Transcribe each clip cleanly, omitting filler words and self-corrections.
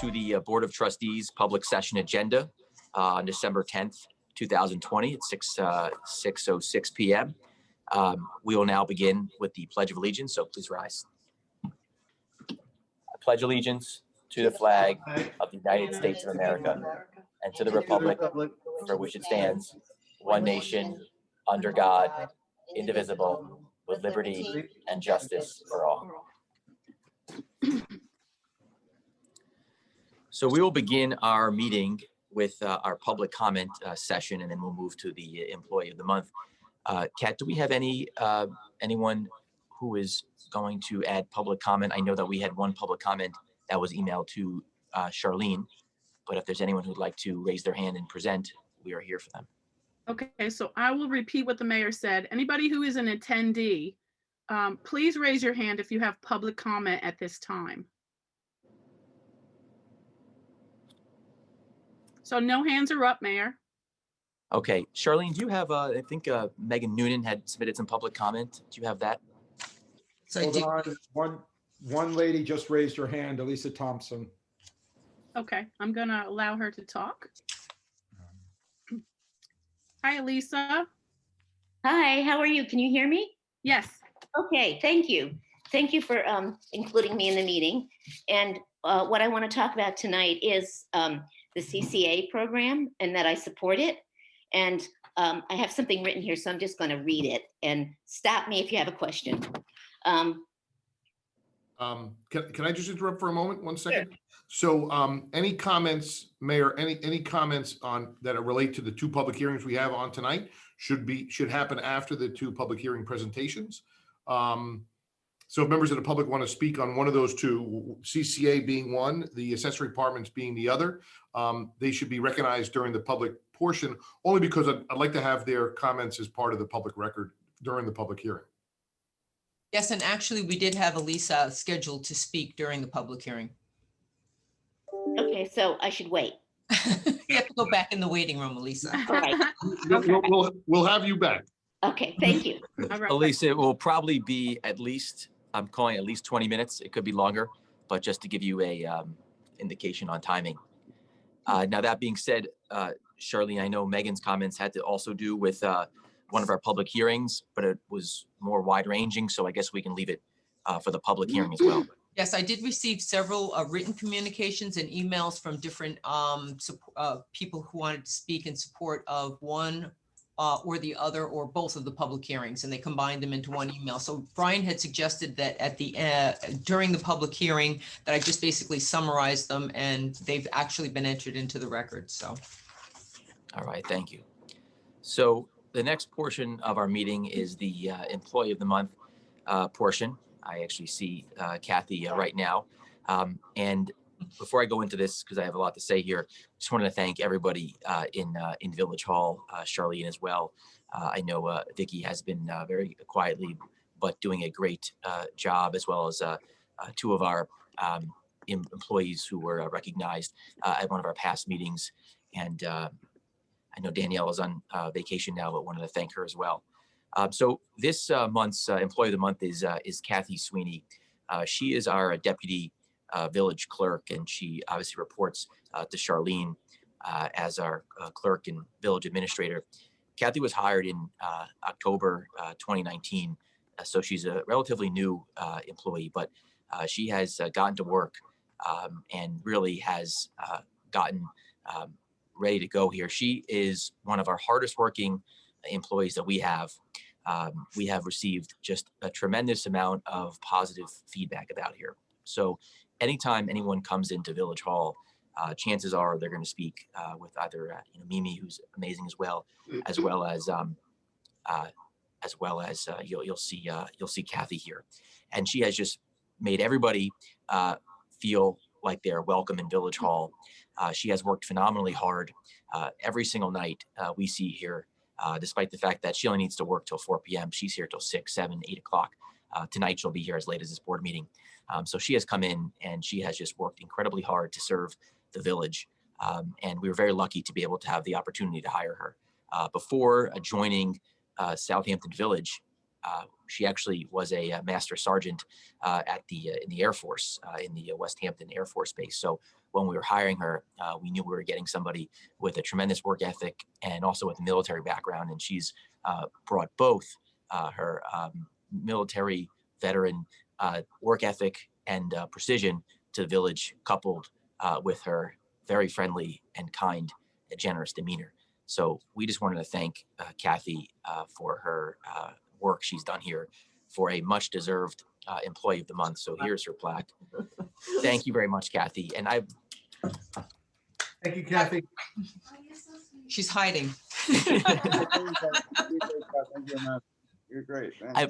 to the Board of Trustees public session agenda on December 10th, 2020 at 6:06 p.m. We will now begin with the Pledge of Allegiance, so please rise. I pledge allegiance to the flag of the United States of America and to the republic for which it stands, one nation, under God, indivisible, with liberty and justice for all. So we will begin our meeting with our public comment session, and then we'll move to the Employee of the Month. Kat, do we have anyone who is going to add public comment? I know that we had one public comment that was emailed to Charlene, but if there's anyone who'd like to raise their hand and present, we are here for them. Okay, so I will repeat what the mayor said. Anybody who is an attendee, please raise your hand if you have public comment at this time. So no hands are up, Mayor. Okay, Charlene, do you have, I think Megan Noonan had submitted some public comment. Do you have that? So hold on, one lady just raised her hand, Elisa Thompson. Okay, I'm gonna allow her to talk. Hi, Elisa. Hi, how are you? Can you hear me? Yes. Okay, thank you. Thank you for including me in the meeting. And what I want to talk about tonight is the CCA program and that I support it. And I have something written here, so I'm just going to read it and stop me if you have a question. Can I just interrupt for a moment? 1 second. Sure. So any comments, Mayor, any comments on that relate to the two public hearings we have on tonight should happen after the two public hearing presentations. So if members of the public want to speak on one of those two, CCA being one, the accessory apartments being the other, they should be recognized during the public portion, only because I'd like to have their comments as part of the public record during the public hearing. Yes, and actually we did have Elisa scheduled to speak during the public hearing. Okay, so I should wait. You have to go back in the waiting room, Elisa. All right. We'll have you back. Okay, thank you. All right. Elisa, it will probably be at least, I'm calling at least 20 minutes. It could be longer, but just to give you a indication on timing. Now, that being said, Charlene, I know Megan's comments had to also do with one of our public hearings, but it was more wide ranging. So I guess we can leave it for the public hearing as well. Yes, I did receive several written communications and emails from different people who wanted to speak in support of one or the other or both of the public hearings, and they combined them into one email. So Brian had suggested that at the during the public hearing that I just basically summarize them, and they've actually been entered into the record. So, all right, thank you. So the next portion of our meeting is the Employee of the Month portion. I actually see Kathy right now. And before I go into this, because I have a lot to say here, just wanted to thank everybody in Village Hall, Charlene as well. I know Vicki has been very quietly, but doing a great job, as well as two of our employees who were recognized at one of our past meetings. And I know Danielle is on vacation now, but wanted to thank her as well. So this month's Employee of the Month is Kathy Sweeney. She is our deputy village clerk, and she obviously reports to Charlene as our clerk and village administrator. Kathy was hired in October 2019, so she's a relatively new employee, but she has gotten to work and really has gotten ready to go here. She is one of our hardest working employees that we have. We have received just a tremendous amount of positive feedback about here. So anytime anyone comes into Village Hall, chances are they're going to speak with either Mimi, who's amazing as well as you'll see Kathy here, and she has just made everybody feel like they're welcome in Village Hall. She has worked phenomenally hard every single night we see here. Despite the fact that she only needs to work till 4 p.m. She's here till 6, 7, 8 o'clock. Tonight, she'll be here as late as this board meeting. So she has come in and she has just worked incredibly hard to serve the village. And we were very lucky to be able to have the opportunity to hire her. Before joining Southampton Village, She actually was a master sergeant at in the Air Force, in the West Hampton Air Force Base. So when we were hiring her, we knew we were getting somebody with a tremendous work ethic and also with a military background. And she's brought both her military veteran work ethic and precision to the village, coupled with her very friendly and kind and generous demeanor. So we just wanted to thank Kathy for her work she's done here for a much deserved Employee of the Month. So here's her plaque. Thank you very much, Kathy. And Thank you, Kathy. She's hiding. Thank you, man. You're great, man.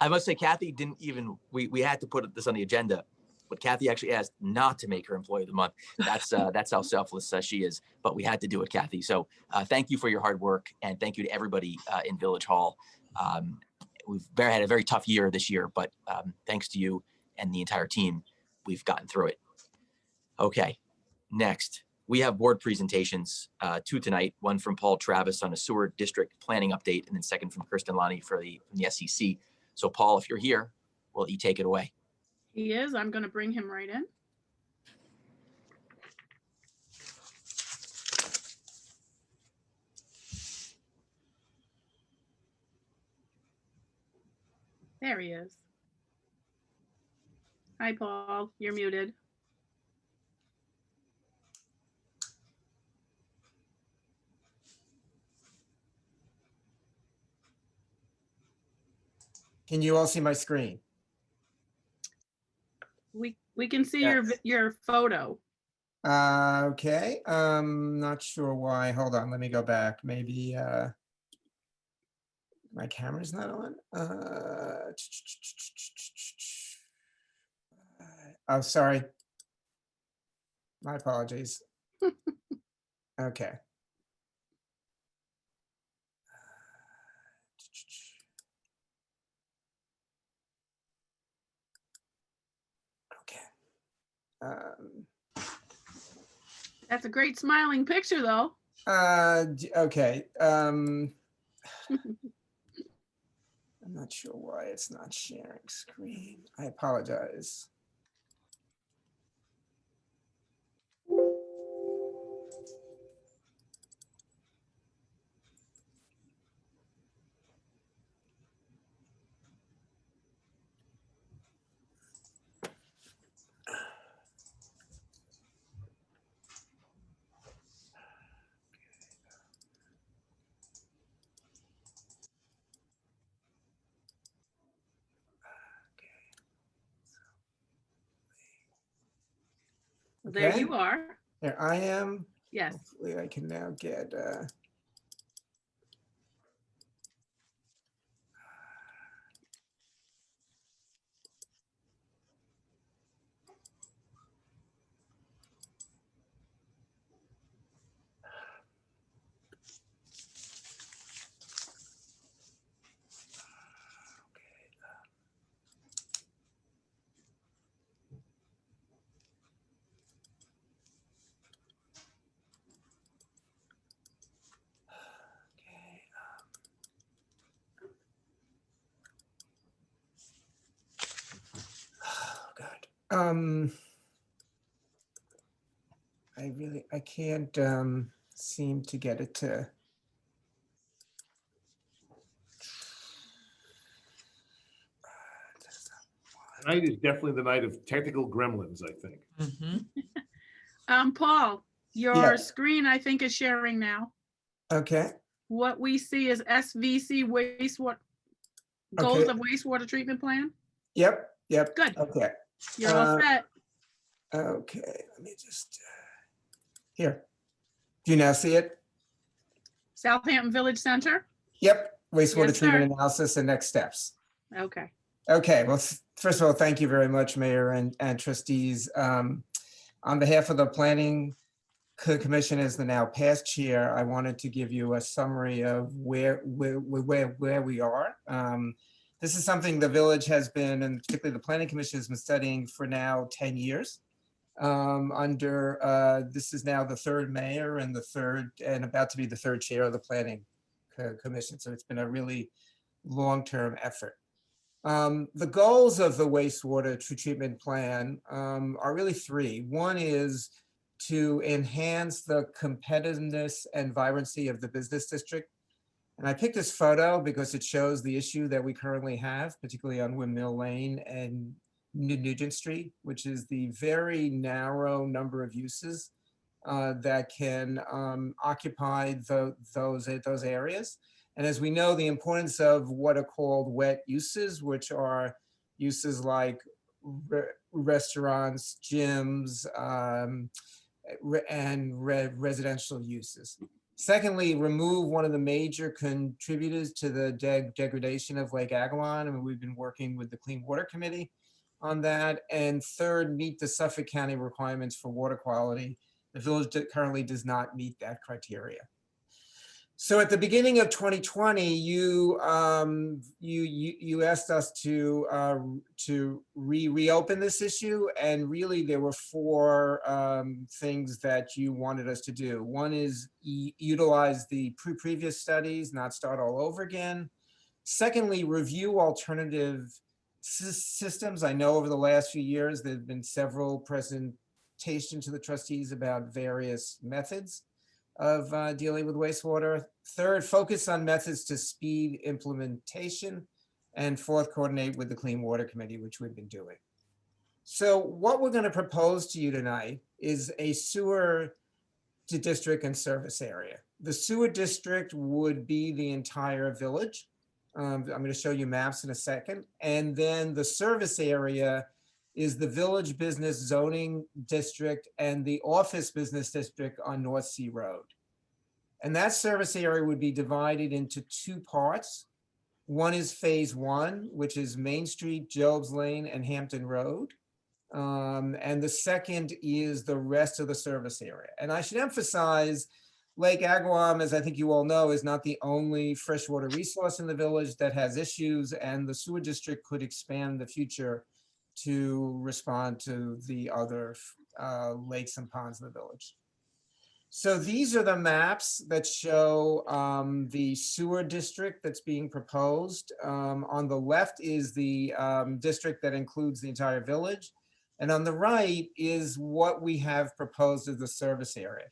I must say, Kathy didn't even, we had to put this on the agenda, but Kathy actually asked not to make her Employee of the Month. That's how selfless she is, but we had to do it, Kathy. So thank you for your hard work, and thank you to everybody in Village Hall. We've had a very tough year this year, but thanks to you and the entire team, we've gotten through it. Okay, next. We have board presentations, 2 tonight, one from Paul Travis on a sewer district planning update, and then second from Kristen Lonnie from the SEC. So Paul, if you're here, will you take it away? He is. I'm going to bring him right in. There he is. Hi, Paul. You're muted. Can you all see my screen? We can see Yes. your photo. Okay, not sure why. Hold on, let me go back. Maybe my camera's not on. Oh, sorry. My apologies. Okay. Okay. That's a great smiling picture, though. Okay. I'm not sure why it's not sharing screen. I apologize. There Okay. you are. There I am. Yes. Hopefully I can now get God. I can't seem to get it to. Tonight is definitely the night of technical gremlins, I think. Mhm. Paul, your Yeah. screen, I think, is sharing now. Okay. What we see is SVC wastewater, goals of wastewater treatment plan. Yep. Good. Okay. You're all set. Okay. Let me just here. Do you now see it? Southampton Village Center. Yep. Wastewater Yes, treatment sir. analysis and next steps. Okay. Okay. Well, first of all, thank you very much, Mayor and trustees. On behalf of the Planning Commission as the now past chair, I wanted to give you a summary of where we are. This is something the village has been, and particularly the Planning Commission has been studying for now 10 years. This is now the 3rd mayor and about to be the 3rd chair of the Planning Commission. So it's been a really long-term effort. The goals of the wastewater treatment plan are really three. One is to enhance the competitiveness and vibrancy of the business district. And I picked this photo because it shows the issue that we currently have, particularly on Windmill Lane and Nugent Street, which is the very narrow number of uses that can occupy those areas. And as we know, the importance of what are called wet uses, which are uses like restaurants, gyms, and residential uses. Secondly, remove one of the major contributors to the degradation of Lake Agawam. I mean, we've been working with the Clean Water Committee on that. And third, meet the Suffolk County requirements for water quality. The village currently does not meet that criteria. So at the beginning of 2020, you asked us to reopen this issue, and really there were four things that you wanted us to do. One is utilize the previous studies, not start all over again. Secondly, review alternative systems. I know over the last few years there have been several presentations to the trustees about various methods of dealing with wastewater. Third, focus on methods to speed implementation. And fourth, coordinate with the Clean Water Committee, which we've been doing. So what we're going to propose to you tonight is a sewer district and service area. The sewer district would be the entire village. I'm going to show you maps in a second. And then the service area is the village business zoning district and the office business district on North Sea Road. And that service area would be divided into two parts. One is phase one, which is Main Street, Jobs Lane, and Hampton Road. And the second is the rest of the service area. And I should emphasize, Lake Agawam, as I think you all know, is not the only freshwater resource in the village that has issues, and the sewer district could expand in the future to respond to the other lakes and ponds in the village. So these are the maps that show the sewer district that's being proposed. On the left is the district that includes the entire village. And on the right is what we have proposed as the service area.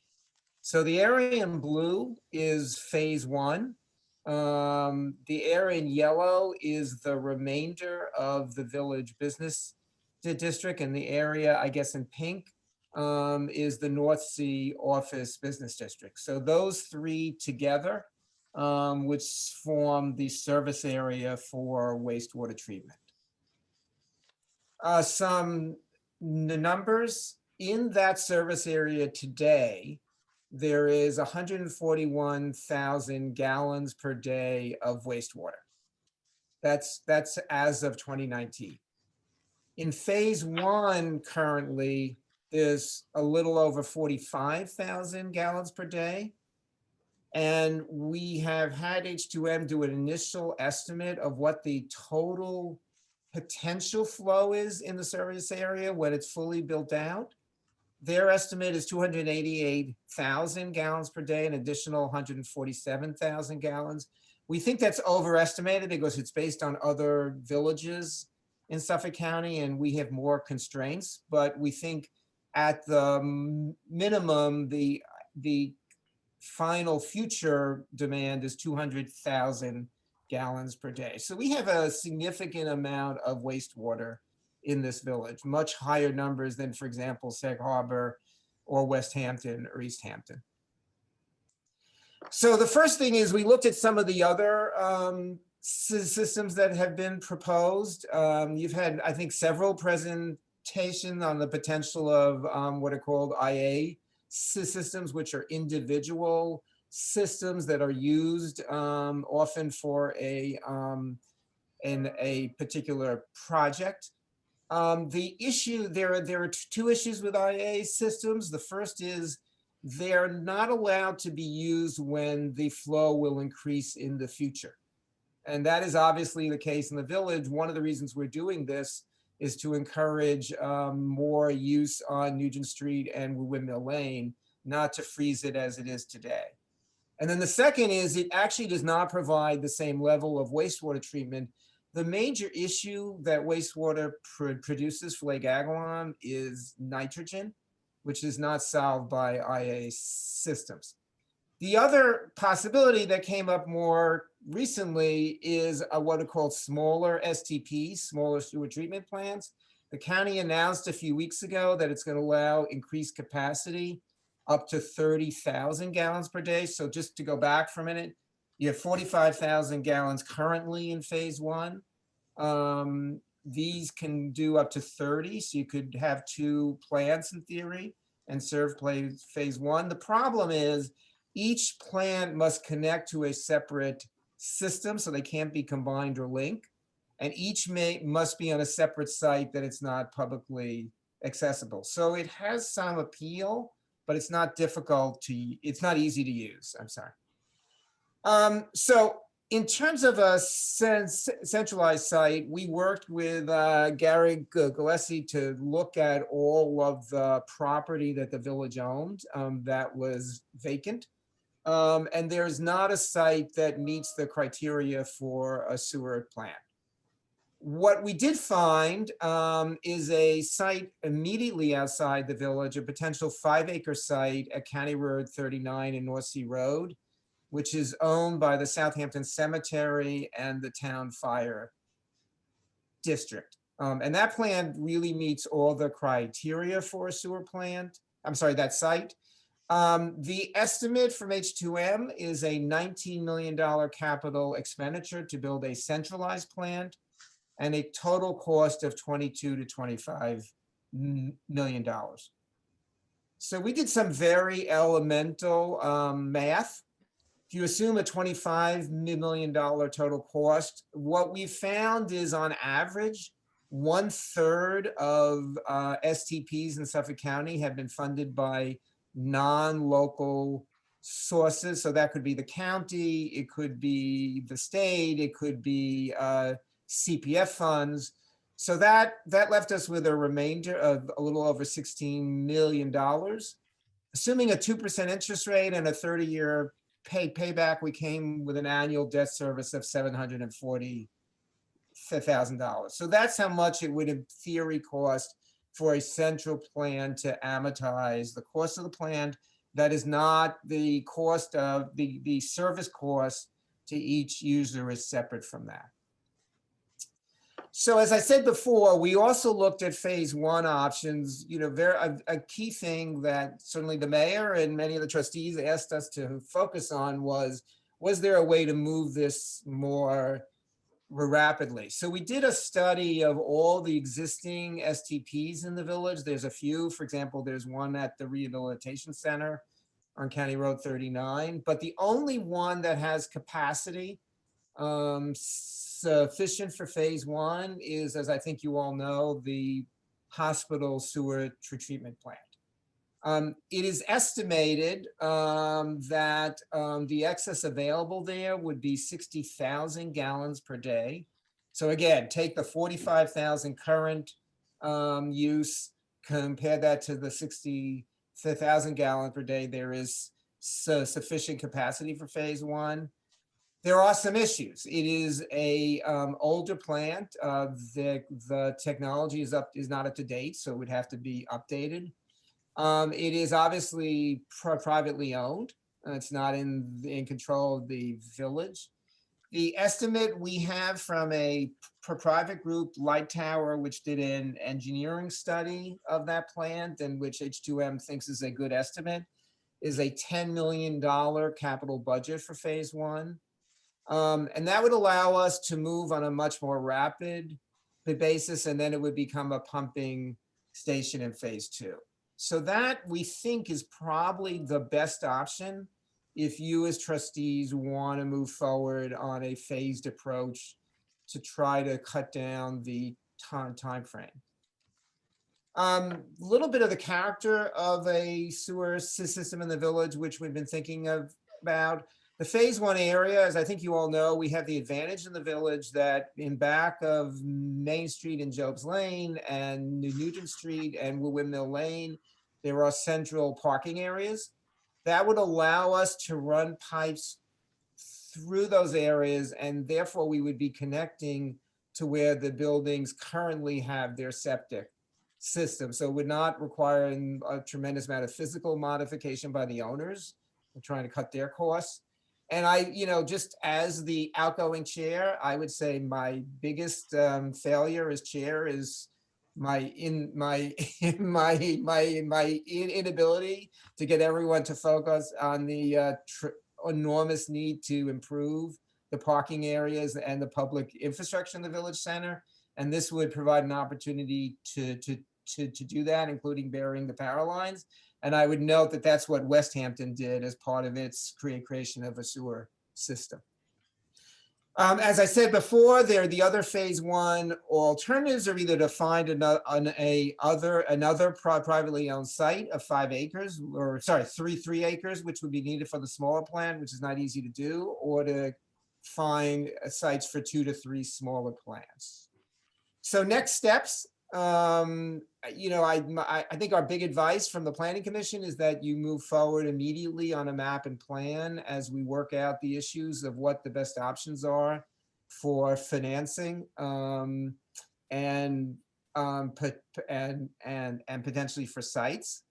So the area in blue is phase one. The area in yellow is the remainder of the village business district, and the area, I guess, in pink is the North Sea office business district. So those three together, which form the service area for wastewater treatment. Some numbers in that service area today. There is 141,000 gallons per day of wastewater. That's as of 2019. In phase one currently, there's a little over 45,000 gallons per day. And we have had H2M do an initial estimate of what the total potential flow is in the service area when it's fully built out. Their estimate is 288,000 gallons per day, an additional 147,000 gallons. We think that's overestimated because it's based on other villages in Suffolk County and we have more constraints, but we think at the minimum, the final future demand is 200,000 gallons per day. So we have a significant amount of wastewater in this village, much higher numbers than, for example, Sag Harbor or West Hampton or East Hampton. So the first thing is we looked at some of the other systems that have been proposed. You've had, I think, several presentations on the potential of what are called IA systems, which are individual systems that are used often for in a particular project. The issue, there are two issues with IA systems. The first is they're not allowed to be used when the flow will increase in the future. And that is obviously the case in the village. One of the reasons we're doing this is to encourage more use on Nugent Street and Windmill Lane, not to freeze it as it is today. And then the second is it actually does not provide the same level of wastewater treatment. The major issue that wastewater produces for Lake Agawam is nitrogen, which is not solved by IA systems. The other possibility that came up more recently is what are called smaller STPs, smaller sewer treatment plants. The county announced a few weeks ago that it's going to allow increased capacity up to 30,000 gallons per day. So just to go back for a minute, you have 45,000 gallons currently in phase one. These can do up to 30, so you could have 2 plants in theory and serve phase one. The problem is each plant must connect to a separate system, so they can't be combined or linked. And each must be on a separate site that it's not publicly accessible. So it has some appeal, but it's not it's not easy to use, I'm sorry. So in terms of a centralized site, we worked with Gary Gillespie to look at all of the property that the village owned that was vacant. And there's not a site that meets the criteria for a sewer plant. What we did find is a site immediately outside the village, a potential 5-acre site at County Road 39 and North Sea Road, which is owned by the Southampton Cemetery and the Town Fire District. And that plant really meets all the criteria for a sewer plant. I'm sorry, that site. The estimate from H2M is a $19 million capital expenditure to build a centralized plant and a total cost of $22 to $25 million. So we did some very elemental math. If you assume a $25 million total cost, what we found is on average, 1/3 of STPs in Suffolk County have been funded by non-local sources. So that could be the county, it could be the state, it could be CPF funds. So that left us with a remainder of a little over $16 million. Assuming a 2% interest rate and a 30-year payback, we came with an annual debt service of $740,000. So that's how much it would in theory cost for a central plan to amortize the cost of the plant. That is not the cost of the service cost to each user is separate from that. So as I said before, we also looked at phase one options. You know, a key thing that certainly the mayor and many of the trustees asked us to focus on was there a way to move this more rapidly? So we did a study of all the existing STPs in the village. There's a few, for example, there's one at the Rehabilitation Center on County Road 39, but the only one that has capacity sufficient for phase one is, as I think you all know, the hospital sewer treatment plant. It is estimated that the excess available there would be 60,000 gallons per day. So again, take the 45,000 current use, compare that to the 60,000 gallons per day. There is sufficient capacity for phase one. There are some issues. It is a older plant. The technology is not up to date, so it would have to be updated. It is obviously privately owned. It's not in control of the village. The estimate we have from a private group, Light Tower, which did an engineering study of that plant and which H2M thinks is a good estimate, is a $10 million capital budget for phase one. And that would allow us to move on a much more rapid basis, and then it would become a pumping station in phase two. So that we think is probably the best option if you as trustees want to move forward on a phased approach to try to cut down the time frame. A little bit of the character of a sewer system in the village, which we've been thinking about. The phase one area, as I think you all know, we have the advantage in the village that in back of Main Street and Job's Lane and New Nugent Street and Windmill Lane, there are central parking areas that would allow us to run pipes through those areas, and therefore we would be connecting to where the buildings currently have their septic system. So it would not require a tremendous amount of physical modification by the owners. We're trying to cut their costs. And I, just as the outgoing chair, I would say my biggest failure as chair is my inability to get everyone to focus on the enormous need to improve the parking areas and the public infrastructure in the village center. And this would provide an opportunity to do that, including burying the power lines. And I would note that that's what West Hampton did as part of its creation of a sewer system. As I said before, the other phase one alternatives are either to find another privately owned site of 5 acres, or sorry, 3 acres, which would be needed for the smaller plant, which is not easy to do, or to find sites for 2 to 3 smaller plants. So next steps, I think our big advice from the Planning Commission is that you move forward immediately on a map and plan as we work out the issues of what the best options are for financing and potentially for sites.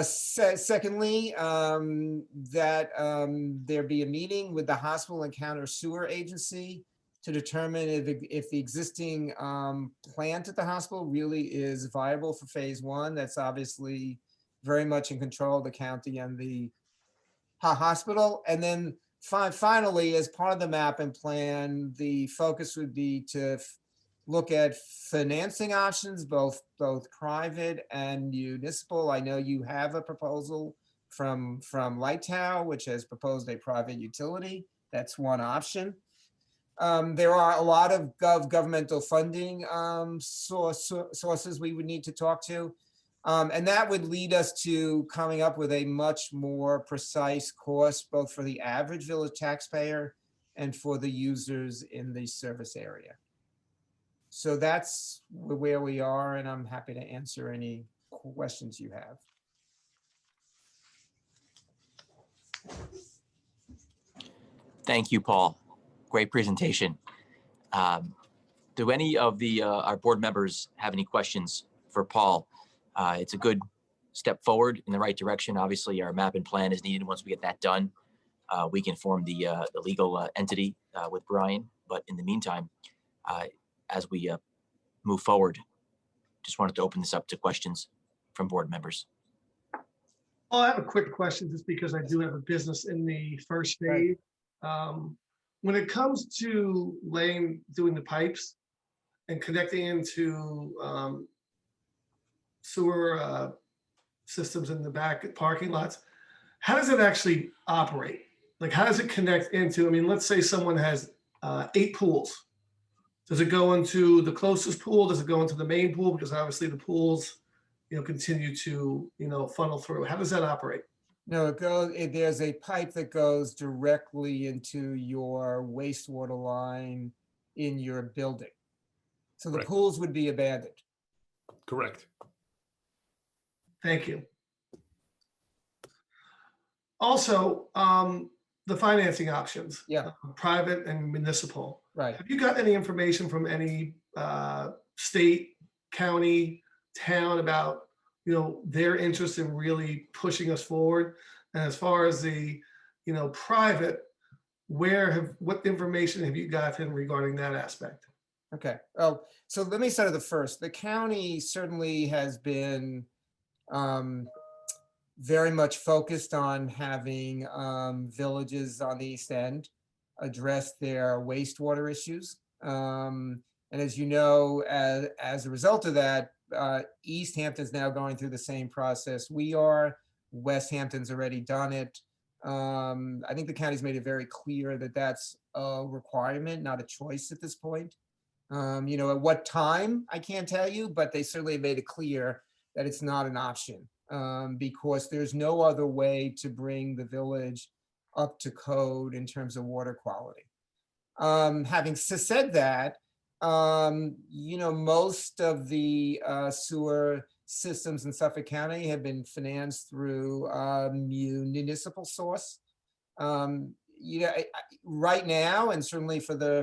Secondly, that there be a meeting with the Hospital and Counter Sewer Agency to determine if the existing plant at the hospital really is viable for phase one. That's obviously very much in control of the county and the hospital. And then finally, as part of the map and plan, the focus would be to look at financing options, both private and municipal. I know you have a proposal from Light Tower, which has proposed a private utility. That's one option. There are a lot of governmental funding sources we would need to talk to. And that would lead us to coming up with a much more precise cost, both for the average village taxpayer and for the users in the service area. So that's where we are, and I'm happy to answer any questions you have. Thank you, Paul. Great presentation. Do any of our board members have any questions for Paul? It's a good step forward in the right direction. Obviously, our map and plan is needed. Once we get that done, we can form the legal entity with Brian. But in the meantime, as we move forward, just wanted to open this up to questions from board members. Well, I have a quick question just because I do have a business in the first phase. When it comes to doing the pipes and connecting into sewer systems in the back parking lots, how does it actually operate? Like, how does it connect into, I mean, let's say someone has 8 pools. Does it go into the closest pool? Does it go into the main pool? Because obviously the pools, continue to, funnel through. How does that operate? No, there's a pipe that goes directly into your wastewater line in your building. So the Correct. pools would be abandoned. Correct. Thank you. Also, the financing options. Yeah. Private and municipal. Right. Have you got any information from any state, county, town about, their interest in really pushing us forward? And as far as the, private, what information have you gotten regarding that aspect? Okay. Oh, so let me start with the first. The county certainly has been very much focused on having villages on the East End address their wastewater issues. And as you know, as a result of that, East Hampton's now going through the same process we are. West Hampton's already done it. I think the county's made it very clear that that's a requirement, not a choice at this point. At what time, I can't tell you, but they certainly made it clear that it's not an option because there's no other way to bring the village up to code in terms of water quality. Having said that, most of the sewer systems in Suffolk County have been financed through municipal source. Right now, and certainly for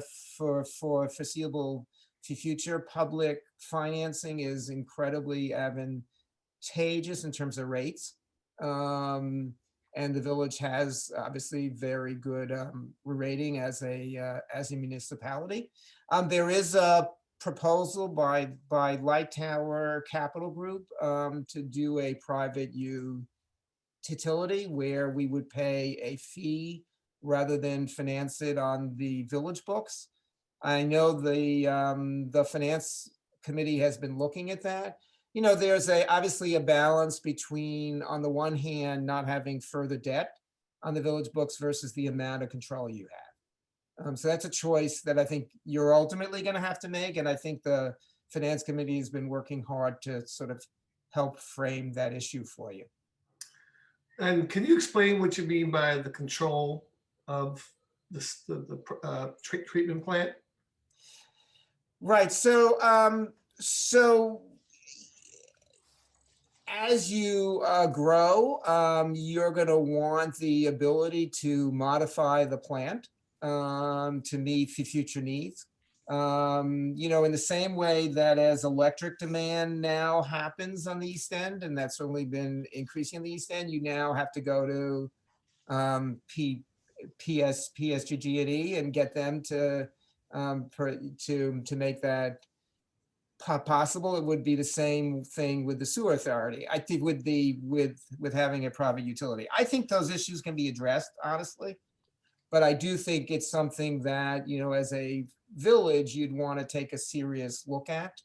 foreseeable future, public financing is incredibly advantageous in terms of rates. And the village has obviously very good rating as a municipality. There is a proposal by Light Tower Capital Group to do a private utility where we would pay a fee rather than finance it on the village books. I know the finance committee has been looking at that. There's obviously a balance between, on the one hand, not having further debt on the village books versus the amount of control you have. So that's a choice that I think you're ultimately going to have to make. And I think the finance committee has been working hard to sort of help frame that issue for you. And can you explain what you mean by the control of the treatment plant? Right. So as you grow, you're going to want the ability to modify the plant to meet the future needs. In the same way that as electric demand now happens on the East End, and that's certainly been increasing on the East End, you now have to go to PSGG&E and get them to make that possible. It would be the same thing with the sewer authority. I think with having a private utility, I think those issues can be addressed, honestly. But I do think it's something that, as a village, you'd want to take a serious look at.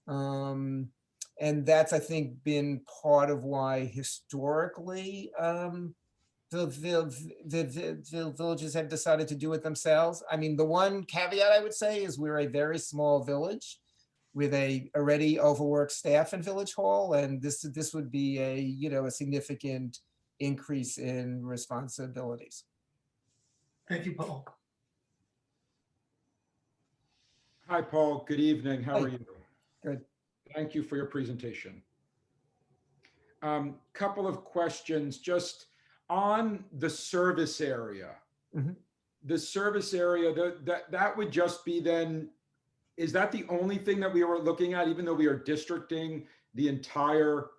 And that's, I think, been part of why historically the villages have decided to do it themselves. I mean, the one caveat I would say is we're a very small village with a already overworked staff in Village Hall, and this would be a significant increase in responsibilities. Thank you, Paul. Hi, Paul. Good evening. How Hi. are you? Good. Thank you for your presentation. Couple of questions just on the service area. Mhm. The service area, that would just be then, is that the only thing that we were looking at, even though we are districting the entire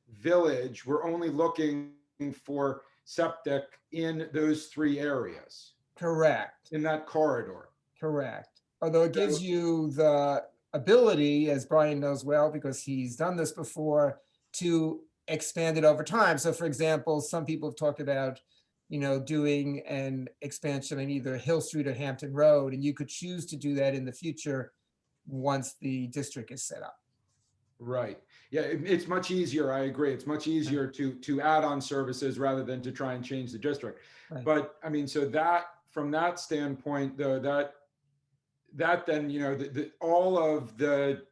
village, we're only looking for septic in those 3 areas, Correct. in that corridor? Correct. Although it gives you the ability, as Brian knows well, because he's done this before, to expand it over time. So for example, some people have talked about, doing an expansion on either Hill Street or Hampton Road, and you could choose to do that in the future once the district is set up. Right. Yeah, it's much easier. I agree. It's much easier to add on services rather than to try and change the district. Right. But I mean, so that from that standpoint, though, that then, all of the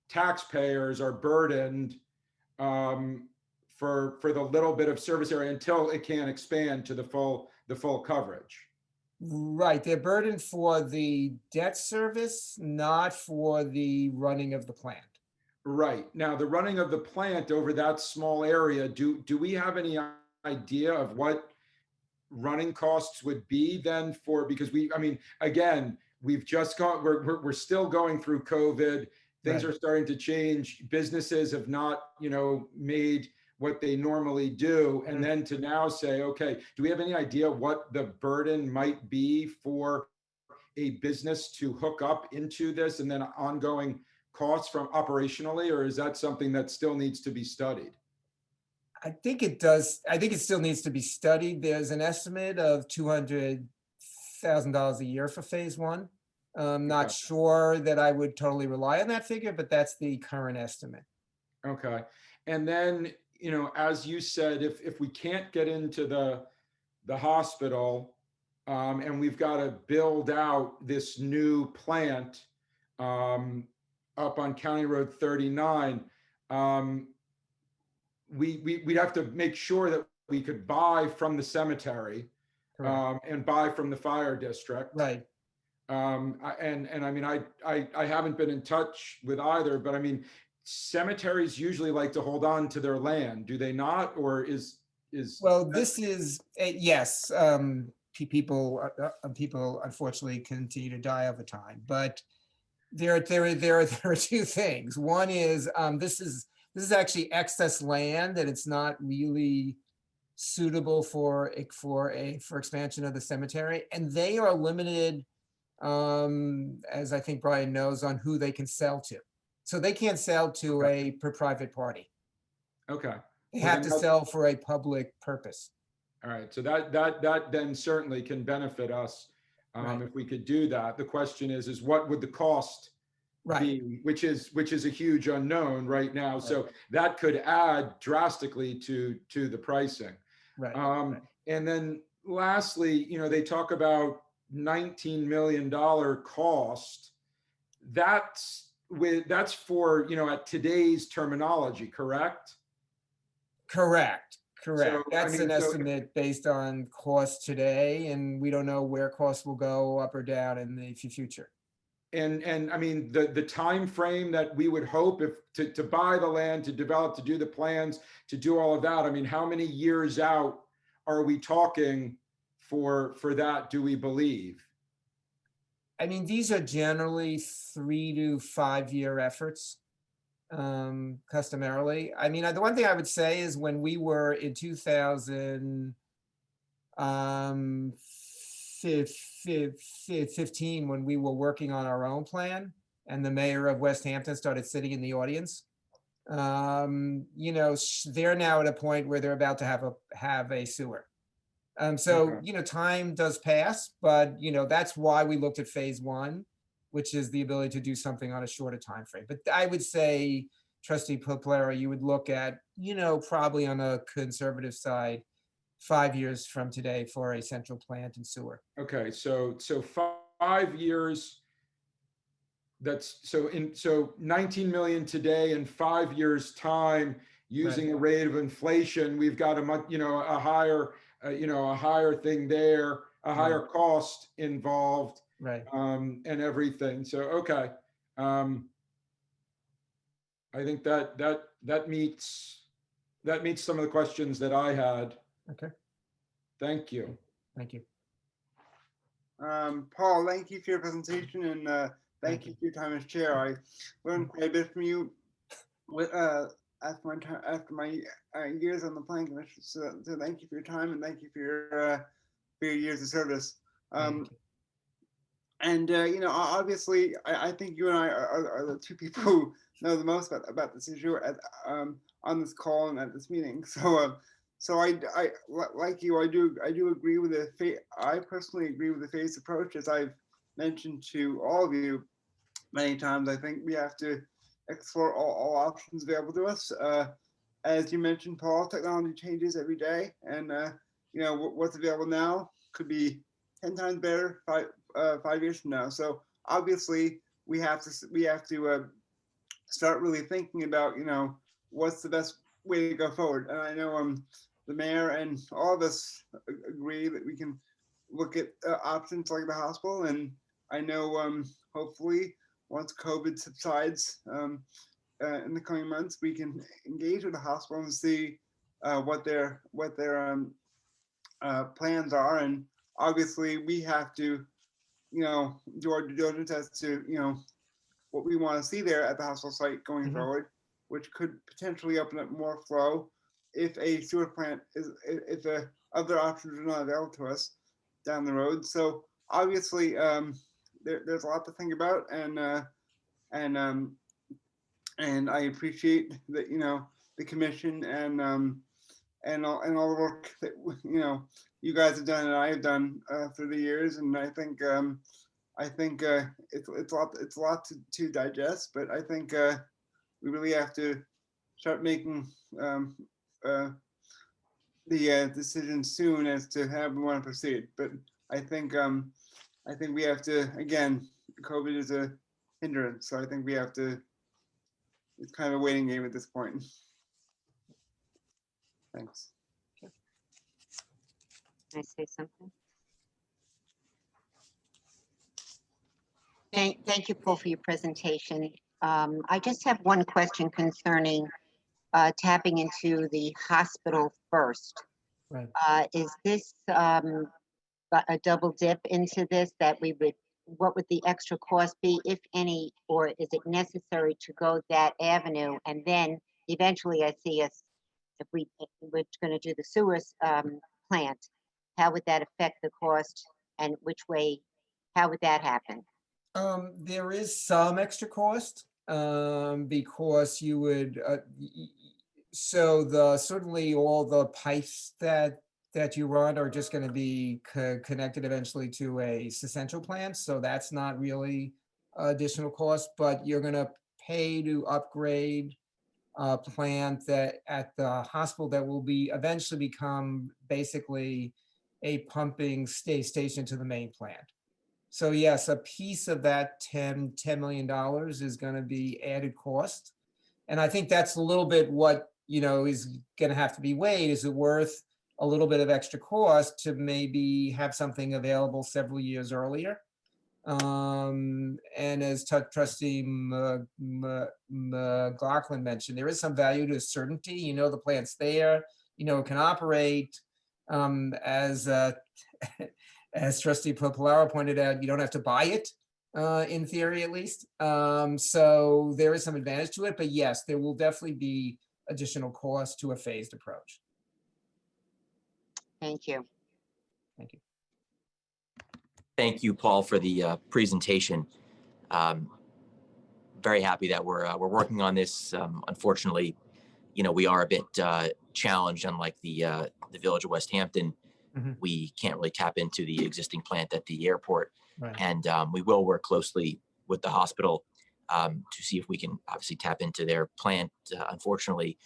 taxpayers are burdened for the little bit of service area until it can expand to the full coverage. Right. They're burdened for the debt service, not for the running of the plant. Right. Now, the running of the plant over that small area, do we have any idea of what running costs would be then because again, we've just we're still going through COVID. Things Right. are starting to change. Businesses have not, made what they normally do. And then to now say, okay, do we have any idea what the burden might be for a business to hook up into this and then ongoing costs from operationally, or is that something that still needs to be studied? I think it does. I think it still needs to be studied. There's an estimate of $200,000 a year for phase 1. I'm not Okay. sure that I would totally rely on that figure, but that's the current estimate. Okay. And then, as you said, if we can't get into the hospital, and we've got to build out this new plant up on County Road 39, we'd have to make sure that we could buy from the cemetery and buy from the fire district. Right. I haven't been in touch with either, but I mean, cemeteries usually like to hold on to their land, do they not? Or is Well, this is, yes, people unfortunately continue to die over time, but there are two things. One is, this is actually excess land and it's not really suitable for expansion of the cemetery, and they are limited, as I think Brian knows, on who they can sell to. So they can't sell to a private party. okay. They Well, have then to sell for a public purpose. All right, so that then certainly can benefit us Right. if we could do that. The question is what would the cost Right. be, which is a huge unknown right now. So that could add drastically to the pricing. Right. And then lastly, they talk about $19 million cost. That's for, at today's terminology, correct? Correct. So, That's an estimate based on cost today, and we don't know where costs will go up or down in the future. And I mean, the time frame that we would hope if to buy the land, to develop, to do the plans, to do all of that. I mean, how many years out are we talking for that, do we believe? I mean, these are generally 3 to 5 year efforts, customarily. I mean, the one thing I would say is when we were in 2015, when we were working on our own plan and the mayor of West Hampton started sitting in the audience, they're now at a point where they're about to have a sewer. So, time does pass, but, that's why we looked at phase 1, which is the ability to do something on a shorter time frame. But I would say, Trustee Poplera, you would look at, probably on a conservative side, 5 years from today for a central plant and sewer. Okay, so 5 years. That's so 19 million today. In 5 years' time, using a rate of inflation, we've got a much, a higher thing there, a higher cost involved, right? And everything. So okay, I think that meets some of the questions that I had. Okay. Thank you. Thank you. Paul, thank you for your presentation, and thank you for your time as chair. I learned quite a bit from you with after my years on the planning commission. So thank you for your time, and thank you for your years of service. And obviously, I think you and I are the two people who know the most about this issue on this call and at this meeting. So I like you. I do agree with I personally agree with the phased approach, as I've mentioned to all of you many times. I think we have to explore all options available to us. As you mentioned, Paul, technology changes every day, and what's available now could be 10 times better 5 years from now. So obviously, we have to start really thinking about what's the best way to go forward. And I know the mayor and all of us agree that we can look at options like the hospital, and I know hopefully once COVID subsides in the coming months, we can engage with the hospital and see what their plans are. And obviously, we have to do our due diligence as to what we want to see there at the hospital site going forward, which could potentially open up more flow if a sewer plant if other options are not available to us down the road. So obviously, there's a lot to think about, and I appreciate that the commission and all the work that you guys have done and I have done through the years, and I think it's a lot to digest, but I think we really have to start making the decision soon as to how we want to proceed. But I think we have to, again, COVID is a hindrance, so I think we have to. It's kind of a waiting game at this point. Thanks. Can I say something? Thank you, Paul, for your presentation. I just have one question concerning tapping into the hospital first. Right. Is this a double dip into this that we would, what would the extra cost be, if any, or is it necessary to go that avenue? And then eventually I see us, if we're going to do the sewers plant, how would that affect the cost and which way, how would that happen? There is some extra cost, because you would, so certainly all the pipes that you run are just going to be connected eventually to a essential plant. So that's not really additional cost, but you're going to pay to upgrade a plant that at the hospital that will be eventually become basically a pumping station to the main plant. So yes, a piece of that $10 million is going to be added cost. And I think that's a little bit what, is going to have to be weighed. Is it worth a little bit of extra cost to maybe have something available several years earlier? And as Trustee McLaughlin mentioned, there is some value to certainty. The plant's there, it can operate. As Trustee Popolaro pointed out, you don't have to buy it, in theory at least. So there is some advantage to it, but yes, there will definitely be additional cost to a phased approach. Thank you. Thank you. Thank you, Paul, for the presentation. Very happy that we're working on this. Unfortunately, we are a bit challenged. Unlike the Village of West Hampton, we can't really tap into the existing plant at the airport. Right. And we will work closely with the hospital to see if we can obviously tap into their plant. Unfortunately,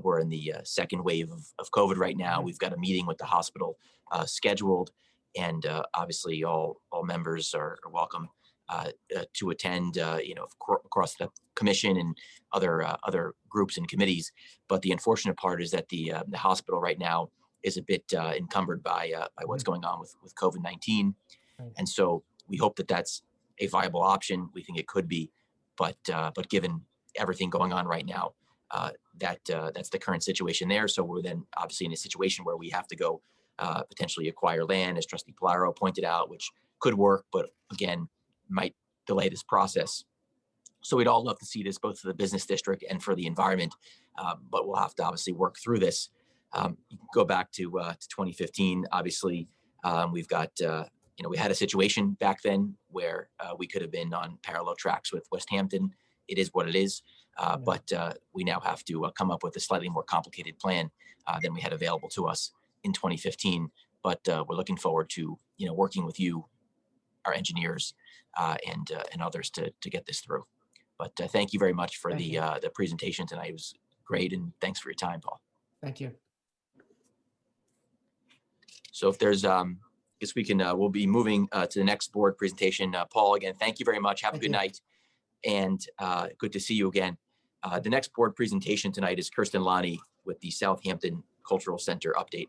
we're in the second wave of COVID right now. We've got a meeting with the hospital scheduled, and obviously all members are welcome to attend, across the commission and other groups and committees. But the unfortunate part is that the hospital right now is a bit encumbered by what's going on with COVID-19. Right. And so we hope that that's a viable option. We think it could be, but given everything going on right now, that's the current situation there. So we're then obviously in a situation where we have to go potentially acquire land, as Trustee Polaro pointed out, which could work, but again, might delay this process. So we'd all love to see this both for the business district and for the environment, but we'll have to obviously work through this. You can go back to 2015. Obviously, we've got, we had a situation back then where we could have been on parallel tracks with West Hampton. It is what it is, but we now have to come up with a slightly more complicated plan than we had available to us in 2015. But we're looking forward to working with you, our engineers, and others to get this through. But thank you very much for the presentation tonight. It was great, and thanks for your time, Paul. Thank you. So if there's, I guess we can, we'll be moving to the next board presentation. Paul, again, thank you very much. Have a good night, and good to see you again. The next board presentation tonight is Kirsten Lonnie with the Southampton Cultural Center update.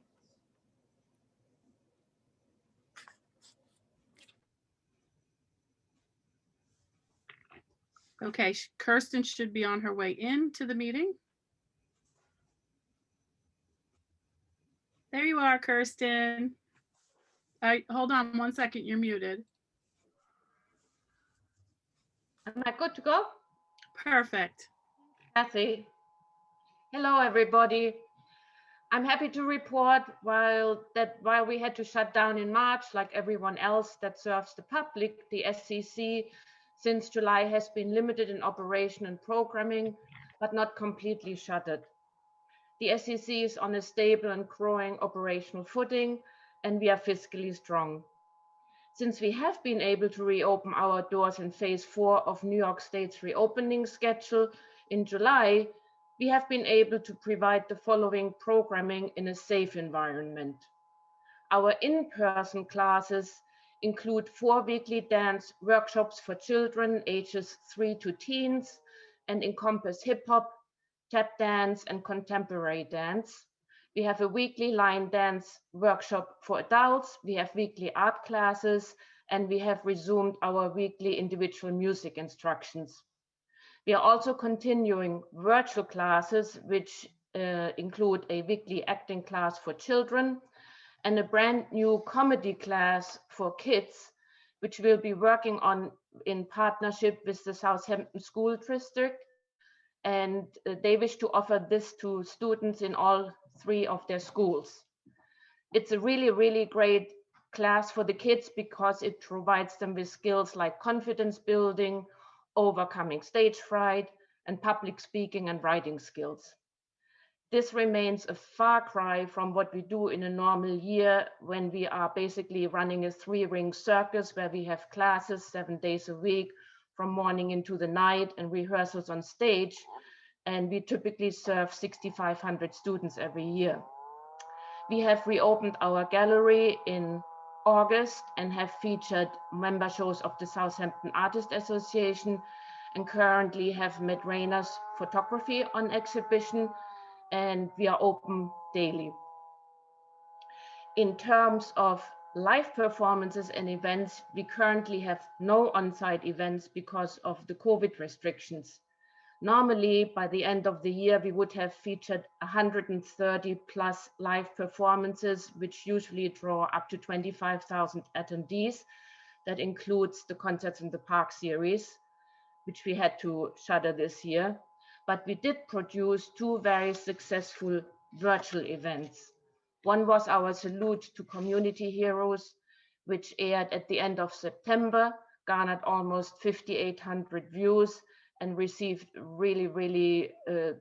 Okay, Kirsten should be on her way into the meeting. There you are, Kirsten. Hold on 1 second, you're muted. Am I good to go? Perfect. Kathy. Hello, everybody. I'm happy to report while we had to shut down in March, like everyone else that serves the public, the SCC since July has been limited in operation and programming, but not completely shuttered. The SCC is on a stable and growing operational footing, and we are fiscally strong. Since we have been able to reopen our doors in phase 4 of New York State's reopening schedule in July, we have been able to provide the following programming in a safe environment. Our in-person classes include 4 weekly dance workshops for children ages 3 to teens and encompass hip hop, tap dance, and contemporary dance. We have a weekly line dance workshop for adults. We have weekly art classes, and we have resumed our weekly individual music instructions. We are also continuing virtual classes, which include a weekly acting class for children and a brand new comedy class for kids, which we'll be working on in partnership with the Southampton School District. And they wish to offer this to students in all 3 of their schools. It's a really, really great class for the kids because it provides them with skills like confidence building, overcoming stage fright, and public speaking and writing skills. This remains a far cry from what we do in a normal year when we are basically running a 3-ring circus where we have classes 7 days a week from morning into the night and rehearsals on stage. And we typically serve 6,500 students every year. We have reopened our gallery in August and have featured member shows of the Southampton Artist Association and currently have Matt Rayner's photography on exhibition, and we are open daily. In terms of live performances and events, we currently have no on-site events because of the COVID restrictions. Normally, by the end of the year, we would have featured 130 plus live performances, which usually draw up to 25,000 attendees. That includes the Concerts in the Park series, which we had to shutter this year. But we did produce 2 very successful virtual events. One was our Salute to Community Heroes, which aired at the end of September, garnered almost 5,800 views, and received really, really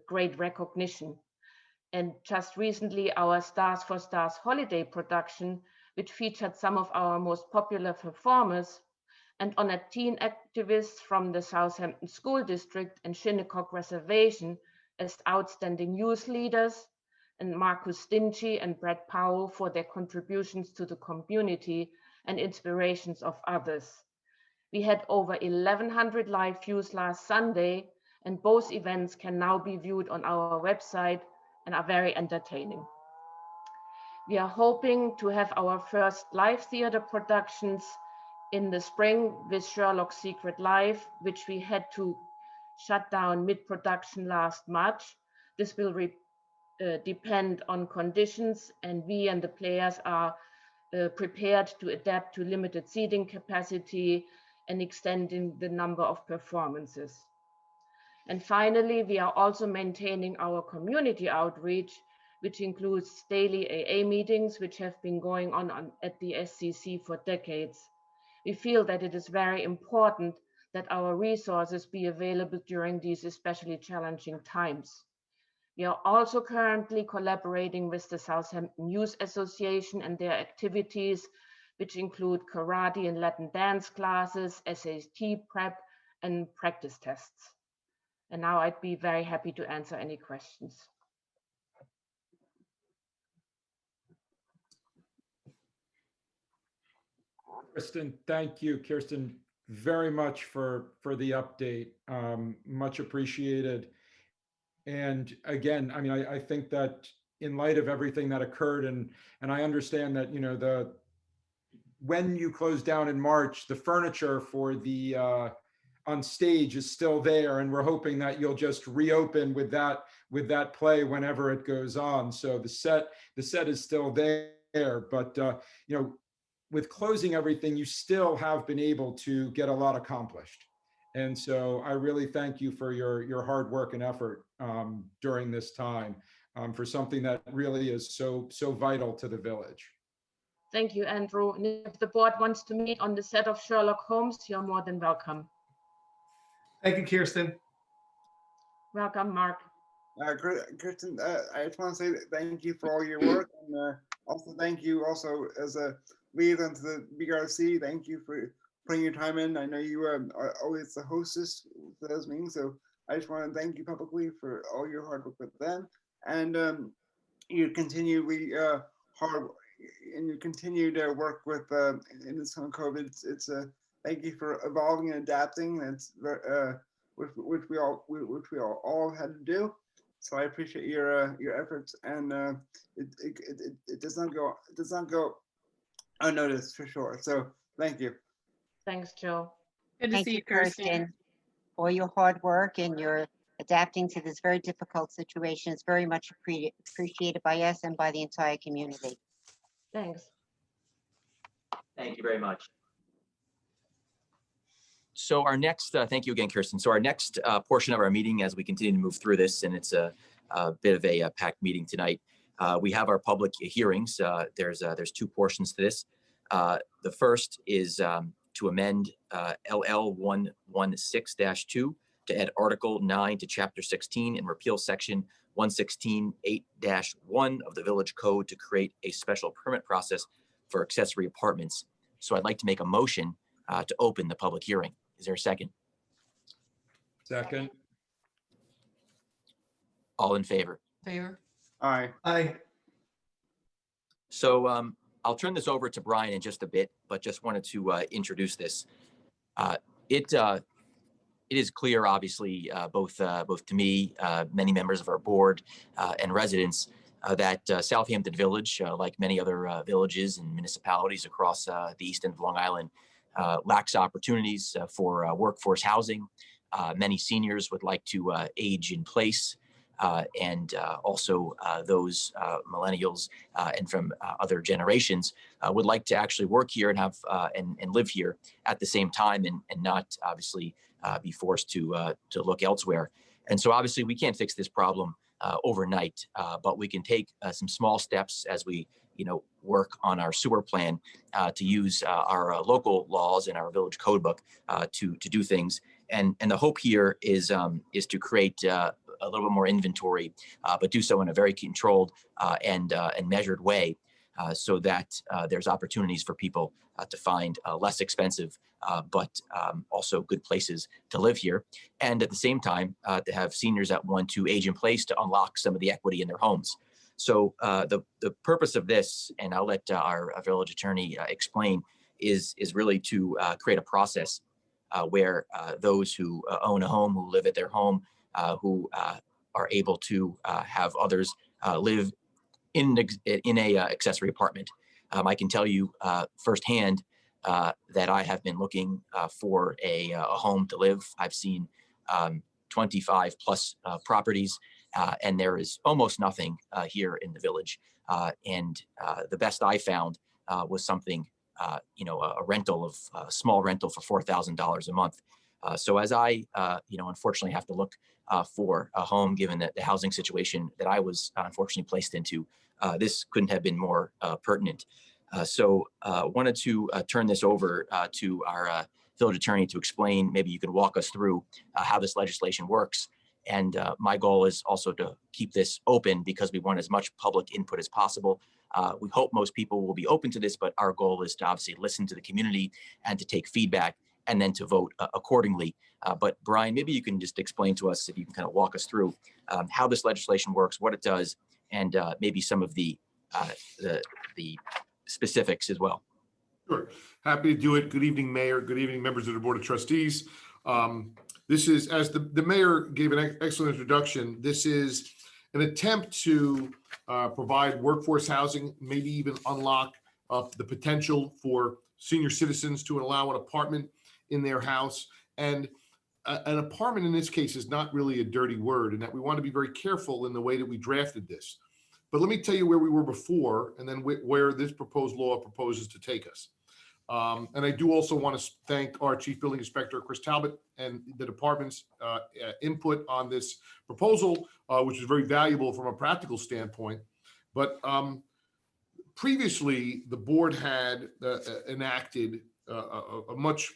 great recognition. And just recently, our Stars for Stars holiday production, which featured some of our most popular performers, and honored teen activists from the Southampton School District and Shinnecock Reservation as outstanding youth leaders, and Marcus Stingy and Brett Powell for their contributions to the community and inspirations of others. We had over 1,100 live views last Sunday, and both events can now be viewed on our website and are very entertaining. We are hoping to have our first live theater productions in the spring with Sherlock's Secret Live, which we had to shut down mid-production last March. This will depend on conditions, and we and the players are prepared to adapt to limited seating capacity and extending the number of performances. And finally, we are also maintaining our community outreach, which includes daily AA meetings, which have been going on at the SCC for decades. We feel that it is very important that our resources be available during these especially challenging times. We are also currently collaborating with the Southampton Youth Association and their activities, which include karate and Latin dance classes, SAT prep, and practice tests. And now I'd be very happy to answer any questions. Kristen, thank you, Kirsten, very much for the update. Much appreciated. And again, I mean, I think that in light of everything that occurred, and I understand that, you know, when you closed down in March, the furniture for the on stage is still there, and we're hoping that you'll just reopen with that play whenever it goes on. So the set is still there, but you know, with closing everything, you still have been able to get a lot accomplished. And so I really thank you for your hard work and effort during this time for something that really is so vital to the village. Thank you, Andrew. And if the board wants to meet on the set of Sherlock Holmes, you're more than welcome. Thank you, Kirsten. Welcome, Mark. Kristen, I just want to say thank you for all your work, and also thank you also as a liaison to the BRC. Thank you for putting your time in. I know you are always the hostess for those meetings, so I just want to thank you publicly for all your hard work with them, and your continually hard and your continued work with in this time of COVID. It's thank you for evolving and adapting. That's which we all had to do. So I appreciate your efforts, and it does not go unnoticed for sure. So thank you. Thanks, Joe. Good to Thank see you, you, Kirsten. Kirsten. all your hard work and your adapting to this very difficult situation. It's very much appreciated by us and by the entire community. Thanks. Thank you very much. So our next, thank you again, Kirsten. So our next portion of our meeting, as we continue to move through this, and it's a bit of a packed meeting tonight, we have our public hearings. There's two portions to this. The first is to amend LL 116-2 to add Article 9 to Chapter 16 and repeal Section 116.8-1 of the Village Code to create a special permit process for accessory apartments. So I'd like to make a motion to open the public hearing. Is there a second? Second. All in favor? Favor? Aye. Aye. So I'll turn this over to Brian in just a bit, but just wanted to introduce this. It is clear, obviously, both to me, many members of our board, and residents, that Southampton Village, like many other villages and municipalities across the east end of Long Island, lacks opportunities for workforce housing. Many seniors would like to age in place, and also those millennials and from other generations would like to actually work here and have and live here at the same time, and not obviously be forced to look elsewhere. And so obviously we can't fix this problem overnight, but we can take some small steps as we work on our sewer plan to use our local laws and our village code book to do things. And the hope here is to create a little bit more inventory, but do so in a very controlled and measured way, so that there's opportunities for people to find less expensive, but also good places to live here. And at the same time, to have seniors that want to age in place to unlock some of the equity in their homes. So the purpose of this, and I'll let our village attorney explain, is really to create a process where those who own a home, who live at their home, who are able to have others live in a accessory apartment. I can tell you firsthand that I have been looking for a home to live. I've seen 25 plus properties, and there is almost nothing here in the village. And the best I found was something, a rental of a small rental for $4,000 a month. So as I, unfortunately have to look for a home, given that the housing situation that I was unfortunately placed into, this couldn't have been more pertinent. So wanted to turn this over to our village attorney to explain. Maybe you can walk us through how this legislation works. And my goal is also to keep this open because we want as much public input as possible. We hope most people will be open to this, but our goal is to obviously listen to the community and to take feedback and then to vote accordingly. But Brian, maybe you can just explain to us, if you can kind of walk us through how this legislation works, what it does, and maybe some of the specifics as well. Sure. Happy to do it. Good evening, Mayor. Good evening, members of the Board of Trustees. This is, as the mayor gave an excellent introduction, this is an attempt to provide workforce housing, maybe even unlock the potential for senior citizens to allow an apartment in their house. And an apartment in this case is not really a dirty word, and that we want to be very careful in the way that we drafted this. But let me tell you where we were before, and then where this proposed law proposes to take us. And I do also want to thank our Chief Building Inspector, Chris Talbot, and the department's input on this proposal, which is very valuable from a practical standpoint. But previously, the board had enacted a much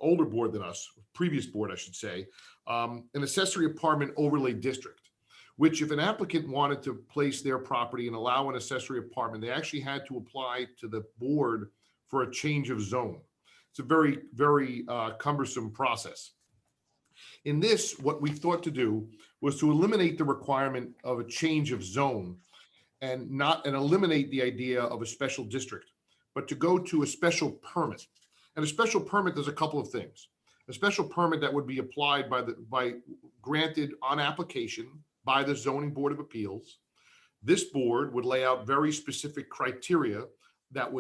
older board than us, previous board, I should say, an accessory apartment overlay district, which if an applicant wanted to place their property and allow an accessory apartment, they actually had to apply to the board for a change of zone. It's a very, very cumbersome process. In this, what we thought to do was to eliminate the requirement of a change of zone and eliminate the idea of a special district, but to go to a special permit. And a special permit does a couple of things. A special permit that would be applied granted on application by the Zoning Board of Appeals. This board would lay out very specific criteria that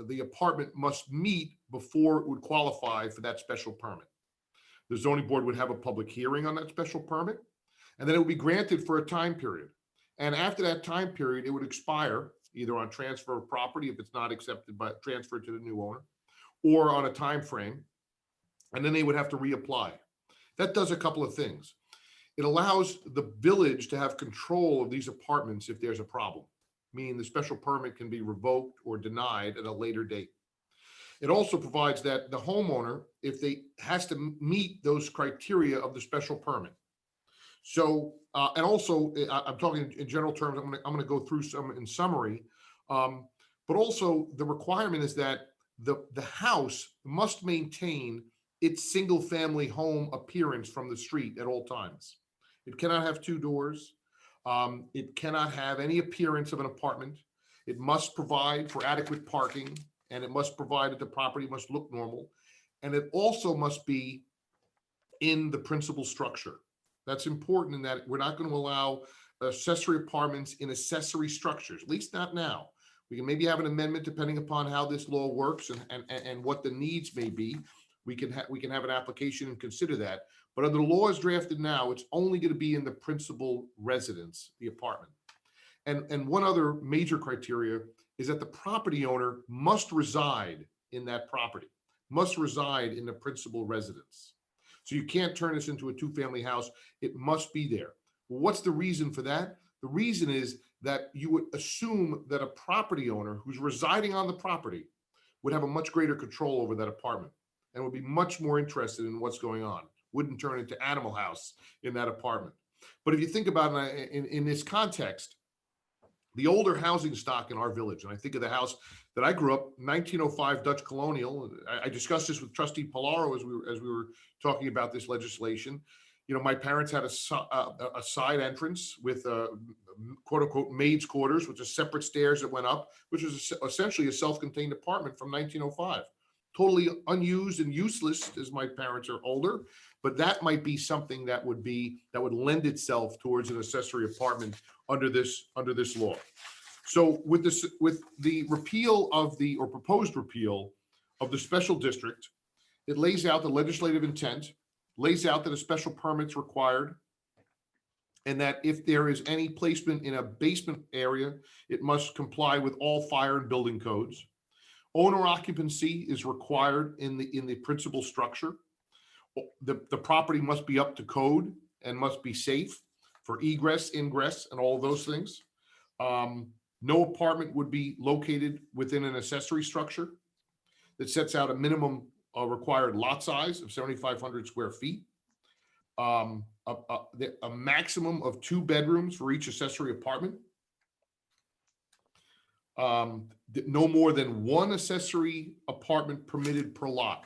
the apartment must meet before it would qualify for that special permit. The zoning board would have a public hearing on that special permit, and then it would be granted for a time period. And after that time period, it would expire either on transfer of property if it's not accepted by transfer to the new owner, or on a time frame, and then they would have to reapply. That does a couple of things. It allows the village to have control of these apartments if there's a problem, meaning the special permit can be revoked or denied at a later date. It also provides that the homeowner, if they has to meet those criteria of the special permit. So, and also, I'm talking in general terms, I'm gonna go through some in summary, but also the requirement is that the house must maintain its single family home appearance from the street at all times. It cannot have two doors. It cannot have any appearance of an apartment. It must provide for adequate parking, and it must provide that the property must look normal. And it also must be in the principal structure. That's important in that we're not going to allow accessory apartments in accessory structures, at least not now. We can maybe have an amendment depending upon how this law works and what the needs may be. We can have an application and consider that. But under the law as drafted now, it's only going to be in the principal residence, the apartment. And one other major criteria is that the property owner must reside in that property, must reside in the principal residence. So you can't turn this into a two-family house. It must be there. Well, what's the reason for that? The reason is that you would assume that a property owner who's residing on the property would have a much greater control over that apartment and would be much more interested in what's going on, wouldn't turn into Animal House in that apartment. But if you think about it in this context, the older housing stock in our village, and I think of the house that I grew up, 1905 Dutch Colonial. I discussed this with Trustee Polaro as we were talking about this legislation. You know, my parents had a side entrance with quote unquote maid's quarters, which is separate stairs that went up, which was essentially a self-contained apartment from 1905. Totally unused and useless as my parents are older, but that might be something that would lend itself towards an accessory apartment under this law. So with the repeal of or proposed repeal of the special district, it lays out the legislative intent, lays out that a special permit's required, and that if there is any placement in a basement area, it must comply with all fire and building codes. Owner occupancy is required in the principal structure. The property must be up to code and must be safe for egress, ingress, and all of those things. No apartment would be located within an accessory structure that sets out a minimum required lot size of 7,500 square feet. A maximum of 2 bedrooms for each accessory apartment. No more than 1 accessory apartment permitted per lot.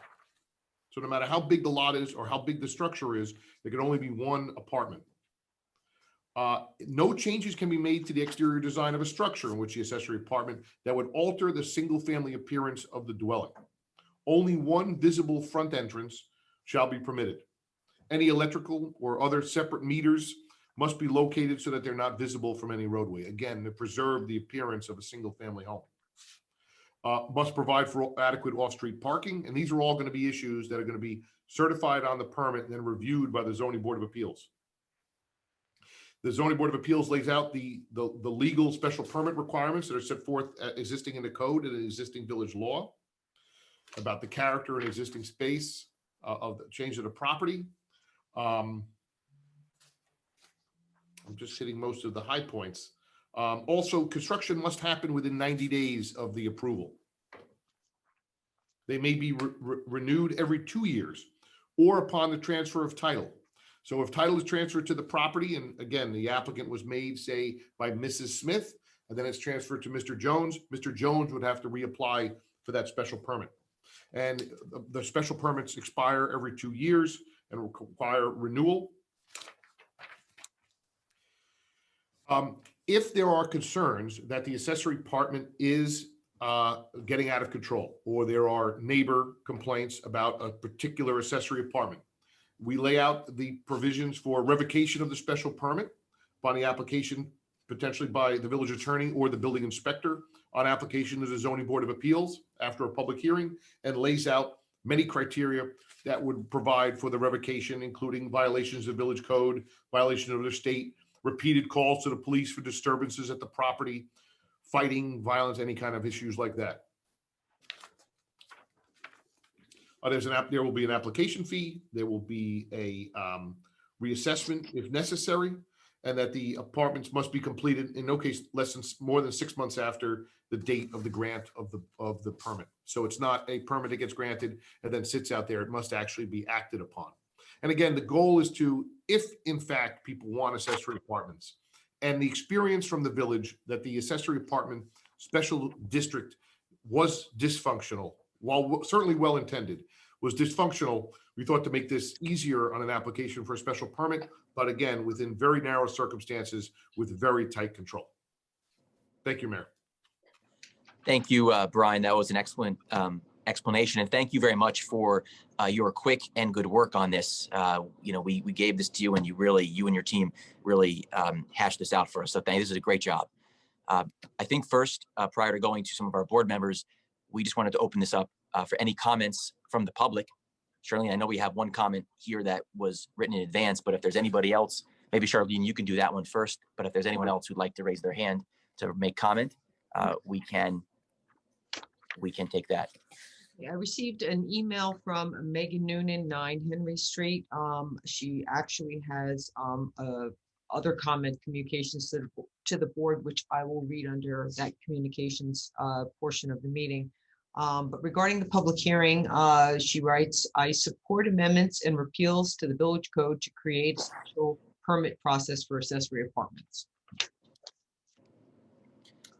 So no matter how big the lot is or how big the structure is, there can only be 1 apartment. No changes can be made to the exterior design of a structure in which the accessory apartment that would alter the single family appearance of the dwelling. Only 1 visible front entrance shall be permitted. Any electrical or other separate meters must be located so that they're not visible from any roadway. Again, to preserve the appearance of a single family home. Must provide for adequate off-street parking. And these are all going to be issues that are going to be certified on the permit and then reviewed by the Zoning Board of Appeals. The Zoning Board of Appeals lays out the legal special permit requirements that are set forth existing in the code and existing village law about the character and existing space of the change of the property. I'm just hitting most of the high points. Also, construction must happen within 90 days of the approval. They may be renewed every 2 years or upon the transfer of title. So if title is transferred to the property, and again, the applicant was made, say, by Mrs. Smith, and then it's transferred to Mr. Jones would have to reapply for that special permit. And the special permits expire every 2 years and require renewal. If there are concerns that the accessory apartment is getting out of control, or there are neighbor complaints about a particular accessory apartment, we lay out the provisions for revocation of the special permit upon the application, potentially by the village attorney or the building inspector, on application to the Zoning Board of Appeals after a public hearing, and lays out many criteria that would provide for the revocation, including violations of village code, violation of the state, repeated calls to the police for disturbances at the property, fighting, violence, any kind of issues like that. There will be an application fee. There will be a reassessment if necessary, and that the apartments must be completed in no case more than 6 months after the date of the grant of the permit. So it's not a permit that gets granted and then sits out there. It must actually be acted upon. And again, the goal is to, if in fact people want accessory apartments, and the experience from the village that the accessory apartment special district was dysfunctional, while certainly well-intended, was dysfunctional, we thought to make this easier on an application for a special permit, but again, within very narrow circumstances with very tight control. Thank you, Mayor. Thank you, Brian. That was an excellent explanation. And thank you very much for your quick and good work on this. We gave this to you and you and your team really hashed this out for us. So this is a great job. I think first, prior to going to some of our board members, we just wanted to open this up for any comments from the public. Charlene, I know we have one comment here that was written in advance, but if there's anybody else, maybe Charlene, you can do that one first. But if there's anyone else who'd like to raise their hand to make comment, we can take that. Yeah, I received an email from Megan Noonan, 9 Henry Street. She actually has other comment communications to the board, which I will read under that communications portion of the meeting. But regarding the public hearing, she writes, I support amendments and repeals to the village code to create a special permit process for accessory apartments.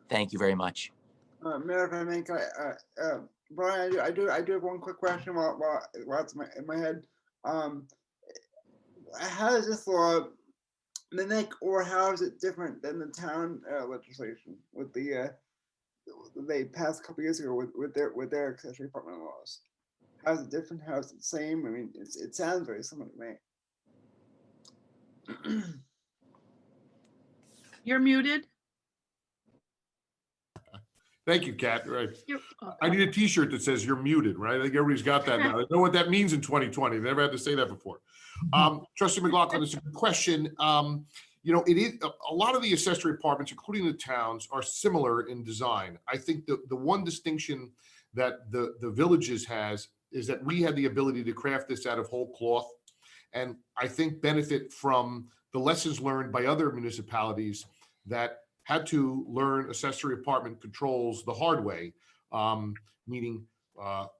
Thank you very much. Mayor, if I may, Brian, I do have one quick question while it's in my head. How does this law mimic, or how is it different than the town legislation with they passed a couple years ago with their accessory apartment laws? How is it different? How is it the same? I mean, it sounds very similar to me. You're muted. Thank you, Kat. Right. I need a T-shirt that says "You're muted." Right. I think everybody's got that now. I know what that means in 2020. They never had to say that before. Trustee McLaughlin, it's a good question. It is a lot of the accessory apartments, including the towns, are similar in design. I think the one distinction that the villages has is that we had the ability to craft this out of whole cloth, and I think benefit from the lessons learned by other municipalities that had to learn accessory apartment controls the hard way, meaning how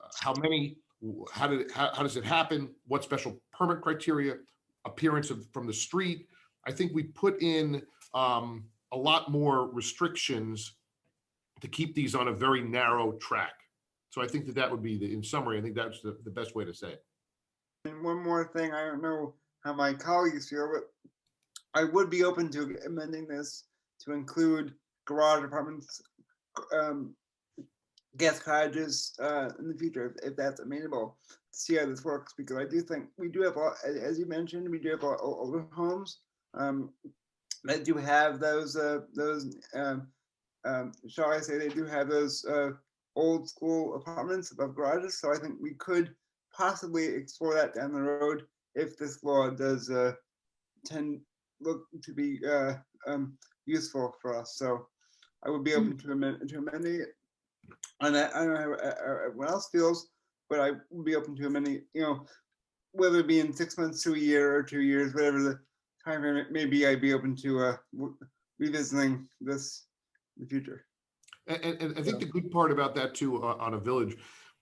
does it happen, what special permit criteria, appearance from the street. I think we put in a lot more restrictions to keep these on a very narrow track. So I think that would be in summary, I think that's the best way to say it. And one more thing, I don't know how my colleagues feel, but I would be open to amending this to include garage apartments, guest cottages in the future, if that's amenable, to see how this works, because I do think we do have, as you mentioned, we do have older homes that do have those shall I say, they do have those old school apartments above garages. So I think we could possibly explore that down the road if this law does look to be useful for us. So I would be open to amending it. And I don't know how everyone else feels, but I would be open to amending, whether it be in 6 months to a year or 2 years, whatever the time frame may be, I'd be open to revisiting this in the future. And I think the good part about that too, on a village,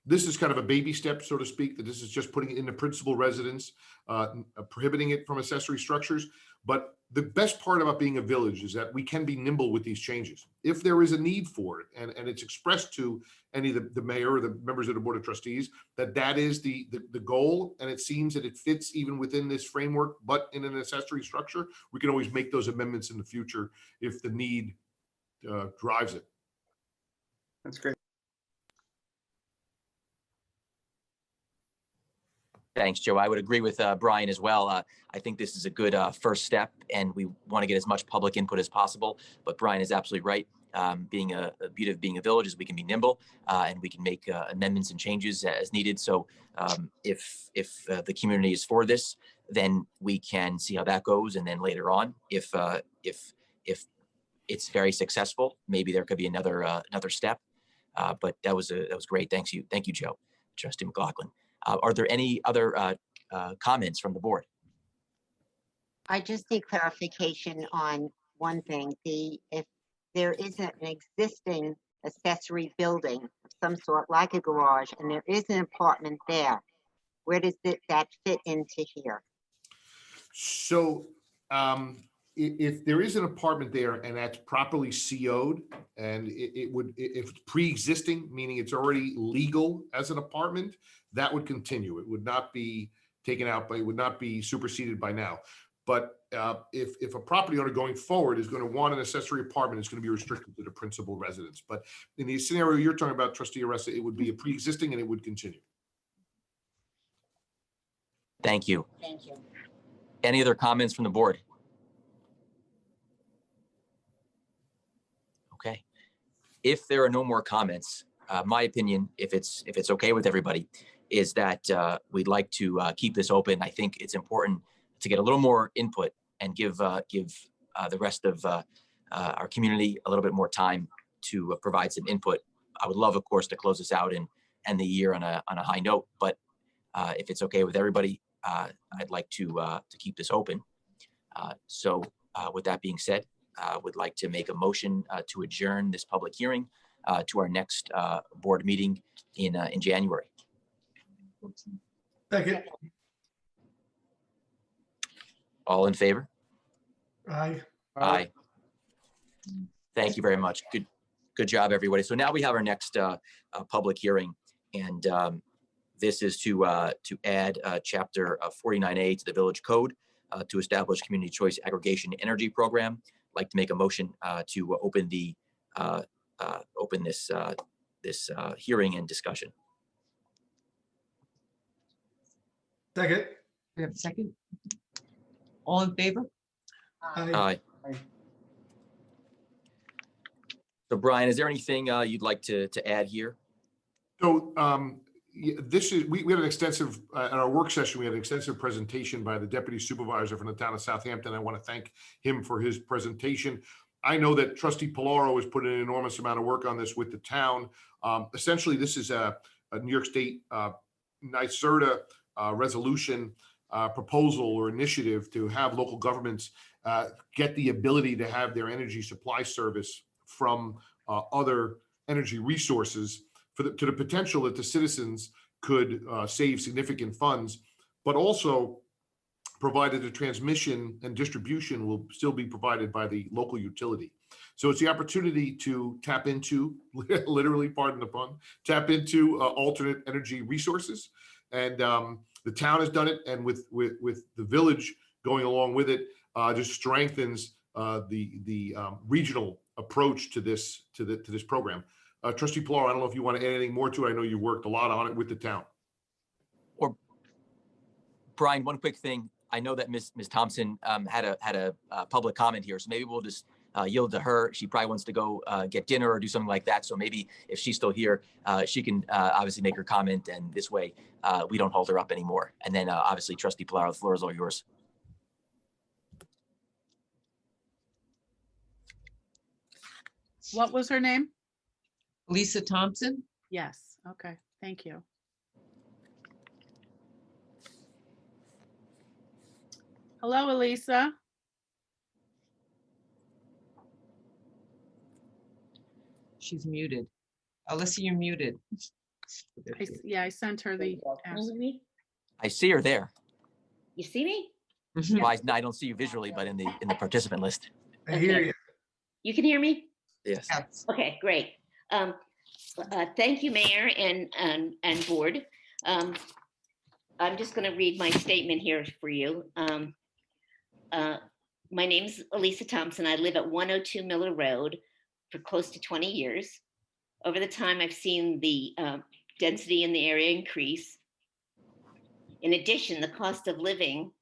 this is kind of a baby step, so to speak, that this is just putting it in the principal residence, prohibiting it from accessory structures. But the best part about being a village is that we can be nimble with these changes. If there is a need for it, and it's expressed to any of the mayor or the members of the board of trustees, that is the goal, and it seems that it fits even within this framework, but in an accessory structure, we can always make those amendments in the future if the need drives it. That's great. Thanks, Joe. I would agree with Brian as well. I think this is a good first step, and we want to get as much public input as possible. But Brian is absolutely right. being a beauty of being a village is we can be nimble and we can make amendments and changes as needed. So if the community is for this, then we can see how that goes. And then later on, if it's very successful, maybe there could be another step. But that was great. Thank you, Joe. Trustee McLaughlin. Are there any other comments from the board? I just need clarification on one thing. If there is an existing accessory building of some sort, like a garage, and there is an apartment there, where does that fit into here? So if there is an apartment there and that's properly CO'd and if it's pre-existing, meaning it's already legal as an apartment, that would continue. It would not be taken out, but it would not be superseded by now. But if a property owner going forward is going to want an accessory apartment, it's going to be restricted to the principal residence. But in the scenario you're talking about, Trustee Aressa, it would be a pre-existing and it would continue. Thank you. Thank you. Any other comments from the board? Okay. If there are no more comments, my opinion, if it's okay with everybody, is that we'd like to keep this open. I think it's important to get a little more input and give the rest of our community a little bit more time to provide some input. I would love, of course, to close this out and end the year on a high note. But if it's okay with everybody, I'd like to keep this open. So with that being said, I would like to make a motion to adjourn this public hearing to our next board meeting in January. Second. All in favor? Aye. Aye. Thank you very much. Good job, everybody. So now we have our next public hearing, and this is to add Chapter 49A to the Village Code to establish Community Choice Aggregation Energy Program. I'd like to make a motion to open this hearing and discussion. Second. We have a second? All in favor? Aye. So Brian, is there anything you'd like to add here? So this is, we had an extensive, at our work session, we had an extensive presentation by the Deputy Supervisor from the town of Southampton. I want to thank him for his presentation. I know that Trustee Polaro has put in an enormous amount of work on this with the town. Essentially, this is a New York State NYSERDA resolution proposal or initiative to have local governments get the ability to have their energy supply service from other energy resources to the potential that the citizens could save significant funds, but also provided the transmission and distribution will still be provided by the local utility. So it's the opportunity to tap into, literally, pardon the pun, tap into alternate energy resources. And the town has done it, and with the village going along with it, just strengthens the regional approach to this program. Trustee Polaro, I don't know if you want to add anything more to it. I know you worked a lot on it with the town. Or Brian, one quick thing. I know that Ms. Thompson had a public comment here, so maybe we'll just yield to her. She probably wants to go get dinner or do something like that. So maybe if she's still here, she can obviously make her comment, and this way we don't hold her up anymore. And then obviously, Trustee Polaro, the floor is all yours. What was her name? Lisa Thompson? Yes. Okay. Thank you. Hello, Elisa. She's muted. Alyssa, you're muted. Yeah, I sent her the. I see her there. You see me? Well, I don't see you visually, but in the participant list. I hear you. You can hear me? Yes. Okay, great. Thank you, Mayor and Board. I'm just going to read my statement here for you. My name's Elisa Thompson. I live at 102 Miller Road for close to 20 years. Over the time, I've seen the density in the area increase. In addition, the cost of living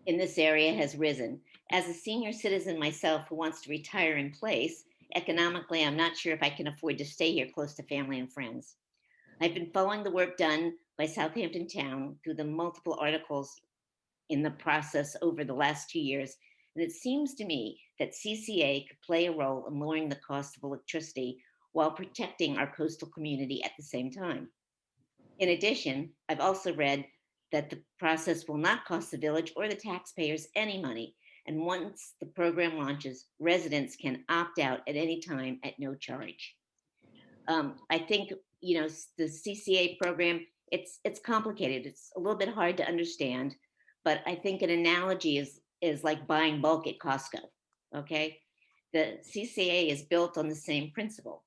in this area has risen. As a senior citizen myself who wants to retire in place, economically, I'm not sure if I can afford to stay here close to family and friends. I've been following the work done by Southampton Town through the multiple articles in the process over the last 2 years, and it seems to me that CCA could play a role in lowering the cost of electricity while protecting our coastal community at the same time. In addition, I've also read that the process will not cost the village or the taxpayers any money, and once the program launches, residents can opt out at any time at no charge. I think, you know, the CCA program, it's complicated. It's a little bit hard to understand, but I think an analogy is like buying bulk at Costco. Okay, the CCA is built on the same principle.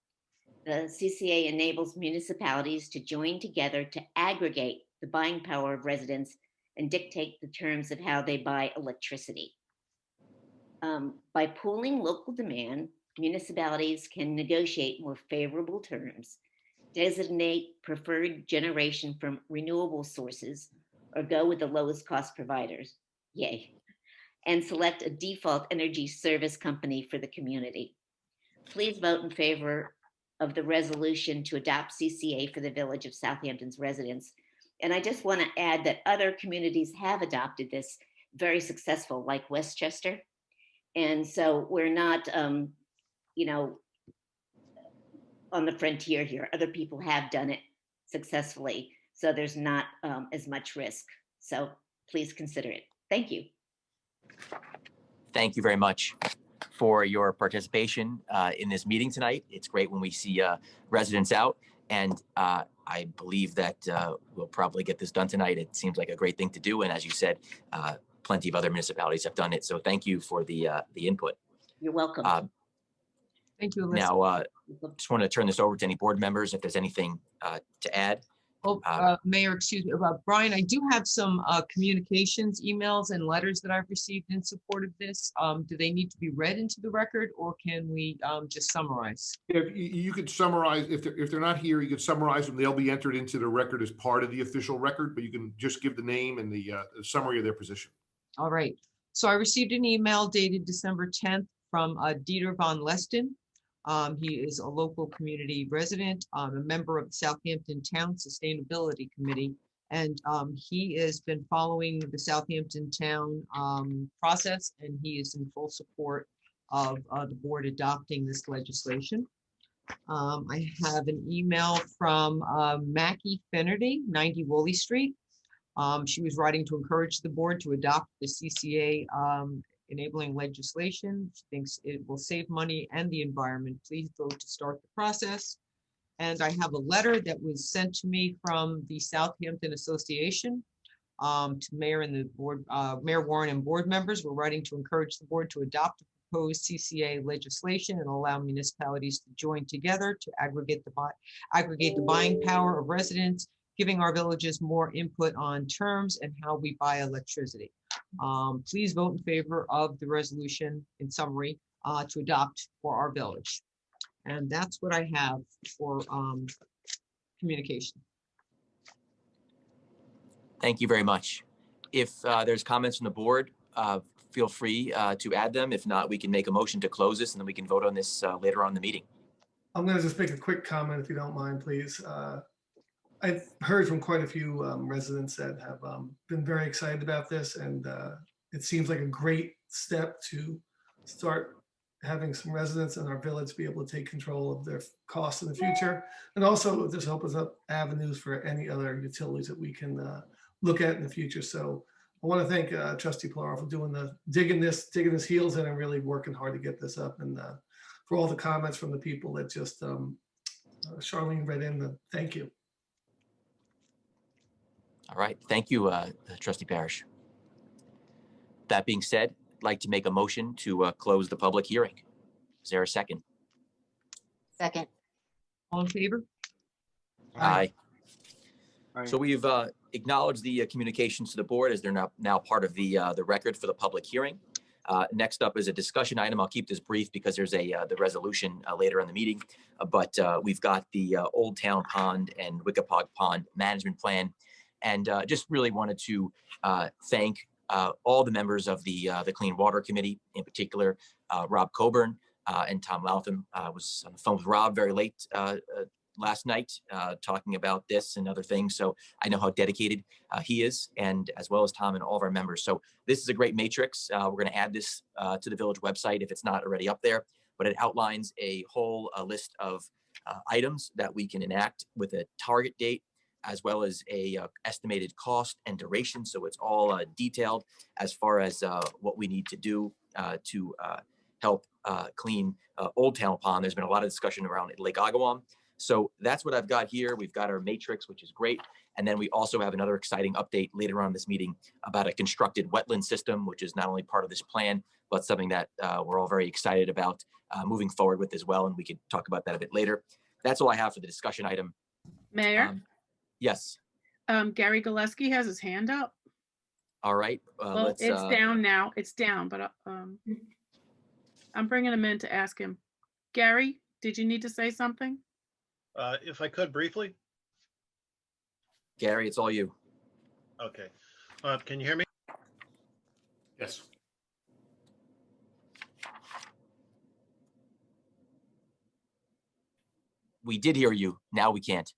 The CCA enables municipalities to join together to aggregate the buying power of residents and dictate the terms of how they buy electricity. By pooling local demand, municipalities can negotiate more favorable terms, designate preferred generation from renewable sources, or go with the lowest cost providers, yay, and select a default energy service company for the community. Please vote in favor of the resolution to adopt CCA for the Village of Southampton's residents. And I just want to add that other communities have adopted this, very successful, like Westchester. And so we're not, you know, on the frontier here. Other people have done it successfully, so there's not as much risk. So please consider it. Thank you. Thank you very much for your participation in this meeting tonight. It's great when we see residents out, and I believe that we'll probably get this done tonight. It seems like a great thing to do, and as you said, plenty of other municipalities have done it. So thank you for the input. You're welcome. Thank you, Alyssa. Now, just want to turn this over to any board members if there's anything to add. Oh, Mayor, excuse me, Brian, I do have some communications, emails and letters that I've received in support of this. Do they need to be read into the record, or can we just summarize? If you could summarize, if they're not here, you could summarize them. They'll be entered into the record as part of the official record, but you can just give the name and the summary of their position. All right. So I received an email dated December 10th from Dieter von Leston. He is a local community resident, a member of the Southampton Town Sustainability Committee, and he has been following the Southampton Town process, and he is in full support of the board adopting this legislation. I have an email from Mackie Finnerty, 90 Woolley Street. She was writing to encourage the board to adopt the CCA enabling legislation. She thinks it will save money and the environment. Please vote to start the process. And I have a letter that was sent to me from the Southampton Association to Mayor and the board, Mayor Warren and board members. We're writing to encourage the board to adopt the proposed CCA legislation and allow municipalities to join together to aggregate the buying power of residents, giving our villages more input on terms and how we buy electricity. Please vote in favor of the resolution in summary to adopt for our village. And that's what I have for communication. Thank you very much. If there's comments from the board, feel free to add them. If not, we can make a motion to close this and then we can vote on this later on in the meeting. I'm going to just make a quick comment if you don't mind, please. I've heard from quite a few residents that have been very excited about this, and it seems like a great step to start having some residents in our village be able to take control of their costs in the future. And also this opens up avenues for any other utilities that we can look at in the future. So I want to thank Trustee Pilar for doing the digging his heels in and really working hard to get this up, and for all the comments from the people that just Charlene read in. Thank you. All right, thank you, Trustee Parrish. That being said, I'd like to make a motion to close the public hearing. Is there a second? Second. All in favor? Aye. Aye. So we've acknowledged the communications to the board as they're now part of the record for the public hearing. Next up is a discussion item. I'll keep this brief because there's the resolution later in the meeting, but we've got the Old Town Pond and Wickapog Pond Management Plan. And just really wanted to thank all the members of the Clean Water Committee, in particular, Rob Coburn and Tom Latham. Was on the phone with Rob very late last night, talking about this and other things. So I know how dedicated he is, and as well as Tom and all of our members. So this is a great matrix. We're going to add this to the village website if it's not already up there, but it outlines a whole list of items that we can enact with a target date, as well as a estimated cost and duration. So it's all detailed as far as what we need to do to help clean Old Town Pond. There's been a lot of discussion around Lake Agawam. So that's what I've got here. We've got our matrix, which is great. And then we also have another exciting update later on in this meeting about a constructed wetland system, which is not only part of this plan, but something that we're all very excited about moving forward with as well. And we can talk about that a bit later. That's all I have for the discussion item. Mayor, Yes. Gary Gillespie has his hand up. All right. Well, Let's, it's down now. It's down, but I'm bringing him in to ask him. Gary, did you need to say something? If I could briefly. Gary, it's all you. Okay. Can you hear me? Yes. We did hear you. Now we can't.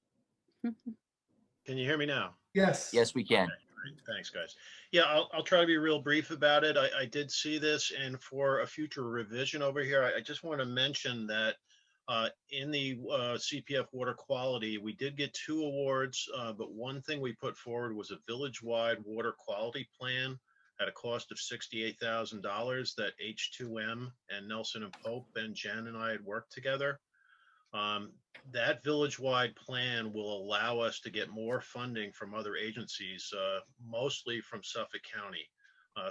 Can you hear me now? Yes. Yes, we can. Okay, great. Thanks, guys. Yeah, I'll try to be real brief about it. I did see this, and for a future revision over here, I just want to mention that in the CPF water quality, we did get 2 awards, but one thing we put forward was a village-wide water quality plan at a cost of $68,000 that H2M and Nelson and Pope and Jen and I had worked together. That village-wide plan will allow us to get more funding from other agencies, mostly from Suffolk County.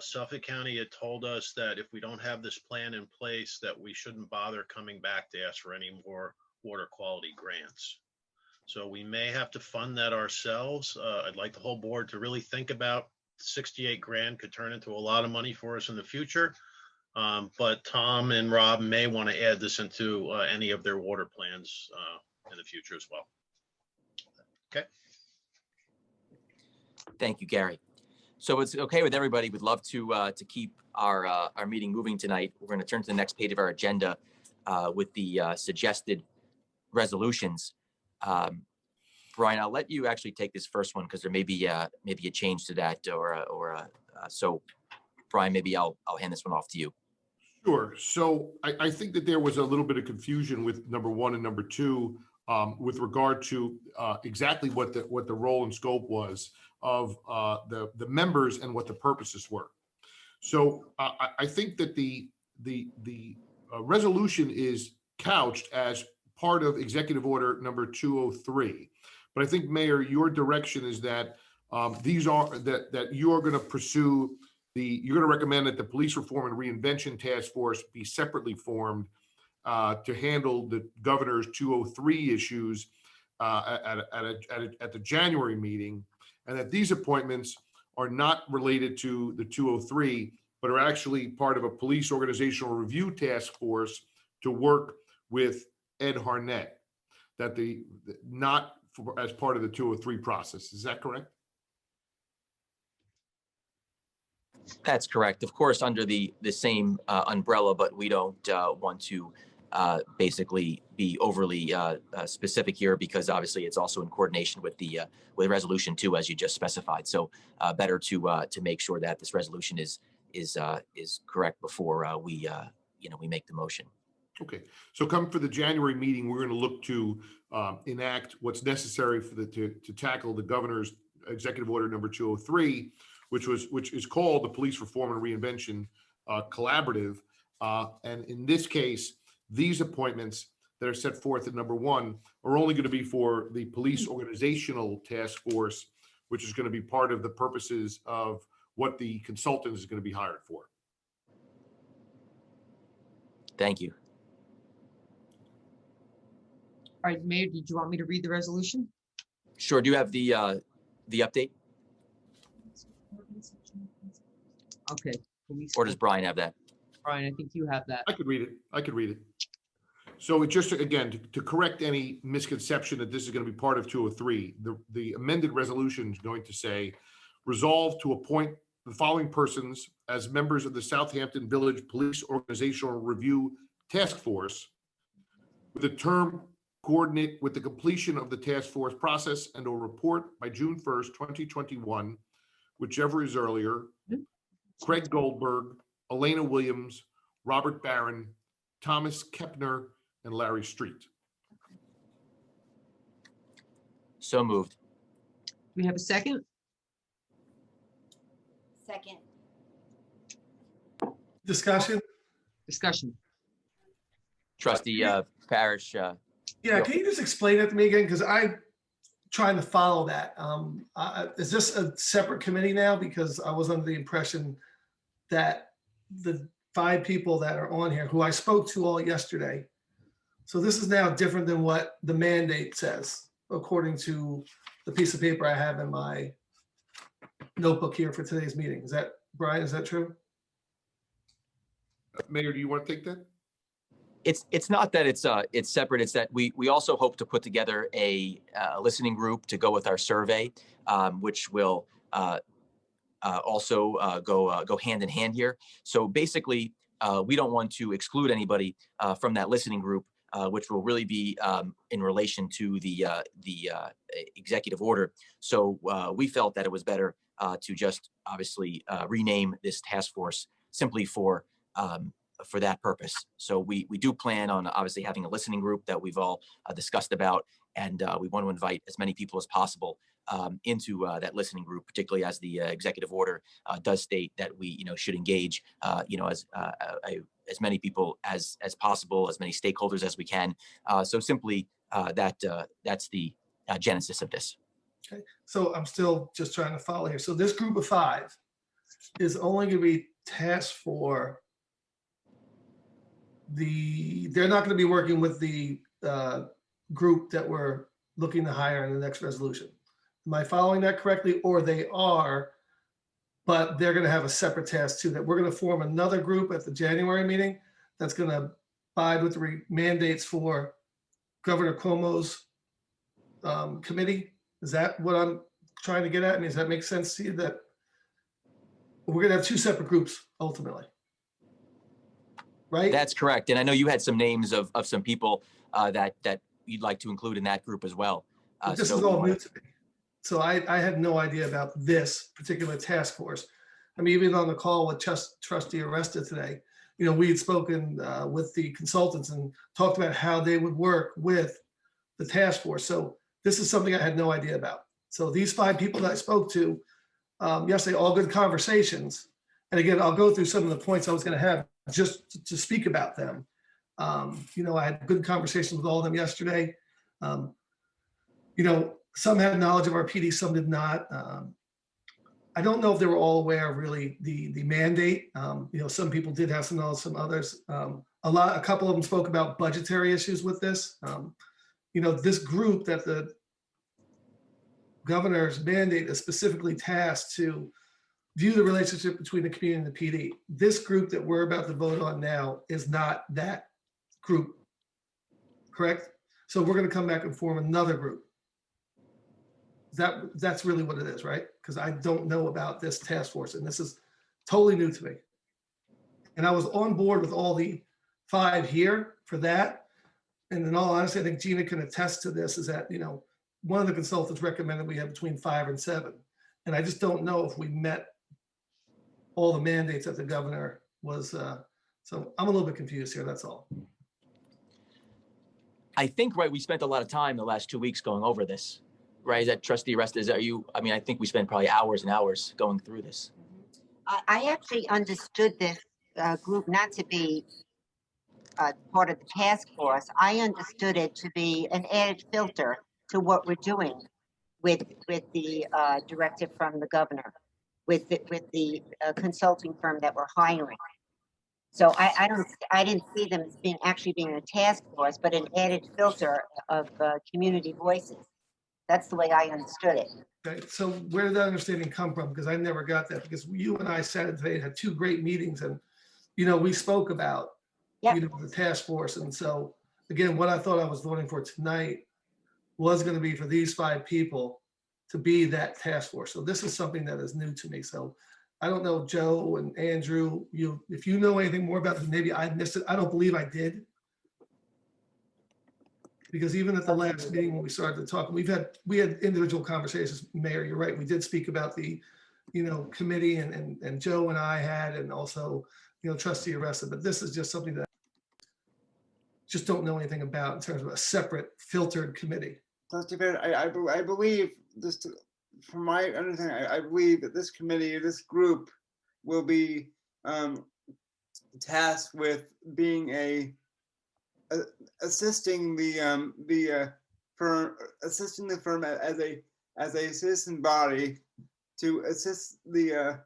Suffolk County had told us that if we don't have this plan in place, that we shouldn't bother coming back to ask for any more water quality grants. So we may have to fund that ourselves. I'd like the whole board to really think about 68 grand could turn into a lot of money for us in the future. But Tom and Rob may want to add this into any of their water plans in the future as well. Okay. Thank you, Gary. So it's okay with everybody. We'd love to keep our meeting moving tonight. We're going to turn to the next page of our agenda with the suggested resolutions. Brian, I'll let you actually take this first one because there may be maybe a change to that, so Brian, maybe I'll hand this one off to you. Sure. So I think that there was a little bit of confusion with number 1 and number 2 with regard to exactly what the role and scope was of the members and what the purposes were. So I think that the resolution is couched as part of Executive Order number 203. But I think, Mayor, your direction is that these are that you are going to pursue you're going to recommend that the Police Reform and Reinvention Task Force be separately formed to handle the governor's 203 issues at the January meeting, and that these appointments are not related to the 203, but are actually part of a police organizational review task force to work with Ed Harnett, that not as part of the 203 process. Is that correct? That's correct. Of course, under the same umbrella, but we don't want to basically be overly specific here because obviously it's also in coordination with the with resolution 2, as you just specified. So better to make sure that this resolution is correct before we make the motion. Okay, so come for the January meeting, we're going to look to enact what's necessary for to tackle the governor's Executive Order number 203, which is called the Police Reform and Reinvention Collaborative. And in this case, these appointments that are set forth at number 1 are only going to be for the Police Organizational Task Force, which is going to be part of the purposes of what the consultant is going to be hired for. Thank you. All right, Mayor, did you want me to read the resolution? Sure. Do you have the update? Okay. Or does Brian have that? Brian, I think you have that. I could read it. So it just, again, to correct any misconception that this is going to be part of 203, the amended resolution is going to say, resolve to appoint the following persons as members of the Southampton Village Police Organizational Review Task Force with a term coordinate with the completion of the task force process and will report by June 1st, 2021, whichever is earlier. Craig Goldberg, Elena Williams, Robert Barron, Thomas Kepner, and Larry Street. So moved. We have a second? Second. Discussion? Discussion. Trustee Parish. Yeah, Yep. can you just explain it to me again? Because I'm trying to follow that. Is this a separate committee now? Because I was under the impression that the 5 people that are on here, who I spoke to all yesterday. So this is now different than what the mandate says, according to the piece of paper I have in my notebook here for today's meeting. Is that, Brian, is that true? Mayor, do you want to take that? It's not that it's separate. It's that we also hope to put together a listening group to go with our survey, which will also go hand in hand here. So basically, we don't want to exclude anybody from that listening group, which will really be in relation to the executive order. So we felt that it was better to just obviously rename this task force simply for that purpose. So we do plan on obviously having a listening group that we've all discussed about, and we want to invite as many people as possible into that listening group, particularly as the executive order does state that we should engage as many people as possible, as many stakeholders as we can. So simply that's the genesis of this. Okay, so I'm still just trying to follow here. So this group of 5 is only going to be tasked for they're not going to be working with the group that we're looking to hire in the next resolution. Am I following that correctly? Or they are, but they're going to have a separate task too, that we're going to form another group at the January meeting that's going to abide with the mandates for Governor Cuomo's committee. Is that what I'm trying to get at? I mean, does that make sense to you, that we're going to have 2 separate groups ultimately? Right? That's correct. And I know you had some names of some people that you'd like to include in that group as well. This is all new to me. So I had no idea about this particular task force. I mean, even on the call with Trustee Aresta today, we had spoken with the consultants and talked about how they would work with the task force. So this is something I had no idea about. So these 5 people that I spoke to yesterday, all good conversations. And again, I'll go through some of the points I was going to have just to speak about them. I had good conversations with all of them yesterday. Some had knowledge of our PD, some did not. I don't know if they were all aware of really the mandate. Some people did have some knowledge, some others. A couple of them spoke about budgetary issues with this. This group that the governor's mandate is specifically tasked to view the relationship between the community and the PD. This group that we're about to vote on now is not that group, correct? So we're going to come back and form another group. That's really what it is, right? Because I don't know about this task force, and this is totally new to me. And I was on board with all the 5 here for that. And in all honesty, I think Gina can attest to this, is that, one of the consultants recommended we have between 5 and 7. And I just don't know if we met all the mandates that the governor was. So I'm a little bit confused here, that's all. I think, right, we spent a lot of time the last 2 weeks going over this, right? Is that Trustee Aresta? I think we spent probably hours and hours going through this. I actually understood this group not to be part of the task force. I understood it to be an added filter to what we're doing with the directive from the governor, with the consulting firm that we're hiring. So I didn't see them as being a task force, but an added filter of community voices. That's the way I understood it. Okay, so where did that understanding come from? Because I never got that, because you and I sat today and had 2 great meetings, and we spoke about the task force. And so again, what I thought I was voting for tonight was going to be for these 5 people to be that task force. So this is something that is new to me. So I don't know, Joe and Andrew, if you know anything more about this, maybe I missed it. I don't believe I did. Because even at the last meeting when we started to talk, we had individual conversations. Mayor, you're right. We did speak about the, committee and Joe and I had, and also, trustee arrested. But this is just something that I just don't know anything about in terms of a separate filtered committee. Trustee Barrett, I believe this, from my understanding, I believe that this committee, this group, will be tasked with being assisting the firm, assisting the firm as a citizen body to assist the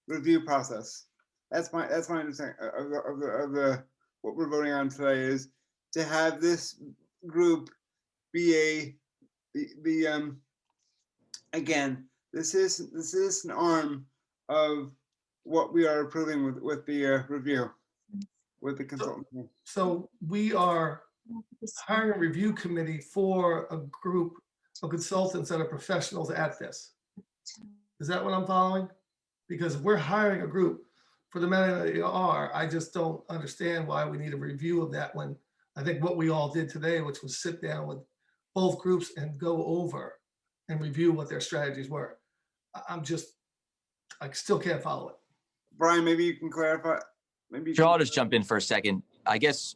review process. That's my understanding of the what we're voting on today, is to have this group be again, this is an arm of what we are approving with the review, with the consultant. So we are hiring a review committee for a group of consultants that are professionals at this. Is that what I'm following? Because if we're hiring a group for the manner that they are, I just don't understand why we need a review of that, when I think what we all did today, which was sit down with both groups and go over and review what their strategies were. I still can't follow it. Brian, maybe you can clarify. Sure, I'll just jump in for a second. I guess,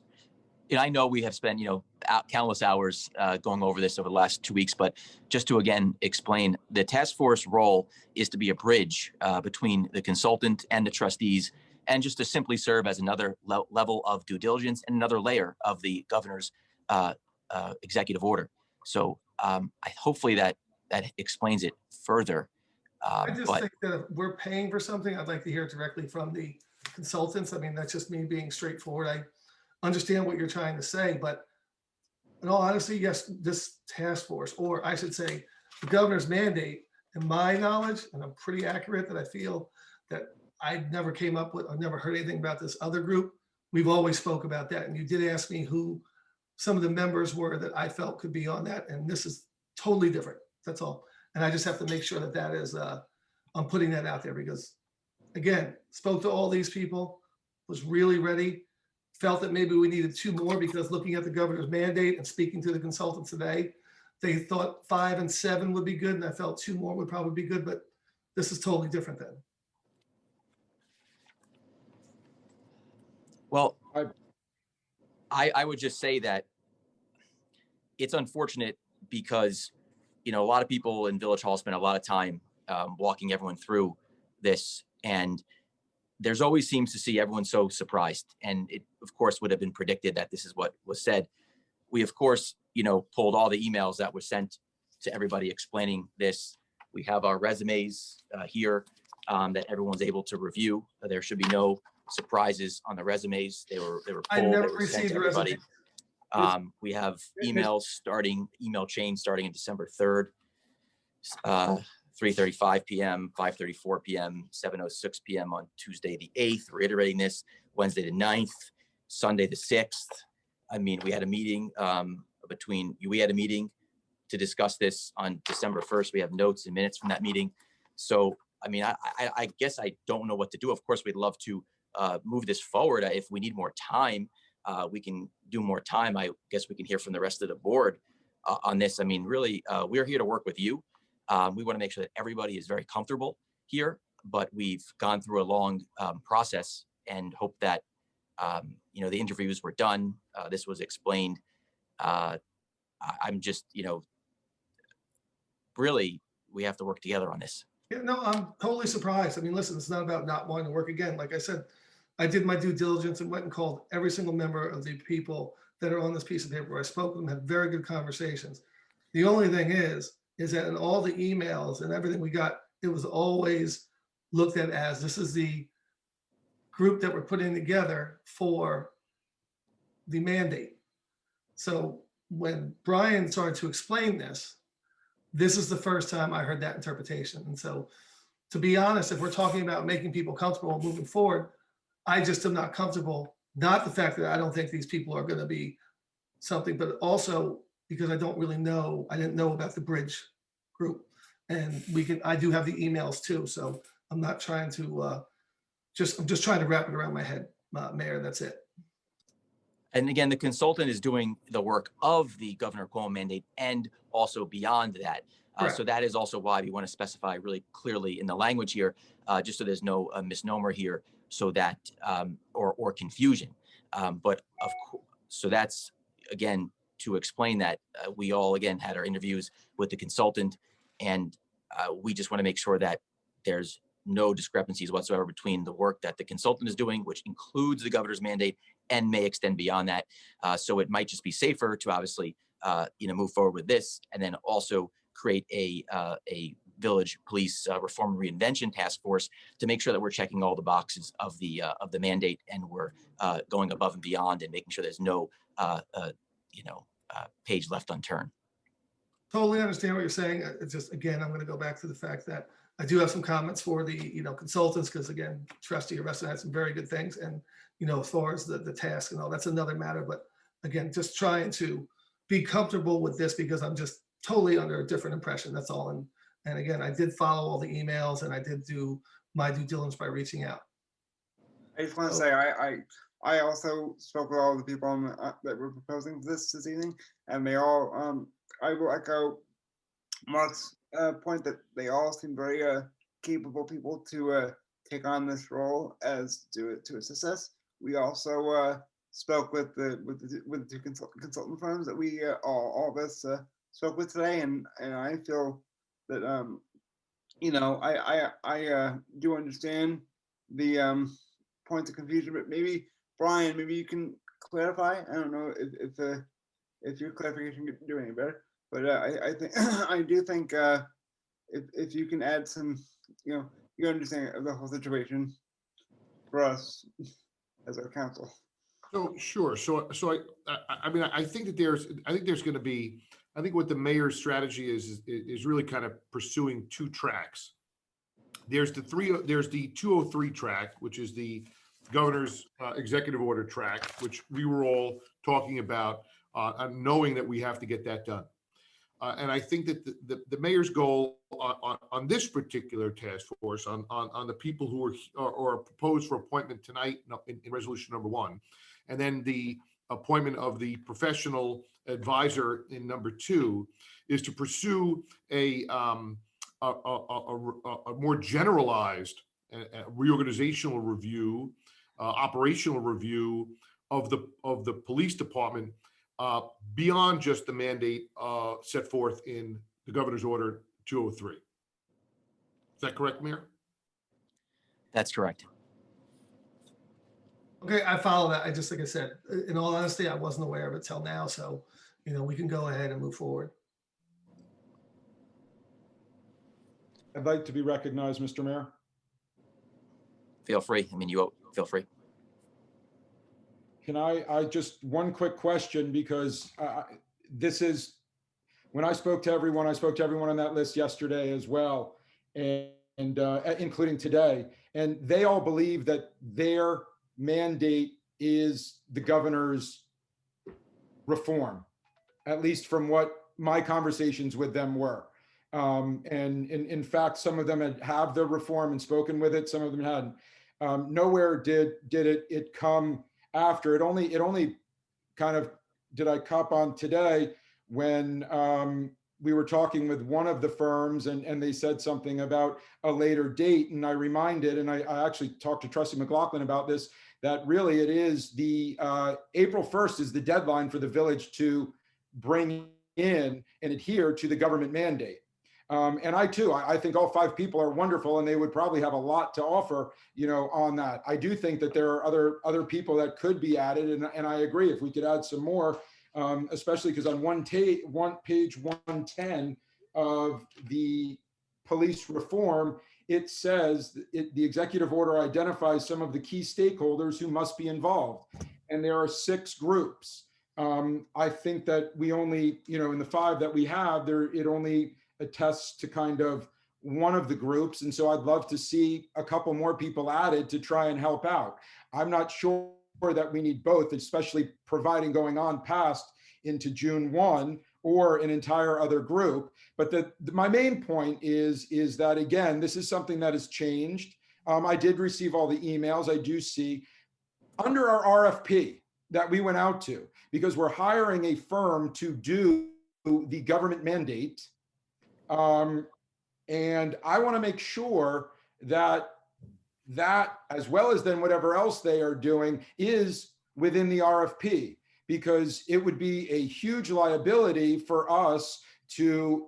I know we have spent, countless hours going over this over the last 2 weeks, but just to again explain, the task force role is to be a bridge between the consultant and the trustees, and just to simply serve as another level of due diligence and another layer of the governor's executive order. So hopefully that explains it further. I just think that if we're paying for something, I'd like to hear it directly from the consultants. I mean, that's just me being straightforward. I understand what you're trying to say, but in all honesty, yes, this task force, or I should say the governor's mandate, in my knowledge, and I'm pretty accurate that I feel that I never came up with, I've never heard anything about this other group. We've always spoke about that. And you did ask me who some of the members were that I felt could be on that. And this is totally different. That's all. And I just have to make sure that that is, I'm putting that out there, because again, spoke to all these people, was really ready, felt that maybe we needed 2 more, because looking at the governor's mandate and speaking to the consultants today, they thought 5 and 7 would be good. And I felt 2 more would probably be good, but this is totally different then. Well, I would just say that it's unfortunate because, a lot of people in Village Hall spend a lot of time walking everyone through this, and there's always seems to see everyone so surprised. And it, of course, would have been predicted that this is what was said. We, of course, pulled all the emails that were sent to everybody explaining this. We have our resumes here that everyone's able to review. There should be no surprises on the resumes. They were pulled. I never they were sent received to everybody. resumes. We have email chain starting in December 3rd, 3:35 p.m., 5:34 p.m., 7:06 p.m. on Tuesday the 8th, reiterating this, Wednesday the 9th, Sunday the 6th. I mean, we had a meeting to discuss this on December 1st. We have notes and minutes from that meeting. So, I mean, I guess I don't know what to do. Of course, we'd love to move this forward. If we need more time, we can do more time. I guess we can hear from the rest of the board on this. I mean, really, we're here to work with you. We want to make sure that everybody is very comfortable here, but we've gone through a long process and hope that, the interviews were done. This was explained. I'm just, really, we have to work together on this. Yeah, no, I'm totally surprised. I mean, listen, it's not about not wanting to work again. Like I said, I did my due diligence and went and called every single member of the people that are on this piece of paper. I spoke with them, had very good conversations. The only thing is that in all the emails and everything we got, it was always looked at as, this is the group that we're putting together for the mandate. So when Brian started to explain this is the first time I heard that interpretation. And so, to be honest, if we're talking about making people comfortable moving forward, I just am not comfortable. Not the fact that I don't think these people are going to be something, but also because I don't really know. I didn't know about the bridge group, and I do have the emails too. So I'm not trying to, I'm just trying to wrap it around my head, Mayor, that's it. And again, the consultant is doing the work of the Governor Cuomo mandate and also beyond that. So that is also why we want to specify really clearly in the language here, just so there's no misnomer here, so that or confusion. But of course, so that's again to explain that we all again had our interviews with the consultant, and we just want to make sure that there's no discrepancies whatsoever between the work that the consultant is doing, which includes the governor's mandate, and may extend beyond that. So it might just be safer to obviously, move forward with this, and then also create a village police reform and reinvention task force to make sure that we're checking all the boxes of the mandate, and we're going above and beyond and making sure there's no, page left unturned. Totally understand what you're saying. It's just, again, I'm going to go back to the fact that I do have some comments for the, consultants, because again, Trustee Arresto had some very good things, and, as far as the task and all, that's another matter. But again, just trying to be comfortable with this, because I'm just totally under a different impression. That's all. And again, I did follow all the emails, and I did do my due diligence by reaching out. I just want to say I also spoke with all the people that were proposing this evening, and they all I will echo Mark's point that they all seem very capable people to take on this role to assist us. We also spoke with the two consultant firms that we all of us spoke with today, and I feel that I do understand the points of confusion, but maybe Brian, maybe you can clarify. I don't know if your clarification can do any better, but I think I do think if you can add some your understanding of the whole situation for us as our council. So sure. So I mean, I think there's going to be, I think what the mayor's strategy is really kind of pursuing two tracks. There's the 203 track, which is the governor's executive order track, which we were all talking about, knowing that we have to get that done. And I think that the mayor's goal on this particular task force, on the people who are proposed for appointment tonight in resolution number 1, and then the appointment of the professional advisor in number 2, is to pursue a more generalized reorganizational review, operational review of the police department, beyond just the mandate set forth in the governor's order 203. Is that correct, Mayor? That's correct. Okay, I follow that. I just, like I said, in all honesty, I wasn't aware of it till now. So, we can go ahead and move forward. I'd like to be recognized, Mr. Mayor. Feel free. I mean, you feel free. Can I just one quick question, because this is, when I spoke to everyone on that list yesterday as well, and including today, and they all believe that their mandate is the governor's reform, at least from what my conversations with them were. And in fact, some of them have the reform and spoken with it. Some of them hadn't. Nowhere did it come after. It only kind of did I cop on today when we were talking with one of the firms, and they said something about a later date. And I reminded, and I actually talked to Trustee McLaughlin about this, that really it is the April 1st is the deadline for the village to bring in and adhere to the government mandate. And I think all 5 people are wonderful, and they would probably have a lot to offer, on that. I do think that there are other people that could be added, and I agree if we could add some more, especially because on page 110 of the police reform, it says the executive order identifies some of the key stakeholders who must be involved, and there are 6 groups. I think that we only, in the 5 that we have, it only attests to kind of one of the groups. And so I'd love to see a couple more people added to try and help out. I'm not sure that we need both, especially providing going on past into June 1, or an entire other group. But my main point is that, again, this is something that has changed. I did receive all the emails. I do see under our RFP that we went out to, because we're hiring a firm to do the government mandate. And I want to make sure that as well as then whatever else they are doing is within the RFP, because it would be a huge liability for us to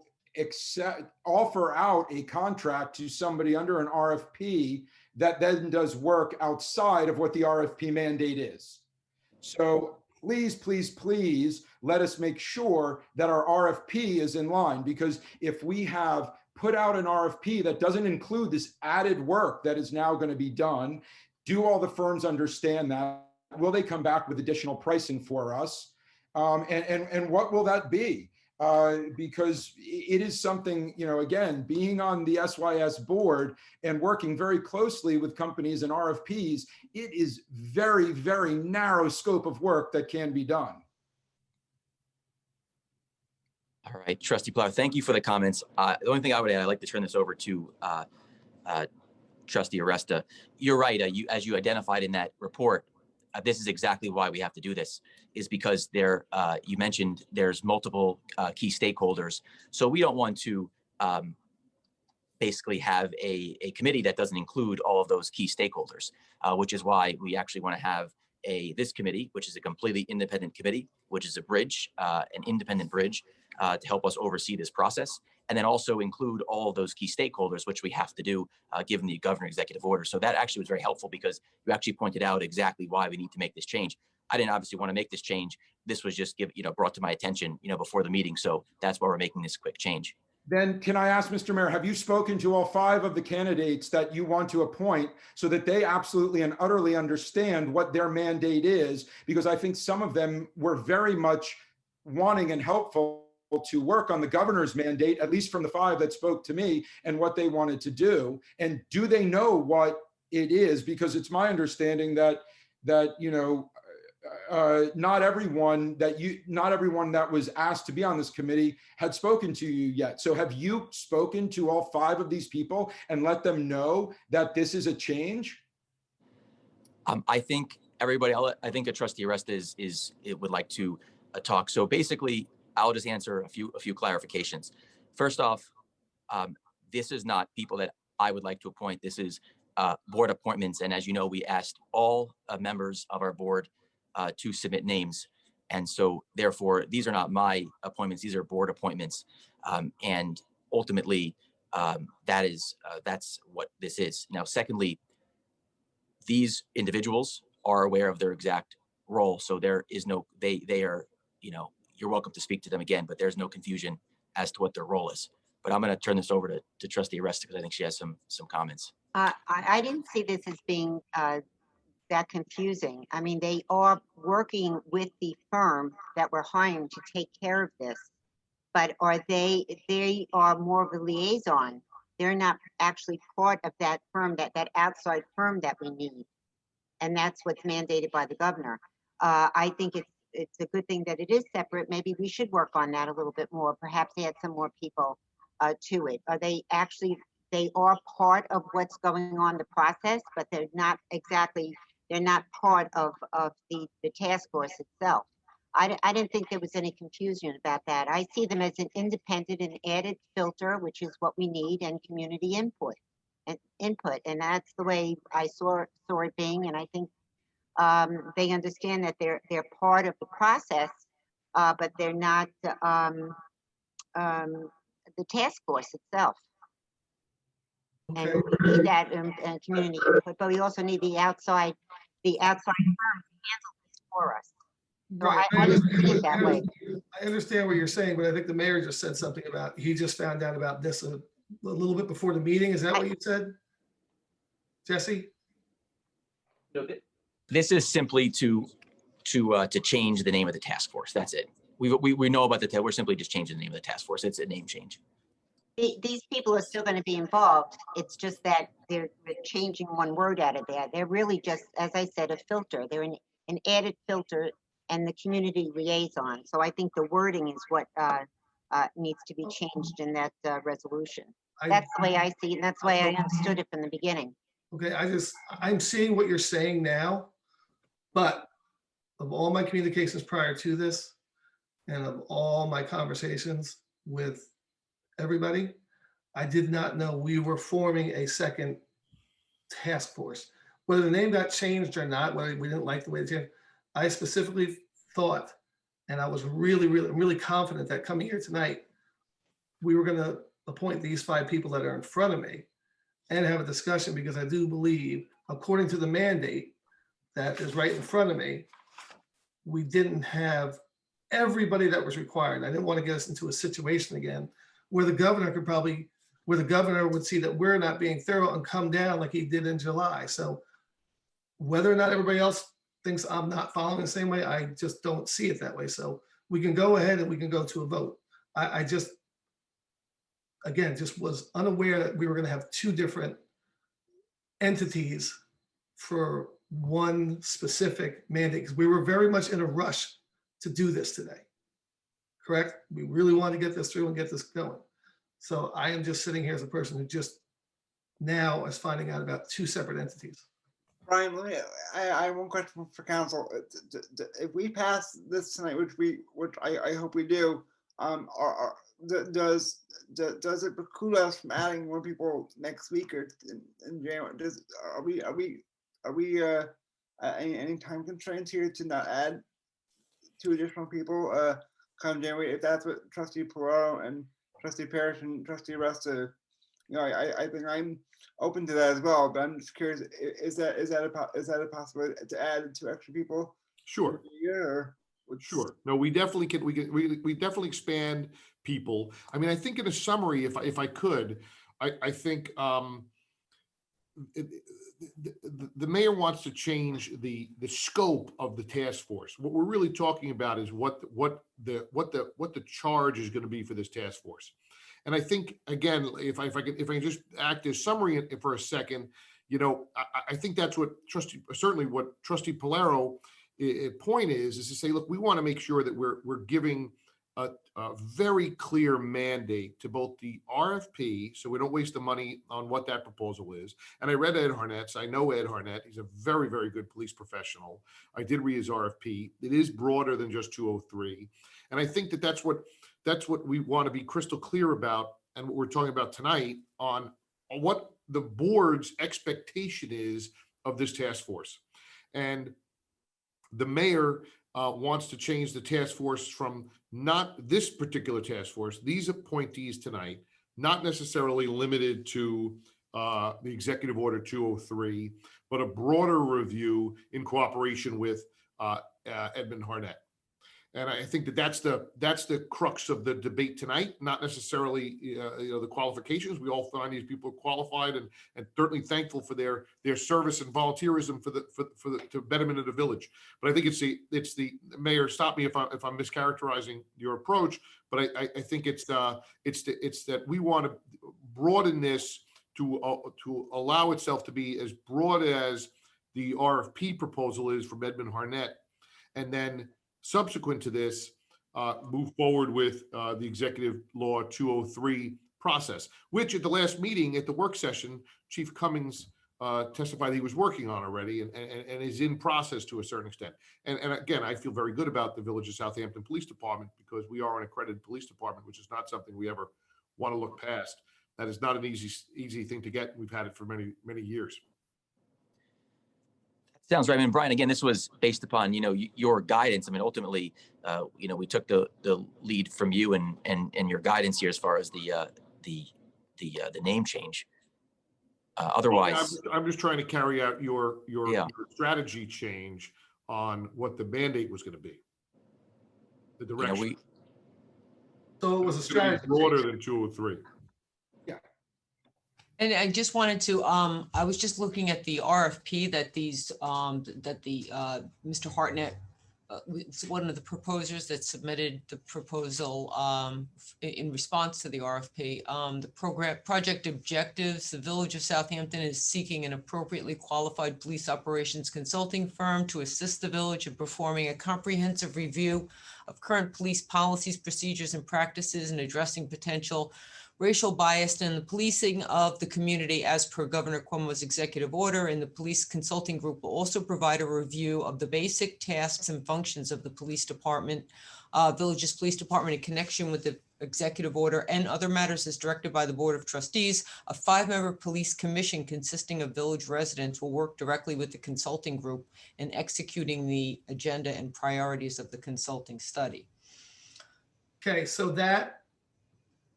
offer out a contract to somebody under an RFP that then does work outside of what the RFP mandate is. So please, please, please let us make sure that our RFP is in line, because if we have put out an RFP that doesn't include this added work that is now going to be done, do all the firms understand that? Will they come back with additional pricing for us? And what will that be? Because it is something, again, being on the SYS board and working very closely with companies and RFPs, it is very, very narrow scope of work that can be done. All right, Trustee Plow, thank you for the comments. The only thing I would add, I'd like to turn this over to Trustee Aresta. You're right. As you identified in that report, this is exactly why we have to do this, is because you mentioned there's multiple key stakeholders. So we don't want to basically have a committee that doesn't include all of those key stakeholders, which is why we actually want to have this committee, which is a completely independent committee, which is a bridge, an independent bridge to help us oversee this process. And then also include all of those key stakeholders, which we have to do given the governor executive order. So that actually was very helpful, because you actually pointed out exactly why we need to make this change. I didn't obviously want to make this change. This was just brought to my attention, before the meeting. So that's why we're making this quick change. Then can I ask, Mr. Mayor, have you spoken to all 5 of the candidates that you want to appoint so that they absolutely and utterly understand what their mandate is? Because I think some of them were very much wanting and helpful to work on the governor's mandate, at least from the 5 that spoke to me, and what they wanted to do. And do they know what it is? Because it's my understanding that not everyone that was asked to be on this committee had spoken to you yet. So have you spoken to all 5 of these people and let them know that this is a change? I think everybody, I think a Trustee Aresta would like to talk. So basically, I'll just answer a few clarifications. First off, this is not people that I would like to appoint. This is board appointments. And as you know, we asked all members of our board to submit names. And so therefore, these are not my appointments. These are board appointments. And ultimately, that's what this is. Now, secondly, these individuals are aware of their exact role. So there is no, they are, you're welcome to speak to them again, but there's no confusion as to what their role is. But I'm going to turn this over to Trustee Aresta, because I think she has some comments. I didn't see this as being that confusing. I mean, they are working with the firm that we're hiring to take care of this, but they are more of a liaison. They're not actually part of that firm, that outside firm that we need. And that's what's mandated by the governor. I think it's a good thing that it is separate. Maybe we should work on that a little bit more. Perhaps add some more people to it. They are part of what's going on the process, but they're not part of the task force itself. I didn't think there was any confusion about that. I see them as an independent and added filter, which is what we need, and community input. And that's the way I saw it being. And I think they understand that they're part of the process, but they're not the task force itself. Okay. And we need that community input, but we also need the outside firm to handle this for us. So Right. I just see it that way. I understand what you're saying, but I think the mayor just said something about, he just found out about this a little bit before the meeting. Is that what you said, Jesse? No, this is simply to change the name of the task force. That's it. We know about we're simply just changing the name of the task force. It's a name change. These people are still going to be involved. It's just that they're changing one word out of there. They're really just, as I said, a filter. They're an added filter and the community liaison. So I think the wording is what needs to be changed in that resolution. That's the way I see it, and that's the way I understood it from the beginning. Okay, I'm seeing what you're saying now, but of all my communications prior to this and of all my conversations with everybody, I did not know we were forming a second task force. Whether the name got changed or not, whether we didn't like the way it changed, I specifically thought, and I was really confident that coming here tonight, we were going to appoint these 5 people that are in front of me and have a discussion, because I do believe, according to the mandate that is right in front of me, we didn't have everybody that was required. I didn't want to get us into a situation again where the governor would see that we're not being thorough and come down like he did in July. So whether or not everybody else thinks I'm not following the same way, I just don't see it that way. So we can go ahead and we can go to a vote. I just was unaware that we were going to have 2 different entities for one specific mandate, because we were very much in a rush to do this today. Correct? We really want to get this through and get this going. So I am just sitting here as a person who just now is finding out about 2 separate entities. Brian, I have one question for council. If we pass this tonight, which I hope we do, does it preclude us from adding more people next week or in January? Are we any time constraints here to not add 2 additional people come January, if that's what Trustee Polaro and Trustee Parrish and Trustee Resta, I think I'm open to that as well. But I'm just curious, is that a possibility to add 2 extra people? Sure. Sure. No, we definitely can. We definitely expand people. I mean, I think in a summary, if I could, I think the mayor wants to change the scope of the task force. What we're really talking about is what the charge is going to be for this task force. And I think, again, if I can just act as summary for a second, I think that's what Trustee Polaro point is to say, look, we want to make sure that we're giving a very clear mandate to both the RFP, so we don't waste the money on what that proposal is. And I read Ed Harnett's. I know Ed Harnett. He's a very, very good police professional. I did read his RFP. It is broader than just 203. And I think that's what we want to be crystal clear about, and what we're talking about tonight on what the board's expectation is of this task force. And the mayor wants to change the task force from not this particular task force, these appointees tonight, not necessarily limited to the Executive Order 203, but a broader review in cooperation with Edmund Harnett. And I think that's the crux of the debate tonight, not necessarily the qualifications. We all find these people qualified and certainly thankful for their service and volunteerism for the betterment of the village. But I think it's the mayor. Stop me if I'm mischaracterizing your approach. But I think it's that we want to broaden this to allow itself to be as broad as the RFP proposal is from Edmund Harnett, and then subsequent to this, move forward with the Executive Law 203 process, which at the last meeting at the work session, Chief Cummings testified he was working on already and is in process to a certain extent. And again, I feel very good about the Village of Southampton Police Department, because we are an accredited police department, which is not something we ever want to look past. That is not an easy thing to get. We've had it for many, many years. Sounds right. I mean, Brian, again, this was based upon, your guidance. I mean, ultimately, we took the lead from you and your guidance here as far as the name change. Otherwise, I'm just trying to carry out your strategy change on what the mandate was going to be. The direction. So it was a strategy broader than 203. And I just wanted to, I was just looking at the RFP that Mr. Hartnett it's one of the proposers that submitted the proposal in response to the RFP. The project objectives, the Village of Southampton is seeking an appropriately qualified police operations consulting firm to assist the village in performing a comprehensive review of current police policies, procedures, and practices, and addressing potential racial bias in the policing of the community as per Governor Cuomo's executive order. And the police consulting group will also provide a review of the basic tasks and functions of the police department, village's police department, in connection with the executive order and other matters as directed by the Board of Trustees. A 5-member police commission consisting of village residents will work directly with the consulting group in executing the agenda and priorities of the consulting study. Okay, so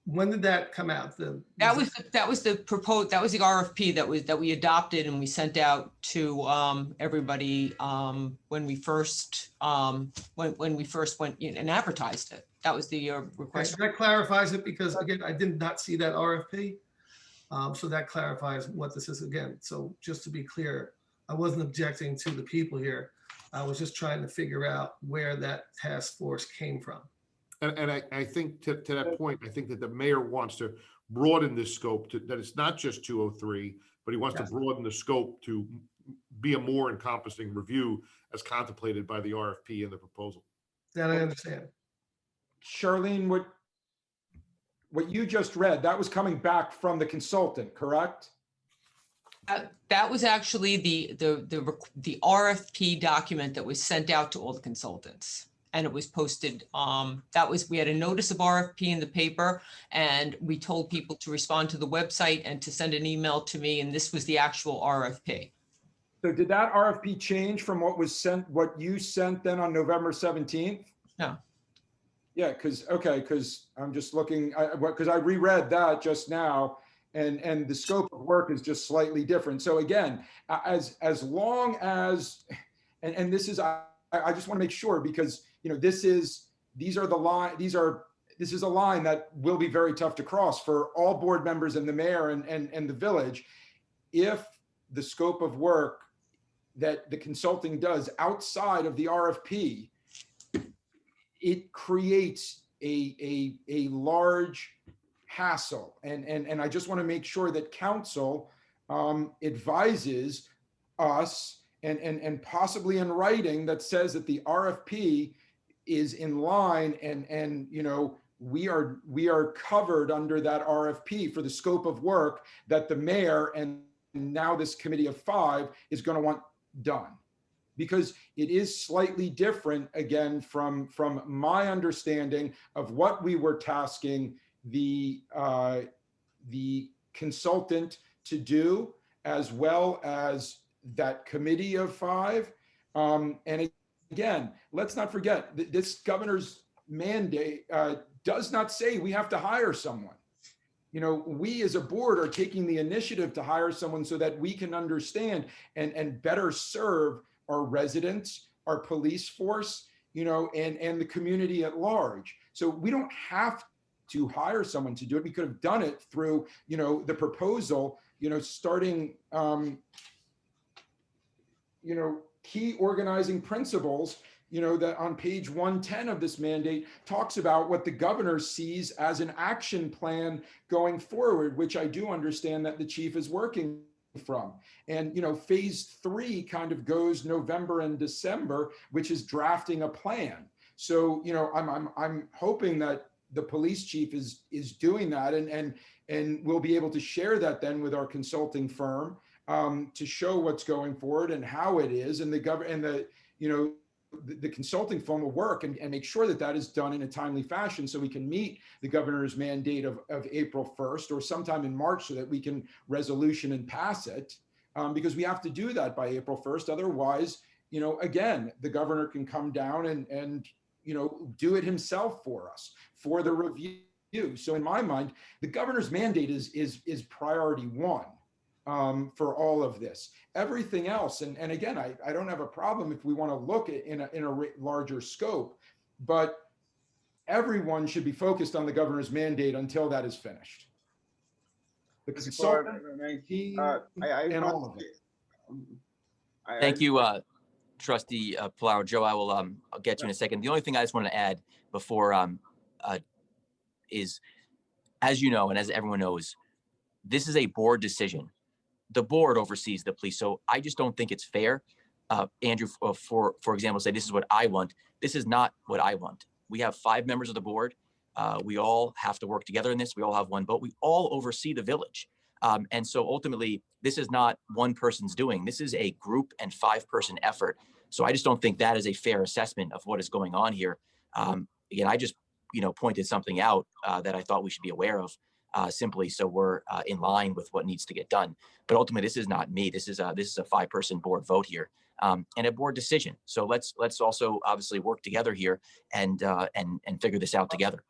when did that come out? That was the RFP that we adopted and we sent out to everybody when we first went and advertised it. That was the request. Okay, that clarifies it, because again, I did not see that RFP. So that clarifies what this is again. So just to be clear, I wasn't objecting to the people here. I was just trying to figure out where that task force came from. And I think to that point, I think that the mayor wants to broaden this scope that it's not just 203, but he wants to broaden the scope to be a more encompassing review as contemplated by the RFP and the proposal. That I understand. Charlene, what you just read, that was coming back from the consultant, correct? That was actually the RFP document that was sent out to all the consultants. And it was posted, we had a notice of RFP in the paper, and we told people to respond to the website and to send an email to me, and this was the actual RFP. So did that RFP change from what you sent then on November 17th? No. Yeah, because I'm just looking, because I reread that just now, and the scope of work is just slightly different. So again, as long as, and this is, I just want to make sure, because this is a line that will be very tough to cross for all board members and the mayor and the village. If the scope of work that the consulting does outside of the RFP, it creates a large hassle. And I just want to make sure that council advises us and possibly in writing that says that the RFP is in line and we are covered under that RFP for the scope of work that the mayor and now this committee of 5 is going to want done. Because it is slightly different, again, from my understanding of what we were tasking the consultant to do, as well as that committee of 5. And again, let's not forget that this governor's mandate does not say we have to hire someone. We as a board are taking the initiative to hire someone so that we can understand and better serve our residents, our police force, and the community at large. So we don't have to hire someone to do it. We could have done it through, the proposal, starting, key organizing principles, that on page 110 of this mandate talks about what the governor sees as an action plan going forward, which I do understand that the chief is working from. And, phase 3 kind of goes November and December, which is drafting a plan. So, I'm hoping that the police chief is doing that and we'll be able to share that then with our consulting firm to show what's going forward and how it is, and the consulting firm will work and make sure that that is done in a timely fashion so we can meet the governor's mandate of April 1st or sometime in March so that we can resolution and pass it, because we have to do that by April 1st. Otherwise, again, the governor can come down and do it himself for us for the review. So in my mind, the governor's mandate is priority 1. For all of this, everything else, and again, I don't have a problem if we want to look at in a larger scope, but everyone should be focused on the governor's mandate until that is finished. The consultant, team, and all of it. Thank you, Trustee Palaro. Joe, I'll get you in a second. The only thing I just want to add before is, as you know, and as everyone knows, this is a board decision. The board oversees the police. So I just don't think it's fair. Andrew, for example, say this is what I want. This is not what I want. We have 5 members of the board. We all have to work together in this. We all have one vote. We all oversee the village. And so ultimately, this is not one person's doing. This is a group and 5-person effort. So I just don't think that is a fair assessment of what is going on here. Again, I just, pointed something out that I thought we should be aware of, simply so we're in line with what needs to get done. But ultimately, this is not me. This is a 5-person board vote here, and a board decision. So let's also obviously work together here and figure this out together.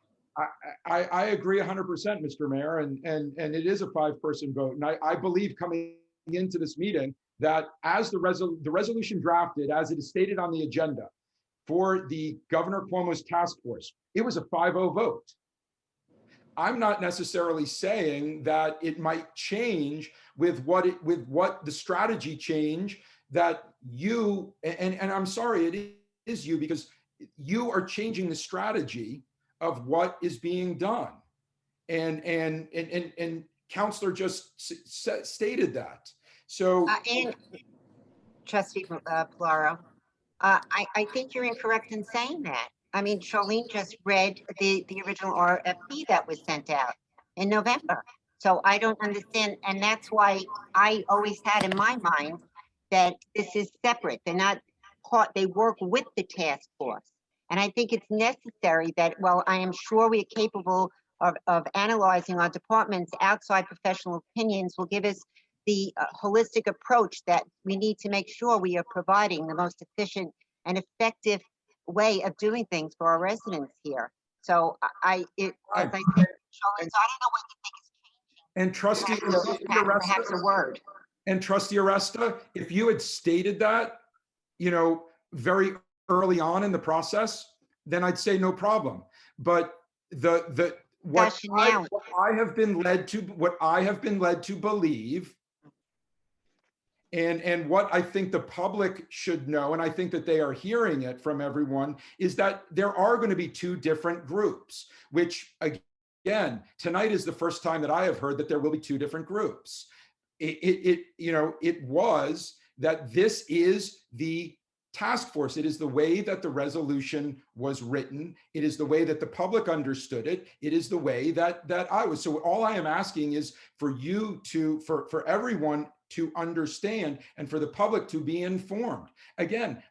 I agree 100%, Mr. Mayor, and it is a 5-person vote. And I believe coming into this meeting that as the resolution drafted, as it is stated on the agenda for the Governor Cuomo's task force, it was a 5-0 vote. I'm not necessarily saying that it might change with what the strategy change that you, and I'm sorry, it is you, because you are changing the strategy of what is being done. And Counselor just stated that. So and Trustee Palaro, I think you're incorrect in saying that. I mean, Charlene just read the original RFP that was sent out in November. So I don't understand. And that's why I always had in my mind that this is separate. They're not part, they work with the task force. And I think it's necessary that, well, I am sure we are capable of analyzing our department's outside professional opinions will give us the holistic approach that we need to make sure we are providing the most efficient and effective way of doing things for our residents here. So as I said, Charlene, so I don't know what you think is changing. And Trustee perhaps a word. And Trustee Aresta, if you had stated that, very early on in the process, then I'd say no problem. But what I have been led to believe, and what I think the public should know, and I think that they are hearing it from everyone, is that there are going to be 2 different groups, which again, tonight is the first time that I have heard that there will be 2 different groups. It was that this is the task force. It is the way that the resolution was written. It is the way that the public understood it. It is the way that I was. So all I am asking is for you for everyone to understand and for the public to be informed. Again,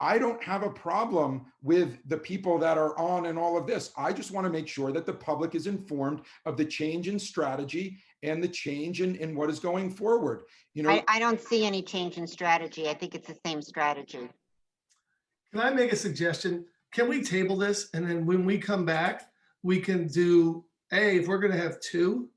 I don't have a problem with the people that are on and all of this. I just want to make sure that the public is informed of the change in strategy and the change in what is going forward. I don't see any change in strategy. I think it's the same strategy. Can I make a suggestion? Can we table this? And then when we come back, we can do, if we're going to have 2,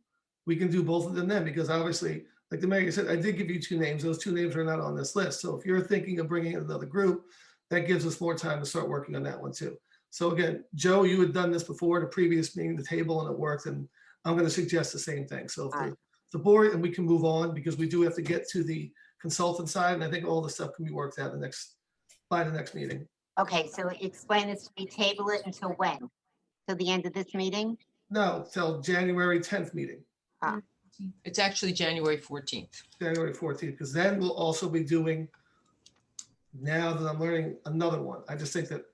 we can do both of them then, because obviously, like the mayor said, I did give you 2 names. Those 2 names are not on this list. So if you're thinking of bringing in another group, that gives us more time to start working on that one too. So again, Joe, you had done this before in a previous meeting, the table, and it worked. And I'm going to suggest the same thing. So if the board, and we can move on because we do have to get to the consultant side. And I think all the stuff can be worked out by the next meeting. Okay, so explain this to me, table it until when? Till the end of this meeting? No, till January 10th meeting. It's actually January 14th. January 14th, because then we'll also be doing, now that I'm learning, another one. I just think that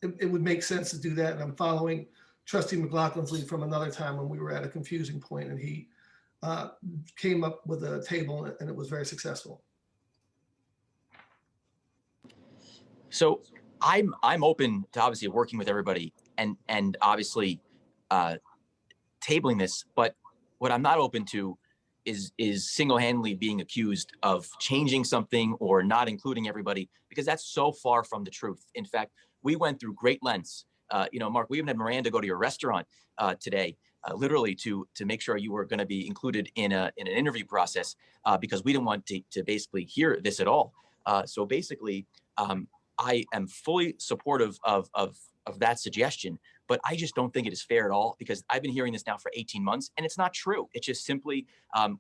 it would make sense to do that. And I'm following Trustee McLaughlin's lead from another time when we were at a confusing point, and he came up with a table and it was very successful. So I'm open to obviously working with everybody and obviously tabling this, but what I'm not open to is single-handedly being accused of changing something or not including everybody, because that's so far from the truth. In fact, we went through great lengths. Mark, we even had Miranda go to your restaurant today, literally to make sure you were going to be included in an interview process because we didn't want to basically hear this at all. So basically, I am fully supportive of that suggestion, but I just don't think it is fair at all, because I've been hearing this now for 18 months and it's not true. It's just simply,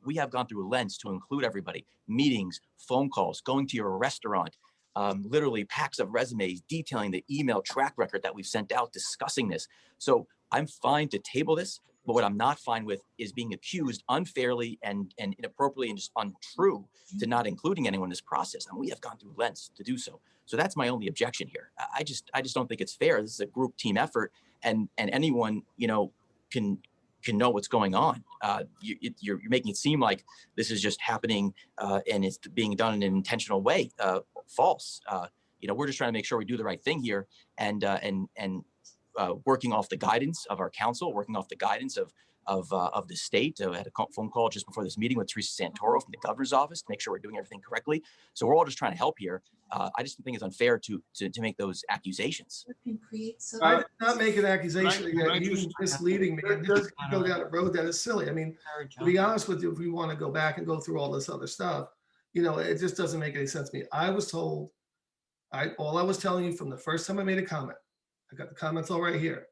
we have gone through lengths to include everybody, meetings, phone calls, going to your restaurant, literally packs of resumes detailing the email track record that we've sent out discussing this. So I'm fine to table this, but what I'm not fine with is being accused unfairly and inappropriately and just untrue to not including anyone in this process. And we have gone through lengths to do so. So that's my only objection here. I just don't think it's fair. This is a group team effort, and anyone, you know, can know what's going on. You're making it seem like this is just happening and it's being done in an intentional way. False. You know, we're just trying to make sure we do the right thing here, and working off the guidance of our council, working off the guidance of the state. I had a phone call just before this meeting with Teresa Santoro from the governor's office to make sure we're doing everything correctly. So we're all just trying to help here. I just think it's unfair to make those accusations. I did not make an accusation again. You misleading me. And this is go down a road that is silly. I mean, to be honest with you, if we want to go back and go through all this other stuff, you know, it just doesn't make any sense to me. I was told, all I was telling you from the first time I made a comment, I got the comments all right here,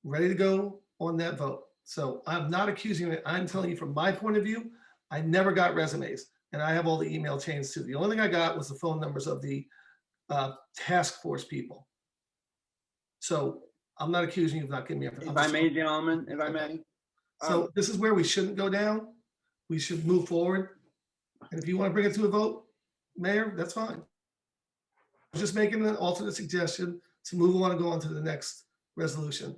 ready to go on that vote. So I'm not accusing you. I'm telling you from my point of view, I never got resumes, and I have all the email chains too. The only thing I got was the phone numbers of the task force people. So I'm not accusing you of not giving me information. If I may, gentlemen, if I may. So this is where we shouldn't go down. We should move forward. And if you want to bring it to a vote, Mayor, that's fine. I'm just making an alternate suggestion to move on and go on to the next resolution.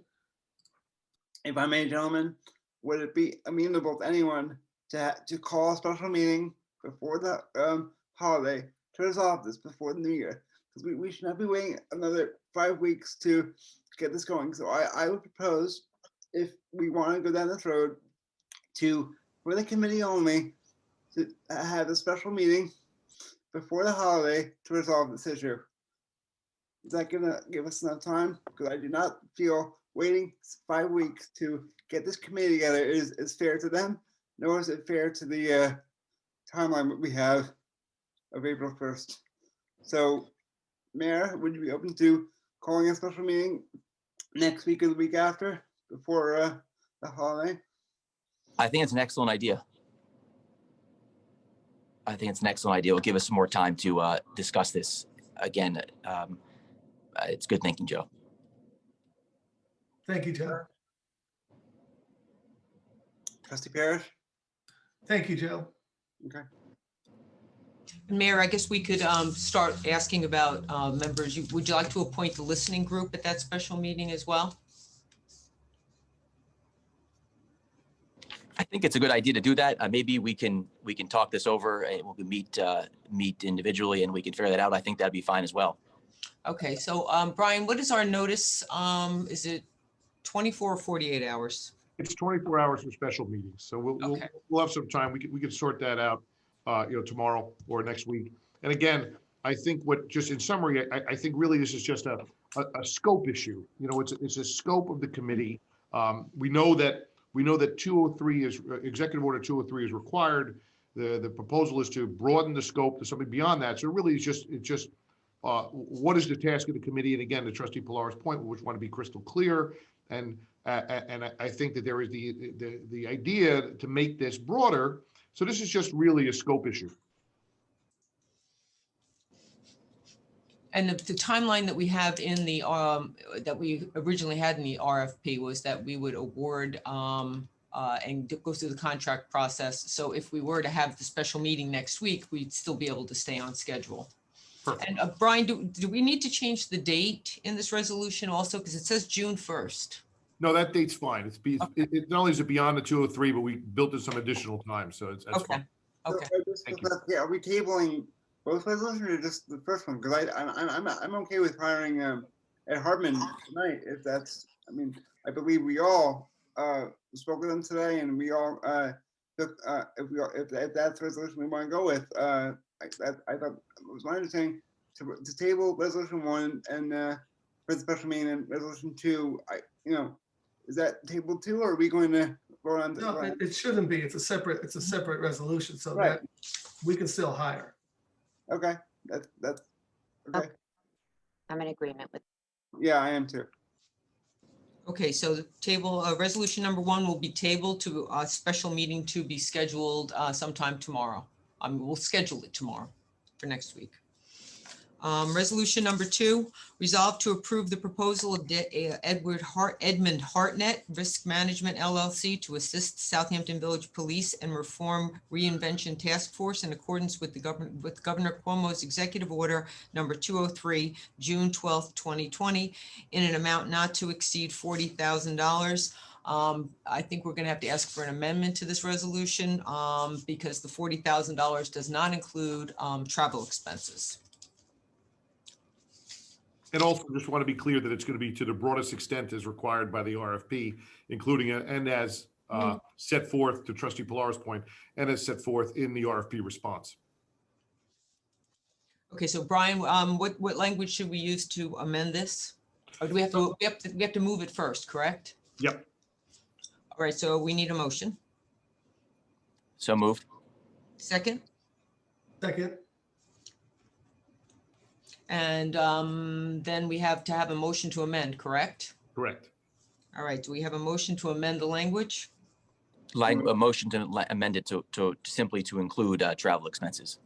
If I may, gentlemen, would it be amenable to anyone to call a special meeting before the holiday to resolve this before the new year? Because we should not be waiting another 5 weeks to get this going. So I would propose, if we want to go down this road, for the committee only, to have a special meeting before the holiday to resolve this issue. Is that gonna give us enough time? Because I do not feel waiting 5 weeks to get this committee together is fair to them, nor is it fair to the timeline that we have of April 1st. So, Mayor, would you be open to calling a special meeting next week or the week after, before the holiday? I think it's an excellent idea. It'll give us some more time to discuss this again. It's good thinking, Joe. Thank you, Joe. Trustee Parrish? Thank you, Joe. Okay. Mayor, I guess we could start asking about members. Would you like to appoint the listening group at that special meeting as well? I think it's a good idea to do that. Maybe we can talk this over and we'll meet individually and we can figure that out. I think that'd be fine as well. Okay, so Brian, what is our notice? Is it 24 or 48 hours? It's 24 hours for special meetings. So we'll have some time. We can sort that out, tomorrow or next week. And again, I think just in summary, I think really this is just a scope issue. You know, it's a scope of the committee. We know that 203 is Executive Order 203 is required. The proposal is to broaden the scope to something beyond that. So really, it's just what is the task of the committee? And again, to Trustee Pilar's point, we want to be crystal clear. And I think that there is the idea to make this broader. So this is just really a scope issue. And the timeline that we have in the that we originally had in the RFP was that we would award and go through the contract process. So if we were to have the special meeting next week, we'd still be able to stay on schedule. Perfect. And Brian, do we need to change the date in this resolution also? Because it says June 1st. No, that date's fine. It not only is it beyond the 203, but we built in some additional time. So that's okay. Fine. Okay. Thank you. Yeah, are we tabling both resolutions or just the first one? Because I'm okay with hiring Ed Hardman tonight. If that's, I mean, I believe we all spoke with him today, and we all if that's the resolution we want to go with. I thought it was my understanding to table resolution 1 and for the special meeting, and resolution 2. Is that table 2, or are we going to vote on? No, it shouldn't be. It's a separate resolution, so that we can still hire. Okay, that's okay. I'm in agreement with. Yeah, I am too. Okay, so the table, resolution number 1 will be tabled to a special meeting to be scheduled sometime tomorrow. We'll schedule it tomorrow for next week. Resolution number 2, resolve to approve the proposal of Edmund Hartnett Risk Management LLC to assist Southampton Village Police and Reform Reinvention Task Force in accordance with Governor Cuomo's Executive Order number 203, June 12th, 2020, in an amount not to exceed $40,000. I think we're going to have to ask for an amendment to this resolution because the $40,000 does not include travel expenses. And also just want to be clear that it's going to be to the broadest extent as required by the RFP, including and as set forth, to Trustee Pilar's point, and as set forth in the RFP response. Okay, so Brian, what language should we use to amend this? Or do we have to move it first, correct? Yep. All right, so we need a motion. So moved. Second? Second. And then we have to have a motion to amend, correct? Correct. All right, do we have a motion to amend the language? A motion to amend it to simply to include travel expenses.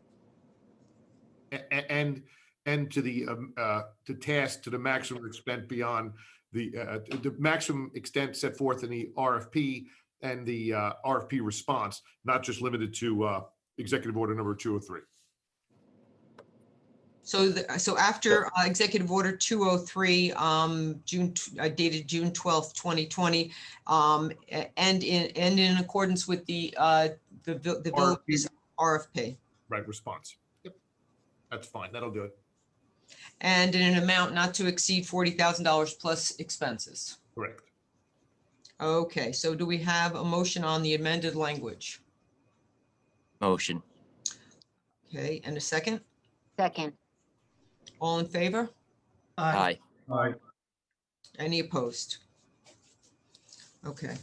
And to the to the maximum extent beyond the maximum extent set forth in the RFP and the RFP response, not just limited to Executive Order number 203. So after Executive Order 203, dated June 12th, 2020, and in accordance with the village's RFP. Right, response. Yep, that's fine. That'll do it. And in an amount not to exceed $40,000 plus expenses. Correct. Okay, so do we have a motion on the amended language? Motion. Okay, and a second? Second. All in favor? Aye. Aye. Any opposed? Okay.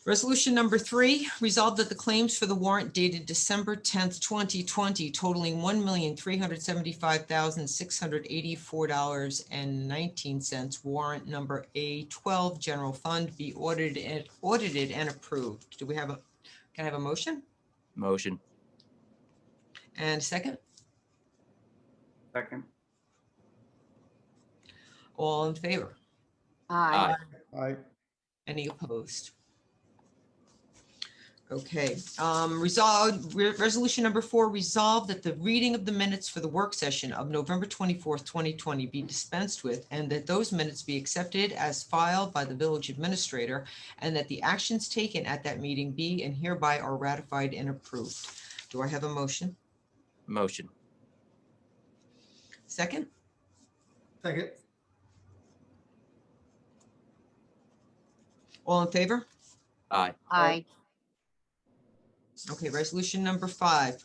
Resolution number 3, resolved that the claims for the warrant dated December 10th, 2020 totaling $1,375,684.19, warrant number A12, general fund, be audited and approved. Do we have can I have a motion? Motion. And a second? Second. All in favor? Aye. Aye. Any opposed? Okay, resolution number 4, resolved that the reading of the minutes for the work session of November 24th, 2020 be dispensed with, and that those minutes be accepted as filed by the village administrator, and that the actions taken at that meeting be and hereby are ratified and approved. Do I have a motion? Motion. Second? Second. All in favor? Aye. Aye. Okay, resolution number 5.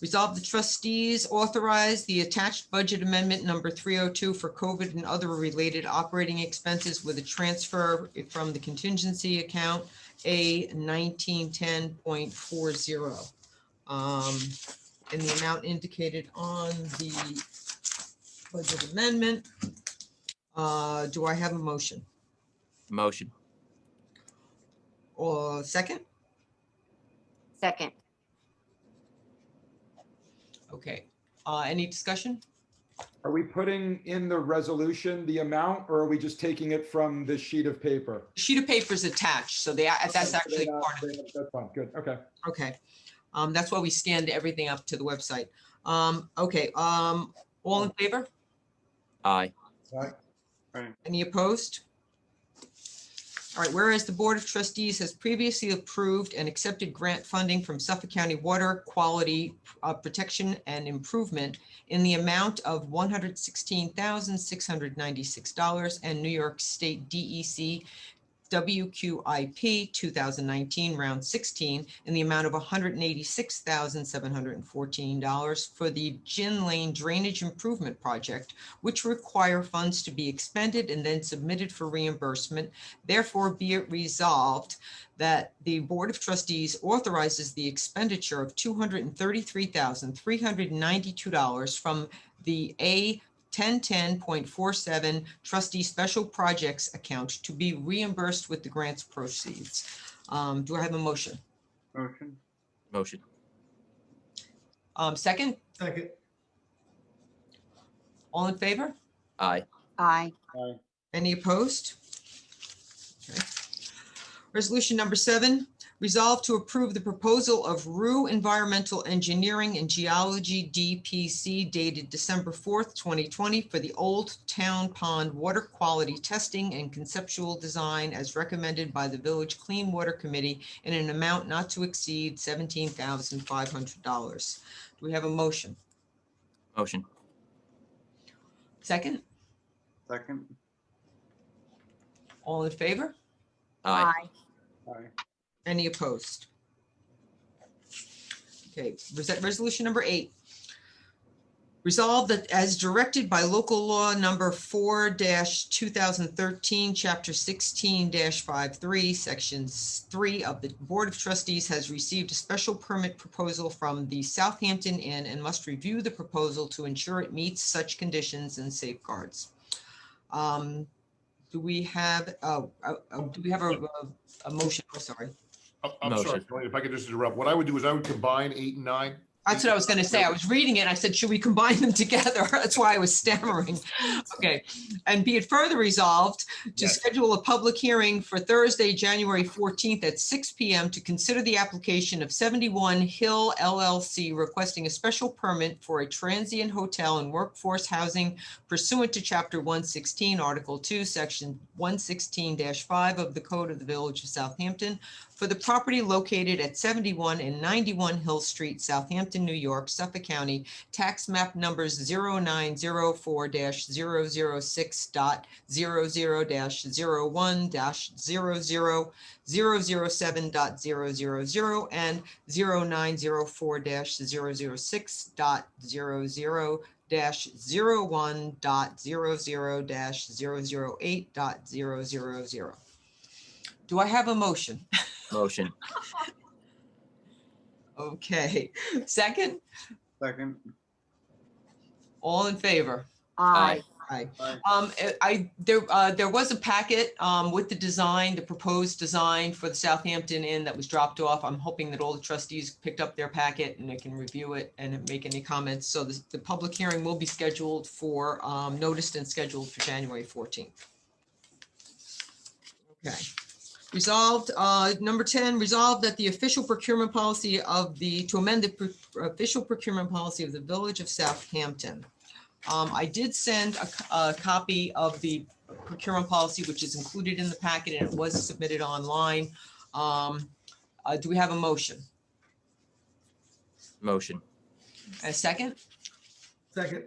Resolve the trustees authorize the attached budget amendment number 302 for COVID and other related operating expenses with a transfer from the contingency account A1910.40 in the amount indicated on the budget amendment. Do I have a motion? Motion. Or second? Second. Okay, any discussion? Are we putting in the resolution the amount, or are we just taking it from the sheet of paper? Sheet of paper is attached, so that's actually part of it. That's fine, good, okay. Okay, that's why we scanned everything up to the website. Okay, all in favor? Aye. Any opposed? All right, whereas the Board of Trustees has previously approved and accepted grant funding from Suffolk County Water Quality Protection and Improvement in the amount of $116,696 and New York State DEC WQIP 2019 round 16 in the amount of $186,714 for the Gin Lane Drainage Improvement Project, which require funds to be expended and then submitted for reimbursement. Therefore, be it resolved that the Board of Trustees authorizes the expenditure of $233,392 from the A1010.47 trustee special projects account to be reimbursed with the grant's proceeds. Do I have a motion? Motion. Motion. Second? Second. All in favor? Aye. Aye. Any opposed? Okay. Resolution number 7, resolve to approve the proposal of RU Environmental Engineering and Geology DPC dated December 4th, 2020 for the Old Town Pond water quality testing and conceptual design as recommended by the Village Clean Water Committee in an amount not to exceed $17,500. Do we have a motion? Motion. Second? Second. All in favor? Aye. Aye. Any opposed? Okay, resolution number 8. Resolved that as directed by local law number 4-2013, chapter 16-53, section 3 of the Board of Trustees has received a special permit proposal from the Southampton Inn and must review the proposal to ensure it meets such conditions and safeguards. Do we have a motion? Oh, sorry. I'm sorry, Motion. Tony, if I could just interrupt. What I would do is I would combine 8 and 9. That's what I was going to say. I was reading it. And I said, should we combine them together? That's why I was stammering. Okay. And be it further resolved to Yes. schedule a public hearing for Thursday, January 14th at 6 p.m. to consider the application of 71 Hill LLC requesting a special permit for a transient hotel and workforce housing pursuant to Chapter 116, Article 2, Section 116-5 of the Code of the Village of Southampton for the property located at 71 and 91 Hill Street, Southampton, New York, Suffolk County, tax map numbers 0904-0006.00-01-00007.000 and 0904-006.00-01.00-008.000. Do I have a motion? Motion. Okay, second, Second. all in favor? Aye. Aye. Aye. There was a packet with the design, the proposed design for the Southampton Inn that was dropped off. I'm hoping that all the trustees picked up their packet and they can review it and make any comments. So the public hearing will be scheduled for, noticed and scheduled for January 14th. Okay. Resolved, number 10, resolved that the official procurement policy of to amend the official procurement policy of the Village of Southampton. I did send a copy of the procurement policy, which is included in the packet, and it was submitted online. Do we have a motion? Motion. A second? Second.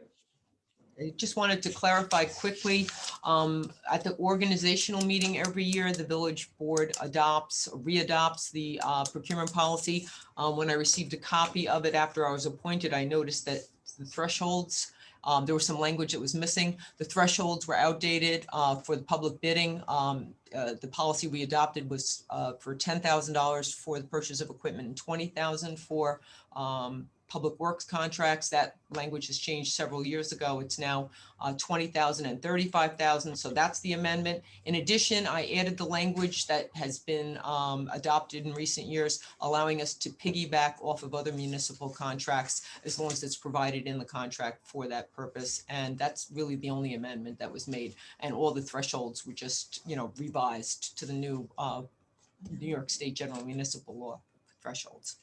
I just wanted to clarify quickly, at the organizational meeting every year, the village board readopts the procurement policy. When I received a copy of it after I was appointed, I noticed that the thresholds, there was some language that was missing. The thresholds were outdated for the public bidding. The policy we adopted was for $10,000 for the purchase of equipment and $20,000 for public works contracts. That language has changed several years ago. It's now 20,000 and 35,000. So that's the amendment. In addition, I added the language that has been adopted in recent years, allowing us to piggyback off of other municipal contracts as long as it's provided in the contract for that purpose. And that's really the only amendment that was made. And all the thresholds were just, revised to the new New York State General Municipal Law thresholds.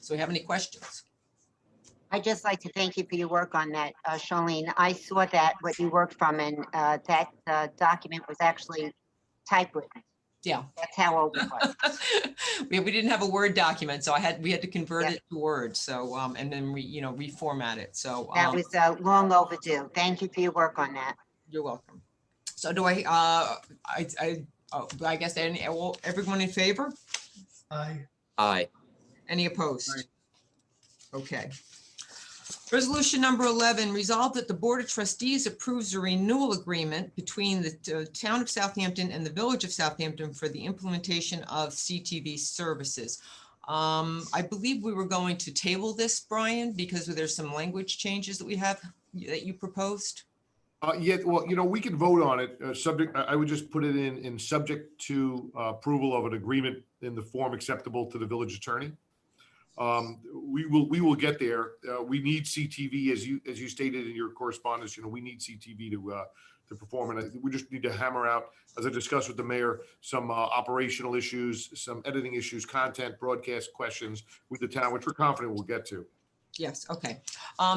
So we have any questions? I'd just like to thank you for your work on that, Charlene. I saw that, what you worked from, and that document was actually typewritten. Yeah. That's how old it was. We didn't have a Word document, so we had to convert it to Word. So, and then reformat it. So That was long overdue. Thank you for your work on that. You're welcome. So do I guess everyone in favor? Aye. Aye. Any opposed? Aye. Okay. Resolution number 11, resolved that the Board of Trustees approves a renewal agreement between the Town of Southampton and the Village of Southampton for the implementation of CTV services. I believe we were going to table this, Brian, because there's some language changes that that you proposed. Yeah, well, we can vote on it. Subject, I would just put it in subject to approval of an agreement in the form acceptable to the village attorney. We will get there. We need CTV, as you stated in your correspondence. We need CTV to perform, and I think we just need to hammer out, as I discussed with the mayor, some operational issues, some editing issues, content, broadcast questions with the town, which we're confident we'll get to. Yes, okay.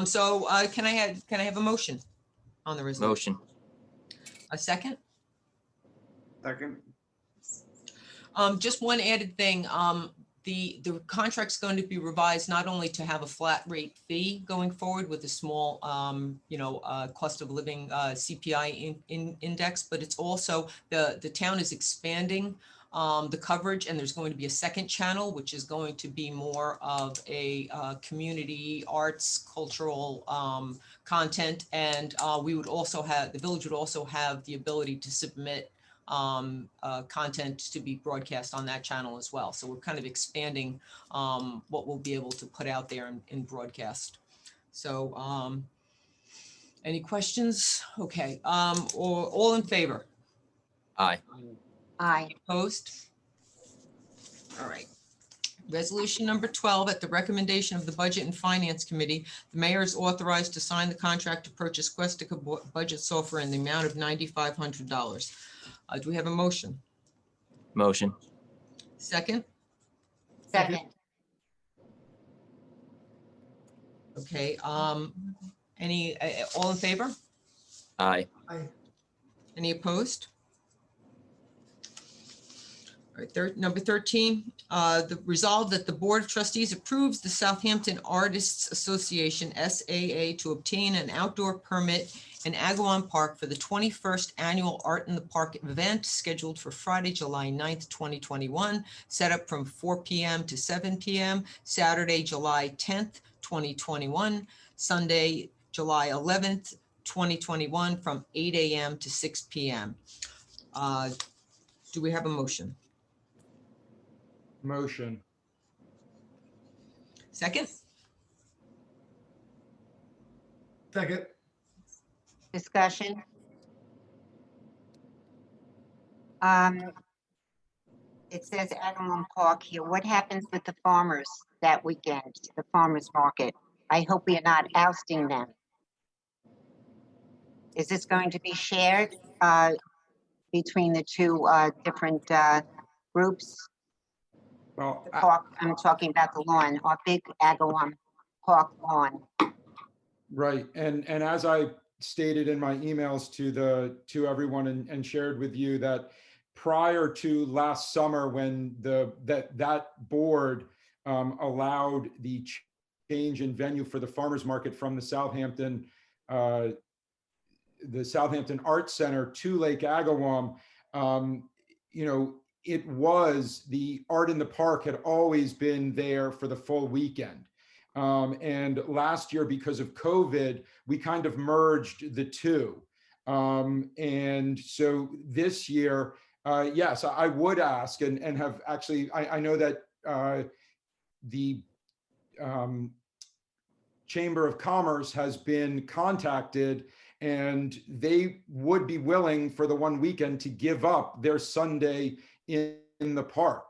So can I have a motion on the resolution? Motion. A second? Second. Just one added thing, the contract's going to be revised not only to have a flat rate fee going forward with a small, cost of living CPI index, but it's also, the town is expanding the coverage, and there's going to be a second channel, which is going to be more of a community arts, cultural content, and we would also have, the village would also have the ability to submit content to be broadcast on that channel as well. So we're kind of expanding what we'll be able to put out there in broadcast. So any questions? Okay, or all in favor? Aye. Aye. Opposed? All right. Resolution number 12, at the recommendation of the Budget and Finance Committee, the mayor is authorized to sign the contract to purchase Questica budget software in the amount of $9,500. Do we have a motion? Motion. Second? Second. Okay, any, all in favor? Aye. Any opposed? All right, number 13, the resolve that the Board of Trustees approves the Southampton Artists Association, SAA, to obtain an outdoor permit in Agawam Park for the 21st Annual Art in the Park event scheduled for Friday, July 9th, 2021, set up from 4 p.m. to 7 p.m., Saturday, July 10th, 2021, Sunday, July 11th, 2021, from 8 a.m. to 6 p.m. Do we have a motion? Motion. Second? Second. Discussion. It says Agawam Park here. What happens with the farmers that weekend, the farmers market? I hope we are not ousting them. Is this going to be shared between the two different groups? Well, The park, I'm talking about the lawn, our big Agawam Park lawn. right. And as I stated in my emails to everyone and shared with you, that prior to last summer, when that board allowed the change in venue for the farmers market from the Southampton Arts Center to Lake Agawam, it was, the Art in the Park had always been there for the full weekend. And last year, because of COVID, we kind of merged the two. And so this year, yes, I would ask and have actually, I know that the Chamber of Commerce has been contacted, and they would be willing for the one weekend to give up their Sunday in the park.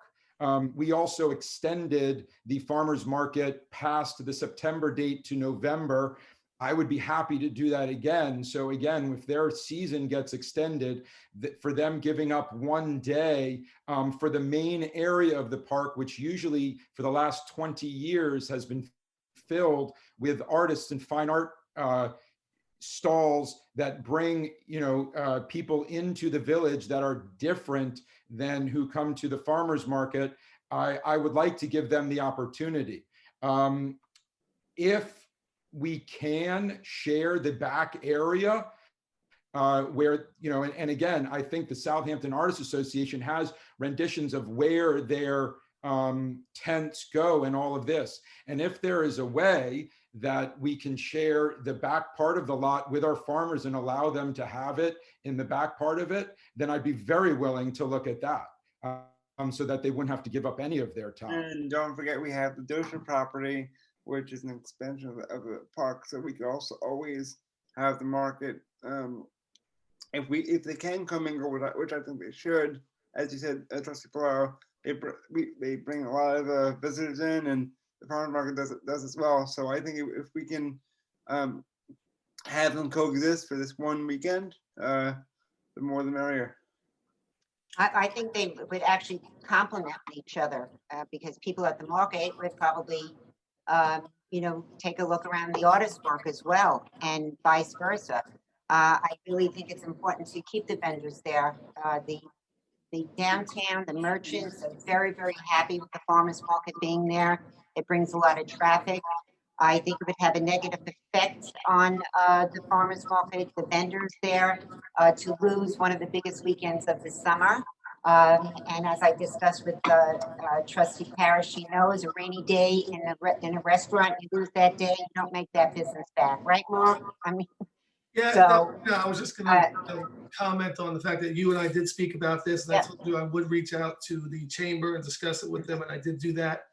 We also extended the farmers market past the September date to November. I would be happy to do that again. So again, if their season gets extended, for them giving up one day for the main area of the park, which usually for the last 20 years has been filled with artists and fine art stalls that bring people into the village that are different than who come to the farmers market. I would like to give them the opportunity. If we can share the back area where, and again, I think the Southampton Artists Association has renditions of where their tents go and all of this. And if there is a way that we can share the back part of the lot with our farmers and allow them to have it in the back part of it, then I'd be very willing to look at that, so that they wouldn't have to give up any of their time. And don't forget, we have the Dosha property, which is an expansion of the park. So we could also always have the market. If they can come and go with that, which I think they should, as you said, Trustee Palaro, they bring a lot of visitors in, and the farmers market does as well. So I think if we can have them coexist for this one weekend, the more the merrier. I think they would actually complement each other because people at the market would probably, you know, take a look around the artist work as well, and vice versa. I really think it's important to keep the vendors there. The downtown, the merchants are very, very happy with the farmers market being there. It brings a lot of traffic. I think it would have a negative effect on the farmers market, the vendors there, to lose one of the biggest weekends of the summer. And as I discussed with Trustee Parrish, she knows a rainy day in a restaurant, you lose that day, you don't make that business back, right, Mark? I mean, Yeah, so, I was just gonna comment on the fact that you and I did speak about this, and I Yeah. told you I would reach out to the chamber and discuss it with them, and I did do that.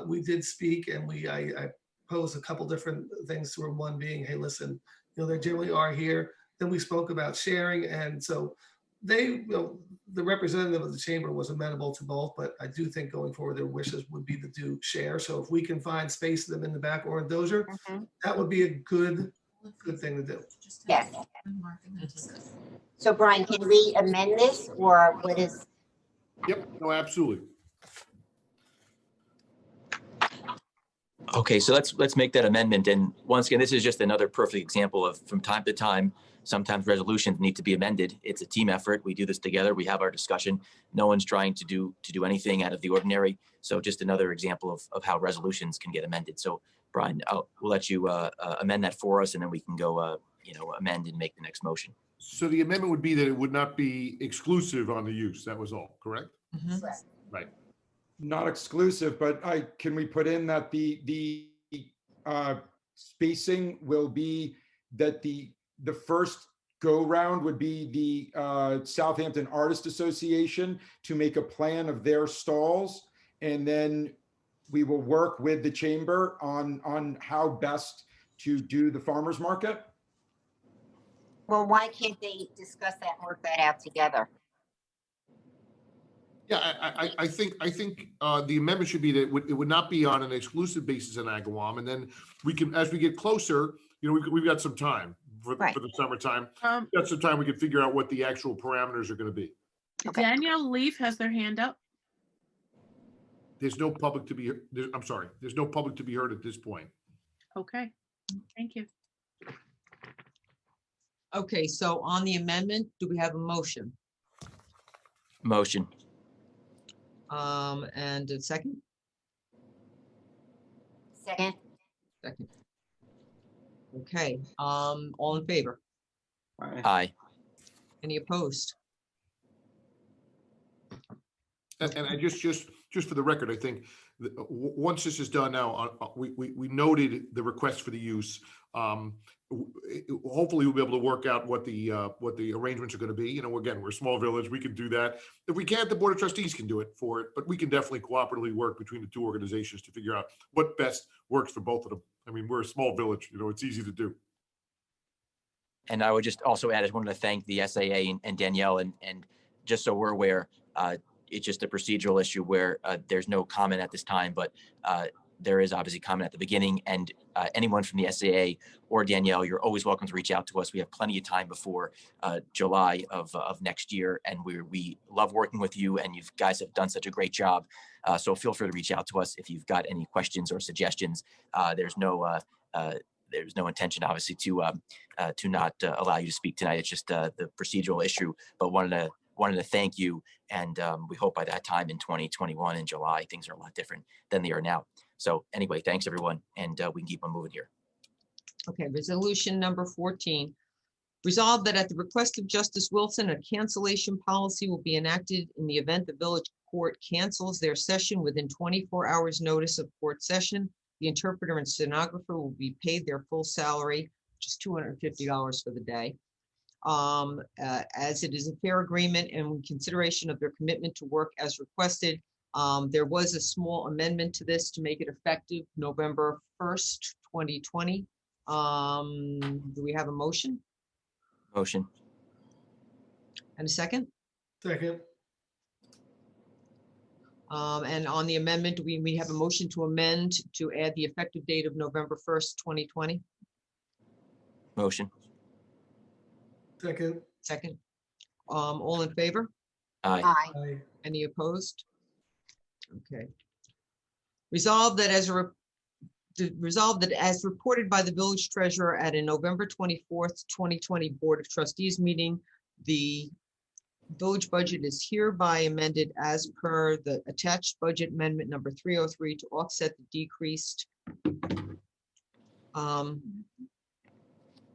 We did speak, and I posed a couple different things to her. One being, hey, listen, you know, they generally are here. Then we spoke about sharing, and so they, you know, the representative of the chamber was amenable to both, but I do think going forward, their wishes would be to do share. So if we can find space for them in the back or in Dozier, that would be a good thing to do. yes. So Brian, can we amend this, or what is? Yep, no, absolutely. Okay, so let's make that amendment. And once again, this is just another perfect example of, from time to time, sometimes resolutions need to be amended. It's a team effort. We do this together. We have our discussion. No one's trying to do anything out of the ordinary. So just another example of how resolutions can get amended. So Brian, we'll let you amend that for us, and then we can go amend and make the next motion. So the amendment would be that it would not be exclusive on the use. That was all, correct? Right. Not exclusive, but can we put in that the spacing will be that the first go round would be the Southampton Artist Association to make a plan of their stalls, and then we will work with the chamber on how best to do the farmers market. Well, why can't they discuss that and work that out together? Yeah, I think the amendment should be that it would not be on an exclusive basis in Agawam, and then we can, as we get closer, you know, we've got some time for the summertime. We've got some time, we can figure out what the actual parameters are going to be. Okay. Danielle Leaf has their hand up. There's no public to be. I'm sorry. There's no public to be heard at this point. Okay, thank you. Okay, so on the amendment, do we have a motion? Motion. And a second? Second. Second. Okay, all in favor? Aye. Any opposed? And I just for the record, I think once this is done now, we noted the request for the use. Hopefully we'll be able to work out what the arrangements are going to be. You know, again, we're a small village. We can do that. If we can't, the Board of Trustees can do it for it. But we can definitely cooperatively work between the two organizations to figure out what best works for both of them. I mean, we're a small village. You know, it's easy to do. And I would just also add, I just wanted to thank the SAA and Danielle, and just so we're aware, it's just a procedural issue where there's no comment at this time, but there is obviously comment at the beginning, and anyone from the SAA or Danielle, you're always welcome to reach out to us. We have plenty of time before July of next year, and we love working with you, and you guys have done such a great job. So feel free to reach out to us if you've got any questions or suggestions. There's no intention, obviously, to not allow you to speak tonight. It's just the procedural issue, but wanted to thank you, and we hope by that time in 2021 in July, things are a lot different than they are now. So anyway, thanks everyone, and we can keep on moving here. Okay, resolution number 14. Resolved that at the request of Justice Wilson, a cancellation policy will be enacted in the event the village court cancels their session within 24 hours notice of court session. The interpreter and stenographer will be paid their full salary, which is $250 for the day. As it is a fair agreement and in consideration of their commitment to work as requested, there was a small amendment to this to make it effective November 1st, 2020. Do we have a motion? Motion. And a second? Second. And on the amendment, we have a motion to amend to add the effective date of November 1st, 2020. Motion. Second. Second. All in favor? Aye. Aye. Aye. Any opposed? Okay. Resolved that as reported by the village treasurer at a November 24th, 2020 Board of Trustees meeting, the village budget is hereby amended as per the attached budget amendment number 303 to offset the decreased.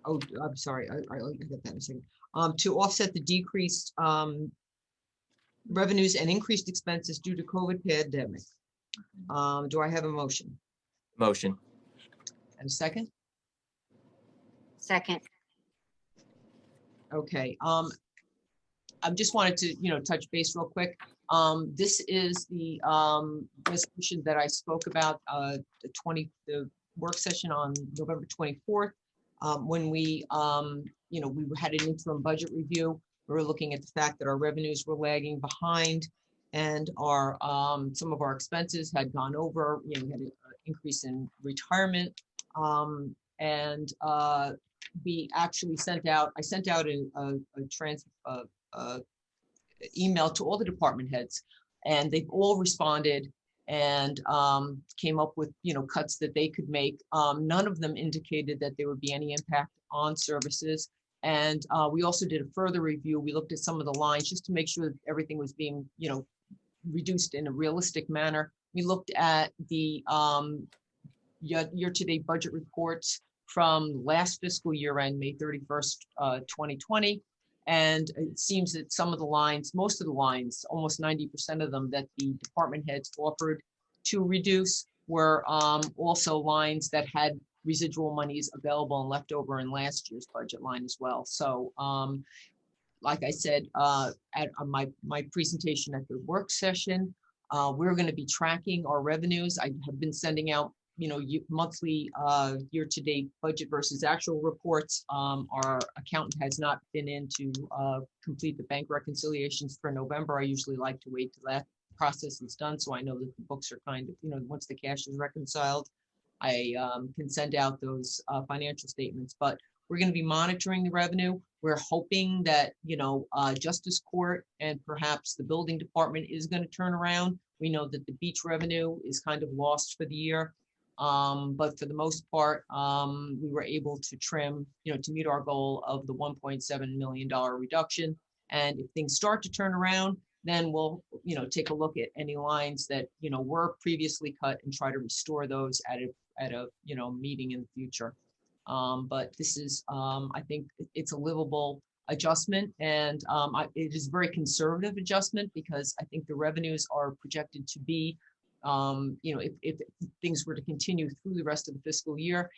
Oh, I'm sorry. I'll get that in a second. To offset the decreased revenues and increased expenses due to COVID pandemic. Do I have a motion? Motion. And a second? Second. Okay. I just wanted to, touch base real quick. This is the resolution that I spoke about, the work session on November 24th. When we had an interim budget review. We were looking at the fact that our revenues were lagging behind and our some of our expenses had gone over. We had an increase in retirement. We actually I sent out a email to all the department heads, and they've all responded and came up with cuts that they could make. None of them indicated that there would be any impact on services. And we also did a further review. We looked at some of the lines just to make sure that everything was being reduced in a realistic manner. We looked at the year-to-date budget reports from last fiscal year end, May 31st, 2020. And it seems that some of the lines, most of the lines, almost 90% of them that the department heads offered to reduce were also lines that had residual monies available and left over in last year's budget line as well. So like I said, at my presentation at the work session, we're going to be tracking our revenues. I have been sending out monthly year-to-date budget versus actual reports. Our accountant has not been in to complete the bank reconciliations for November. I usually like to wait till that process is done, so I know that the books are kind of, once the cash is reconciled, I can send out those financial statements. But we're going to be monitoring the revenue. We're hoping that Justice Court and perhaps the building department is going to turn around. We know that the beach revenue is kind of lost for the year. But for the most part, we were able to trim, to meet our goal of the $1.7 million reduction. And if things start to turn around, then we'll, take a look at any lines that, were previously cut and try to restore those at a meeting in the future. But this is, I think it's a livable adjustment, and it is a very conservative adjustment because I think the revenues are projected to be, if things were to continue through the rest of the fiscal year,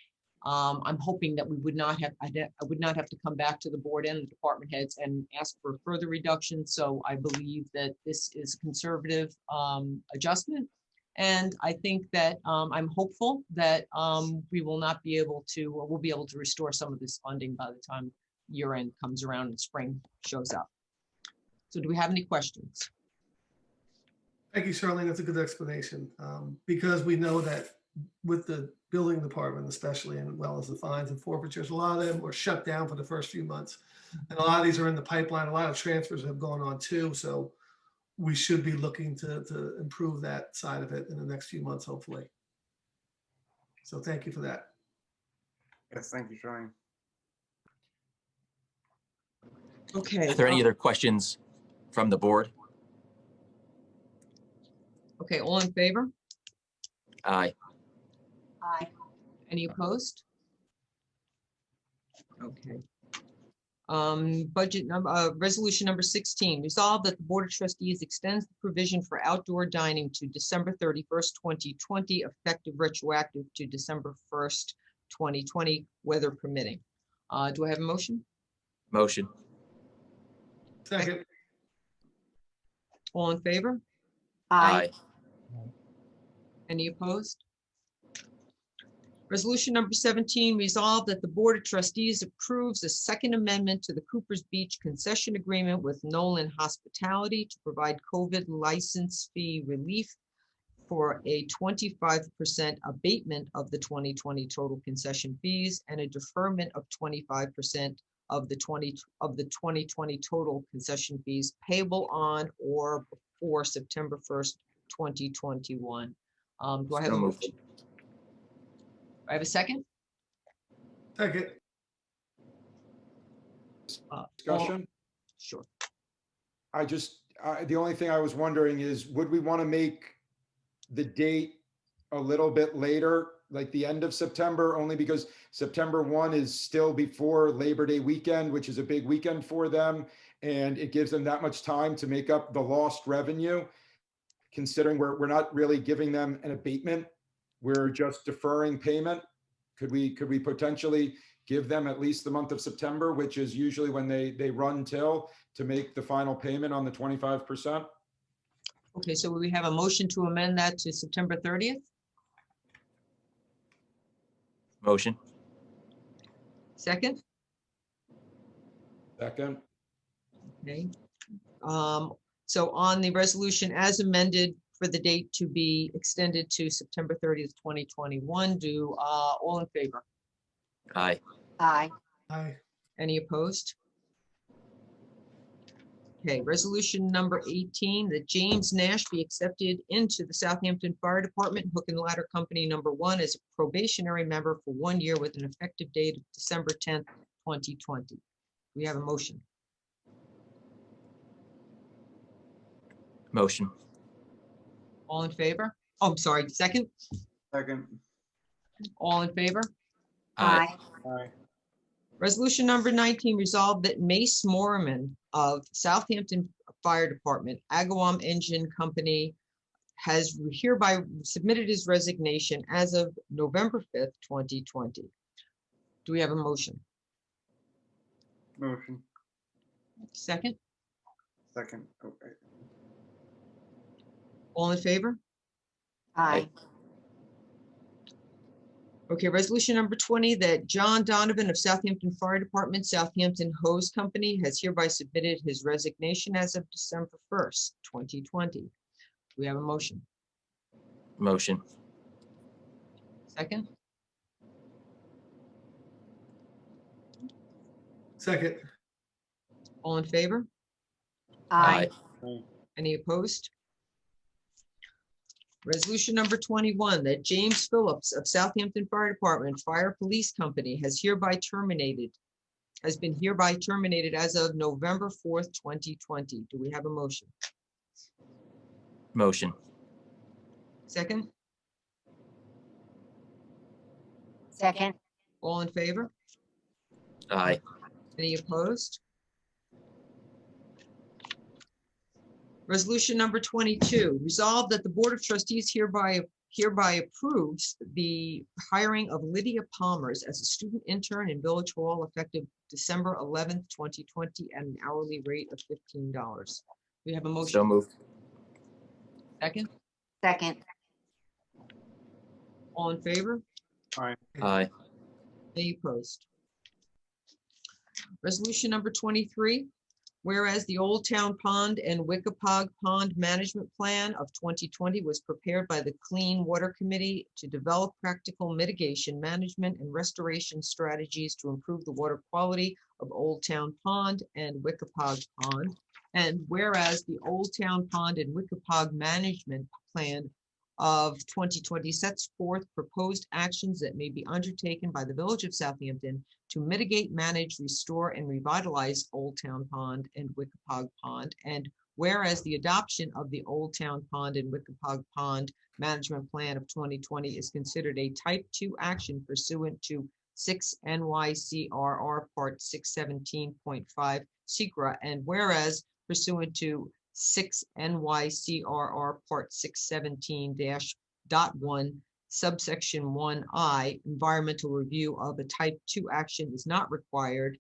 I'm hoping that I would not have to come back to the board and the department heads and ask for a further reduction. So I believe that this is a conservative adjustment. And I think that I'm hopeful that we will not be able to, or we'll be able to restore some of this funding by the time year end comes around and spring shows up. So do we have any questions? Thank you, Charlene. That's a good explanation. Because we know that with the building department, especially, and well as the fines and forfeitures, a lot of them were shut down for the first few months. And a lot of these are in the pipeline. A lot of transfers have gone on too. So we should be looking to improve that side of it in the next few months, hopefully. So thank you for that. Yes, thank you, Charlene. Okay. Are there any other questions from the board? Okay, all in favor? Aye. Aye. Any opposed? Okay. Budget number, resolution number 16, resolved that the Board of Trustees extends the provision for outdoor dining to December 31st, 2020, effective retroactive to December 1st, 2020, weather permitting. Do I have a motion? Motion. Second. All in favor? Aye. Any opposed? Resolution number 17, resolved that the Board of Trustees approves a second amendment to the Coopers Beach concession agreement with Nolan Hospitality to provide COVID license fee relief for a 25% abatement of the 2020 total concession fees and a deferment of 25% of the 2020 total concession fees payable on or before September 1st, 2021. Do I have a So moved. motion? I have a second? Second. Discussion? Sure. The only thing I was wondering is, would we want to make the date a little bit later, like the end of September, only because September 1 is still before Labor Day weekend, which is a big weekend for them. And it gives them that much time to make up the lost revenue, considering we're not really giving them an abatement. We're just deferring payment. Could we potentially give them at least the month of September, which is usually when they run till, to make the final payment on the 25%? Okay, so we have a motion to amend that to September 30th. Motion. Second? Second. Okay. So on the resolution as amended for the date to be extended to September 30th, 2021, do all in favor? Aye. Aye. Aye. Any opposed? Okay, resolution number 18, that James Nash be accepted into the Southampton Fire Department Hook and Ladder Company number 1 as a probationary member for 1 year with an effective date of December 10th, 2020. We have a motion. Motion. All in favor? Oh, I'm sorry, second? Second. All in favor? Aye. Aye. Resolution number 19, resolved that Mace Morman of Southampton Fire Department, Agawam Engine Company, has hereby submitted his resignation as of November 5th, 2020. Do we have a motion? Motion. Second? Second. Okay. All in favor? Aye. Okay, resolution number 20, that John Donovan of Southampton Fire Department, Southampton Hose Company, has hereby submitted his resignation as of December 1st, 2020. We have a motion. Motion. Second? Second. All in favor? Aye. Any opposed? Resolution number 21, that James Phillips of Southampton Fire Department Fire Police Company has been hereby terminated as of November 4th, 2020. Do we have a motion? Motion. Second? Second. All in favor? Aye. Any opposed? Resolution number 22, resolved that the Board of Trustees hereby approves the hiring of Lydia Palmers as a student intern in Village Hall effective December 11th, 2020 at an hourly rate of $15. We have a motion. So moved. Second? Second. All in favor? Aye. Any opposed? Resolution number 23, whereas the Old Town Pond and Wickapog Pond Management Plan of 2020 was prepared by the Clean Water Committee to develop practical mitigation, management, and restoration strategies to improve the water quality of Old Town Pond and Wickapog Pond. And whereas the Old Town Pond and Wickapog Management Plan of 2020 sets forth proposed actions that may be undertaken by the Village of Southampton to mitigate, manage, restore, and revitalize Old Town Pond and Wickapog Pond. And whereas the adoption of the Old Town Pond and Wickapog Pond Management Plan of 2020 is considered a Type 2 action pursuant to 6 NYCRR Part 617.5 SECRA, and whereas pursuant to 6 NYCRR Part 617-.1 subsection 1I, environmental review of a Type 2 action is not required,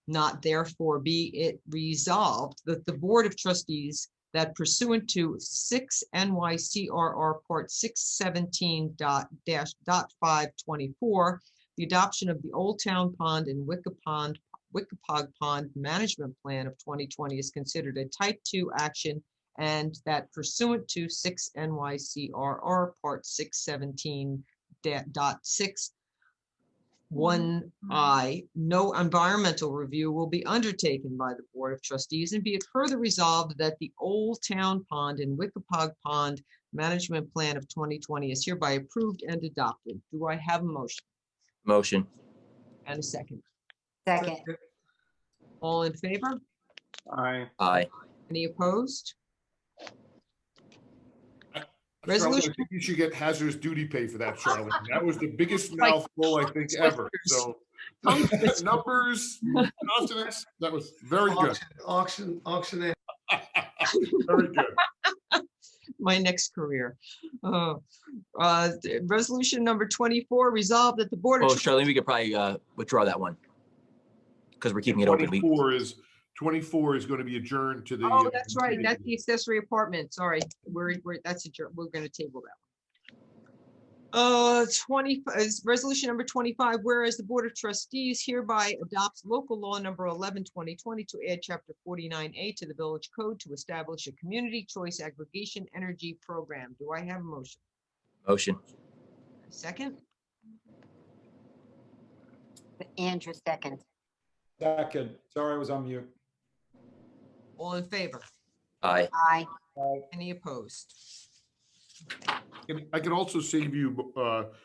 not therefore be it resolved that the Board of Trustees that pursuant to 6 NYCRR Part 617.524, the adoption of the Old Town Pond and Wickapog Pond Management Plan of 2020 is considered a Type 2 action, and that pursuant to 6 NYCRR Part 617.6(1)(I), no environmental review will be undertaken by the Board of Trustees, and be it further resolved that the Old Town Pond and Wickapog Pond Management Plan of 2020 is hereby approved and adopted. Do I have a motion? Motion. And a second? Second. All in favor? Aye. Aye. Any opposed? Charlene, I Resolution. think you should get hazardous duty pay for that, Charlene. That was the biggest Like mouthful I think ever. So numbers, consonants, that was very good. Auction. Very good. My next career. Resolution number 24, resolved that the Board Oh, of Charlene, we could probably withdraw that one because we're keeping it open. 24 is going to be adjourned to the. Oh, that's right. That's the accessory apartment. Sorry, we're going to table that. 20 is resolution number 25, whereas the Board of Trustees hereby adopts local law number 11/2020 to add chapter 49A to the Village Code to establish a community choice aggregation energy program. Do I have a motion? Motion. Second? Andrew, second. Second. Sorry, I was on mute. All in favor? Aye. Aye. Any opposed? I can also save you,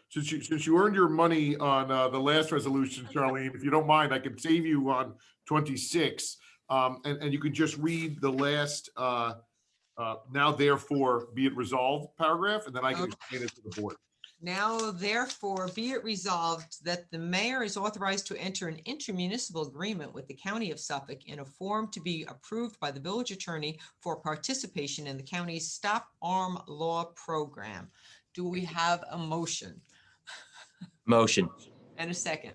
since you earned your money on the last resolution, Charlene, if you don't mind, I can save you on 26. And you can just read the last, now therefore be it resolved paragraph, and then I can explain it to the board. Now, therefore, be it resolved that the mayor is authorized to enter an intermunicipal agreement with the County of Suffolk in a form to be approved by the village attorney for participation in the county's Stop Arm Law program. Do we have a motion? Motion. And a second?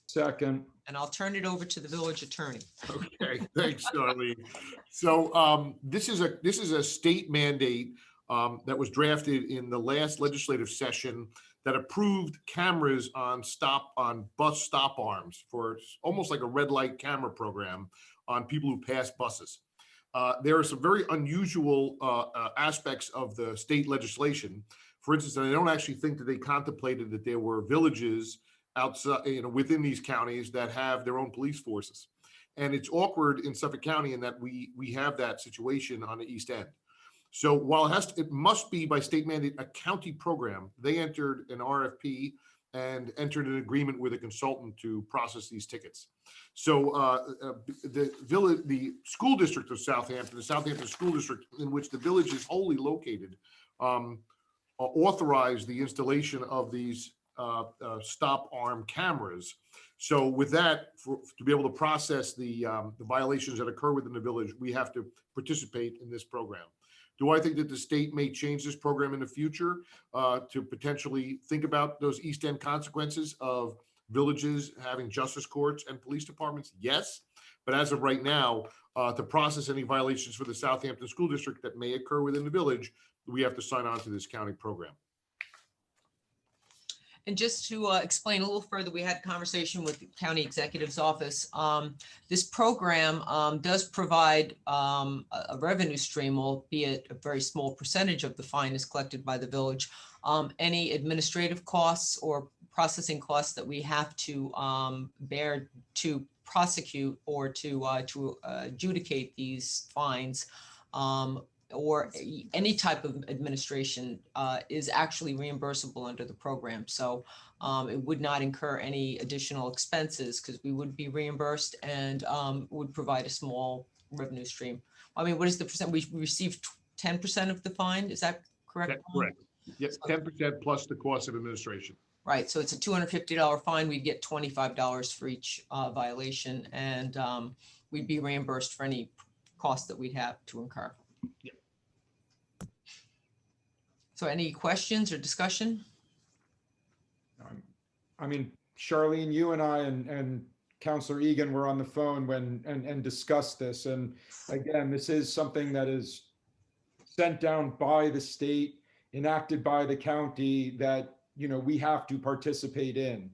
Second. And I'll turn it over to the village attorney. Okay, thanks, Charlene. So this is a state mandate that was drafted in the last legislative session that approved cameras on bus stop arms for almost like a red light camera program on people who pass buses. There are some very unusual aspects of the state legislation. For instance, I don't actually think that they contemplated that there were villages outside, within these counties that have their own police forces. And it's awkward in Suffolk County in that we have that situation on the East End. So while it must be by state mandate a county program, they entered an RFP and entered an agreement with a consultant to process these tickets. So the school district of Southampton, the Southampton School District, in which the village is wholly located, authorized the installation of these stop arm cameras. So with that, to be able to process the violations that occur within the village, we have to participate in this program. Do I think that the state may change this program in the future to potentially think about those East End consequences of villages having justice courts and police departments? Yes. But as of right now, to process any violations for the Southampton School District that may occur within the village, we have to sign on to this county program. And just to explain a little further, we had a conversation with the county executive's office. This program does provide a revenue stream, albeit a very small percentage of the fine is collected by the village. Any administrative costs or processing costs that we have to bear to prosecute or to adjudicate these fines, or any type of administration is actually reimbursable under the program. So it would not incur any additional expenses because we would be reimbursed and would provide a small revenue stream. I mean, what is the percent? We receive 10% of the fine. Is that correct? That's correct. Yes, 10% plus the cost of administration. Right. So it's a $250 fine. We'd get $25 for each violation, and we'd be reimbursed for any cost that we have to incur. Yeah. So any questions or discussion? I mean, Charlene, you and I and Councilor Egan were on the phone and discussed this. And again, this is something that is sent down by the state, enacted by the county that, we have to participate in.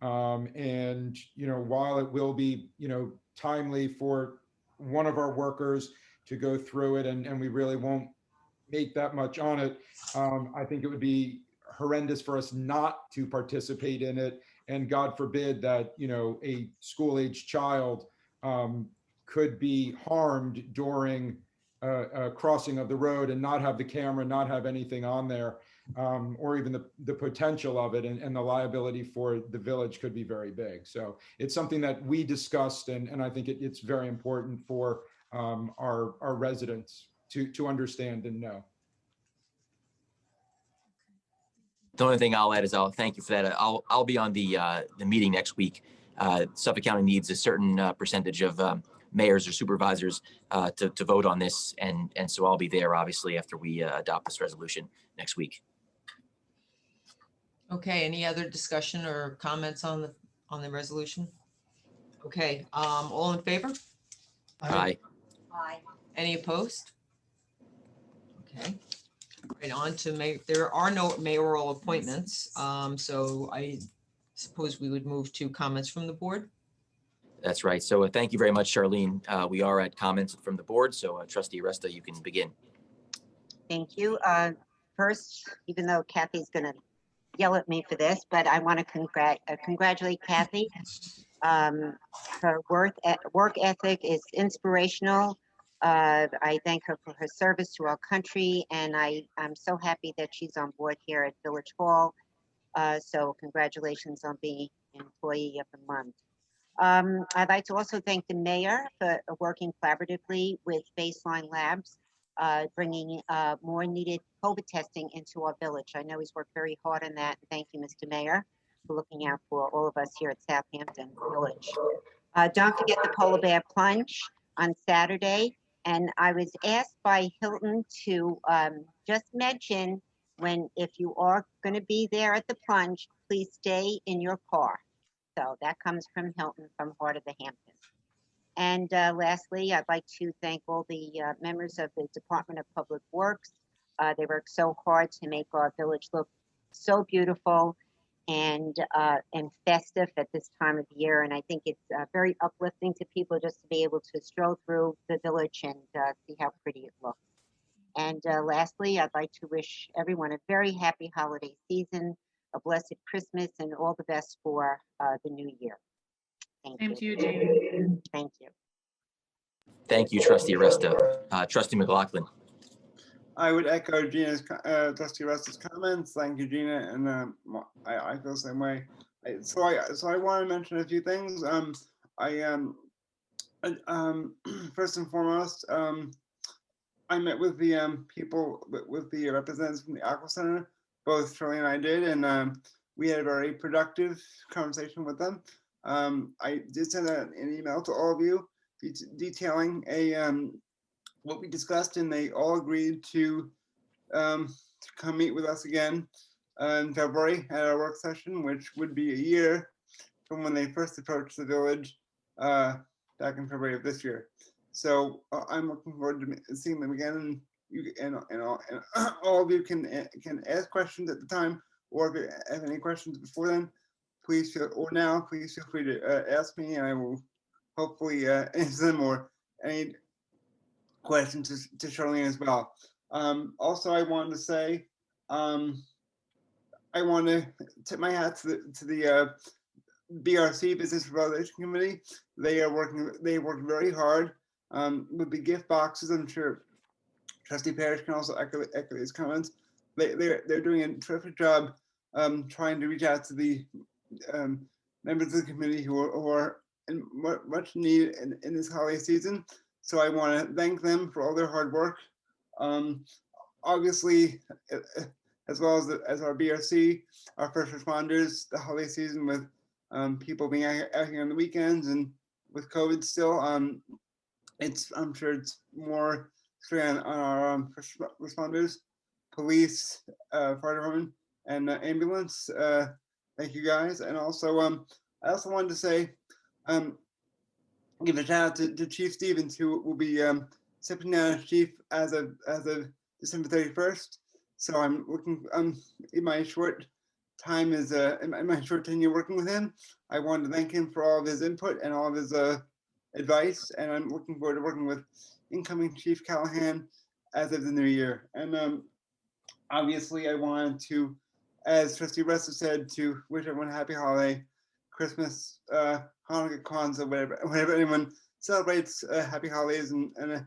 And, while it will be, timely for one of our workers to go through it, and we really won't make that much on it, I think it would be horrendous for us not to participate in it. And God forbid that, a school-age child could be harmed during a crossing of the road and not have the camera, not have anything on there, or even the potential of it, and the liability for the village could be very big. So it's something that we discussed, and I think it's very important for our residents to understand and know. The only thing I'll add is I'll thank you for that. I'll be on the meeting next week. Suffolk County needs a certain percentage of mayors or supervisors to vote on this, and so I'll be there obviously after we adopt this resolution next week. Okay, any other discussion or comments on the resolution? Okay, all in favor? Aye. Aye. Any opposed? Okay, right on to there are no mayoral appointments, so I suppose we would move to comments from the board. That's right. So thank you very much, Charlene. We are at comments from the board. So Trustee Resta, you can begin. Thank you. First, even though Kathy's going to yell at me for this, but I want to congratulate Kathy. Her work ethic is inspirational. I thank her for her service to our country, and I'm so happy that she's on board here at Village Hall. So congratulations on being Employee of the Month. I'd like to also thank the mayor for working collaboratively with Baseline Labs, bringing more needed COVID testing into our village. I know he's worked very hard on that. Thank you, Mr. Mayor, for looking out for all of us here at Southampton Village. Don't forget the Polar Bear Plunge on Saturday. And I was asked by Hilton to just mention if you are going to be there at the plunge, please stay in your car. So that comes from Hilton, from Heart of the Hamptons. And lastly, I'd like to thank all the members of the Department of Public Works. They work so hard to make our village look so beautiful and festive at this time of year. And I think it's very uplifting to people just to be able to stroll through the village and see how pretty it looks. And lastly, I'd like to wish everyone a very happy holiday season, a blessed Christmas, and all the best for the new year. Thank Same you. to you, Jean. Thank you. Thank you, Trustee Resta. Trustee McLaughlin. I would echo Gina's, Trustee Resta's comments. Thank you, Gina, and I feel the same way. So I want to mention a few things. First and foremost, I met with the people, with the representatives from the Aqua Center. Both Shirley and I did, and we had a very productive conversation with them. I did send an email to all of you detailing what we discussed, and they all agreed to come meet with us again in February at our work session, which would be a year from when they first approached the village back in February of this year. So I'm looking forward to seeing them again, and all of you can ask questions at the time, or if you have any questions before then, please feel free to ask me, and I will hopefully answer them, or any questions to Charlene as well. Also, I wanted to say, I want to tip my hat to the BRC, Business Relations Committee. They worked very hard with the gift boxes. I'm sure Trustee Parrish can also echo these comments. They're doing a terrific job trying to reach out to the members of the community who are in much need in this holiday season. So I want to thank them for all their hard work. Obviously, as well as our BRC, our first responders, the holiday season with people being out here on the weekends and with COVID still, I'm sure it's more on our first responders, police, fire department, and ambulance. Thank you guys. And also, I also wanted to say, give a shout out to Chief Stevens, who will be stepping down as chief as of December 31st. So I'm looking in my short time is in my short tenure working with him. I wanted to thank him for all of his input and all of his advice, and I'm looking forward to working with incoming Chief Callahan as of the new year. And obviously, I wanted to, as Trustee Resta said, to wish everyone a happy holiday, Christmas, Hanukkah, Kwanzaa, whatever anyone celebrates. Happy holidays and a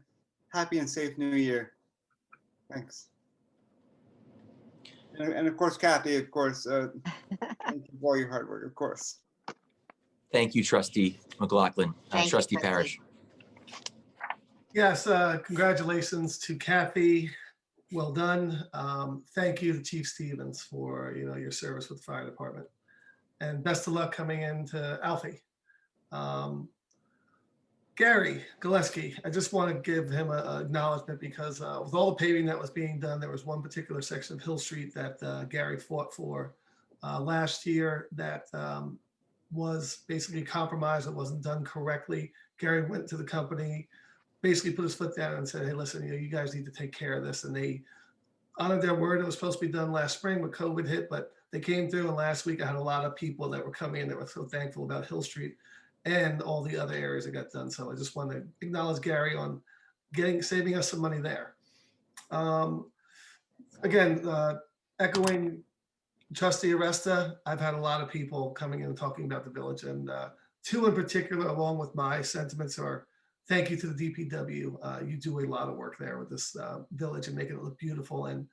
happy and safe new year. Thanks. And of course, Kathy, of course, thank you for all your hard work, of course. Thank you, Trustee McLaughlin. Thank you, Trustee trustee. Parrish. Yes, congratulations to Kathy. Well done. Thank you to Chief Stevens for your service with the fire department, and best of luck coming into Alfie. Gary Gillespie, I just want to give him an acknowledgement because with all the paving that was being done, there was one particular section of Hill Street that Gary fought for last year that was basically compromised. It wasn't done correctly. Gary went to the company, basically put his foot down and said, hey, listen, you guys need to take care of this. And they honored their word. It was supposed to be done last spring, but COVID hit, but they came through. And last week I had a lot of people that were coming in that were so thankful about Hill Street and all the other areas that got done. So I just want to acknowledge Gary on saving us some money there. Again, echoing Trustee Aresta, I've had a lot of people coming in and talking about the village, and two in particular, along with my sentiments, are thank you to the DPW. You do a lot of work there with this village and making it look beautiful, and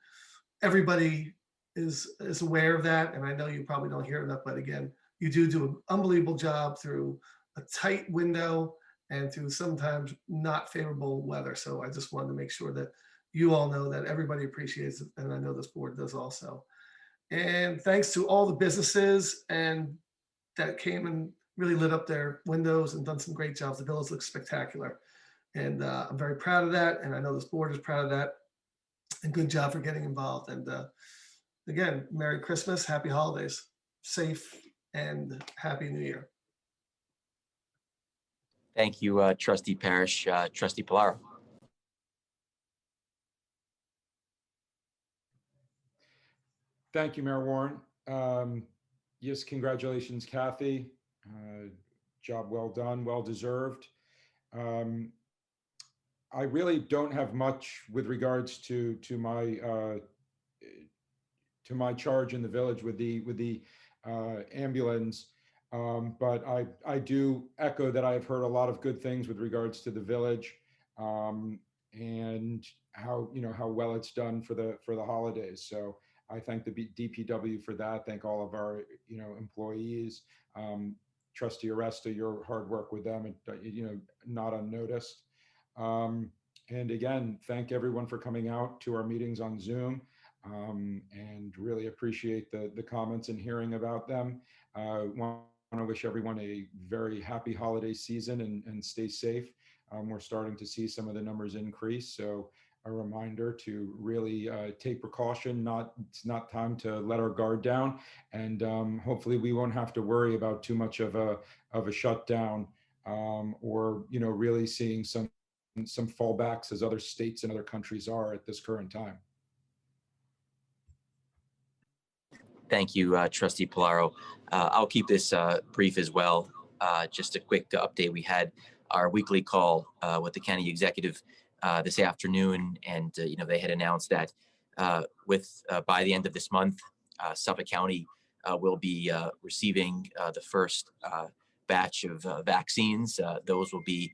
everybody is aware of that. And I know you probably don't hear enough, but again, you do an unbelievable job through a tight window and through sometimes not favorable weather. So I just wanted to make sure that you all know that everybody appreciates it, and I know this board does also. And thanks to all the businesses and that came and really lit up their windows and done some great jobs. The village looks spectacular, and I'm very proud of that. And I know this board is proud of that. And good job for getting involved. And again, Merry Christmas, Happy Holidays, safe and Happy New Year. Thank you, Trustee Parrish. Trustee Polaro. Thank you, Mayor Warren. Yes, congratulations, Kathy. Job well done, well deserved. I really don't have much with regards to my charge in the village with the ambulance. But I do echo that I've heard a lot of good things with regards to the village, and how well it's done for the holidays. So I thank the DPW for that. Thank all of our employees. Trustee Aresta, your hard work with them, not unnoticed. And again, thank everyone for coming out to our meetings on Zoom, and really appreciate the comments and hearing about them. Want to wish everyone a very happy holiday season and stay safe. We're starting to see some of the numbers increase, so a reminder to really take precaution. It's not time to let our guard down, and hopefully we won't have to worry about too much of a shutdown, or really seeing some fallbacks as other states and other countries are at this current time. Thank you, Trustee Polaro. I'll keep this brief as well. Just a quick update. We had our weekly call with the county executive this afternoon, and they had announced that by the end of this month, Suffolk County will be receiving the first batch of vaccines. Those will be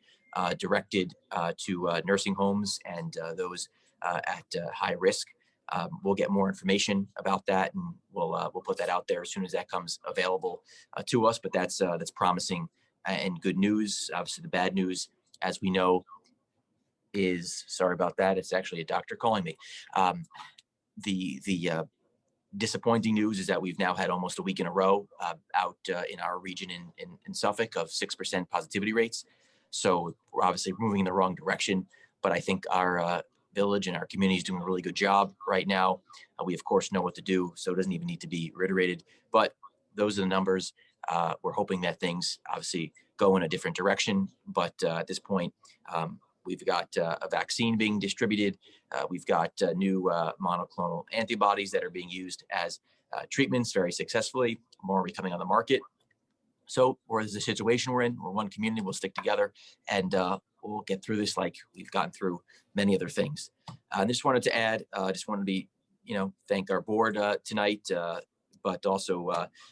directed to nursing homes and those at high risk. We'll get more information about that, and we'll put that out there as soon as that comes available to us. But that's promising and good news. Obviously, the bad news, as we know, is, sorry about that, it's actually a doctor calling me. The disappointing news is that we've now had almost a week in a row out in our region in Suffolk of 6% positivity rates. So we're obviously moving in the wrong direction, but I think our village and our community is doing a really good job right now. We of course know what to do, so it doesn't even need to be reiterated, but those are the numbers. We're hoping that things obviously go in a different direction, but at this point, We've got a vaccine being distributed. We've got new monoclonal antibodies that are being used as treatments very successfully. More are coming on the market. So, or is the situation we're in, we're one community, we'll stick together and we'll get through this like we've gotten through many other things. I just wanted to add, just wanted to be, thank our board tonight, but also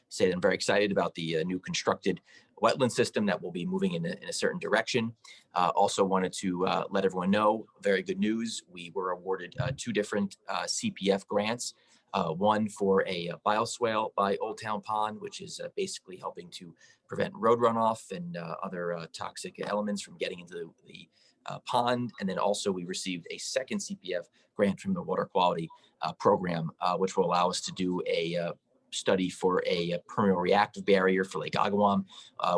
say that I'm very excited about the new constructed wetland system that will be moving in a certain direction. Also wanted to let everyone know, very good news. We were awarded 2 different CPF grants. One for a bioswale by Old Town Pond, which is basically helping to prevent road runoff and other toxic elements from getting into the pond. And then also we received a second CPF grant from the water quality program, which will allow us to do a study for a permeable reactive barrier for Lake Agawam,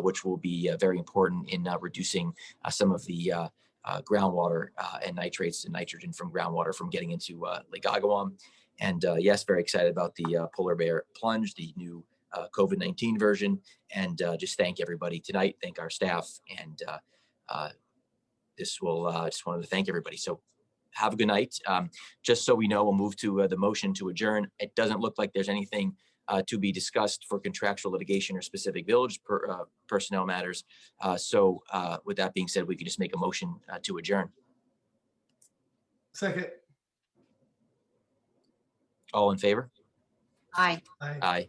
which will be very important in reducing some of the groundwater and nitrates and nitrogen from groundwater from getting into Lake Agawam. And yes, very excited about the Polar Bear Plunge, the new COVID-19 version. And just thank everybody tonight. Thank our staff. And this will just wanted to thank everybody. So have a good night. Just so we know, we'll move to the motion to adjourn. It doesn't look like there's anything to be discussed for contractual litigation or specific village personnel matters. So with that being said, we can just make a motion to adjourn. Second. All in favor? Aye. Aye. Aye.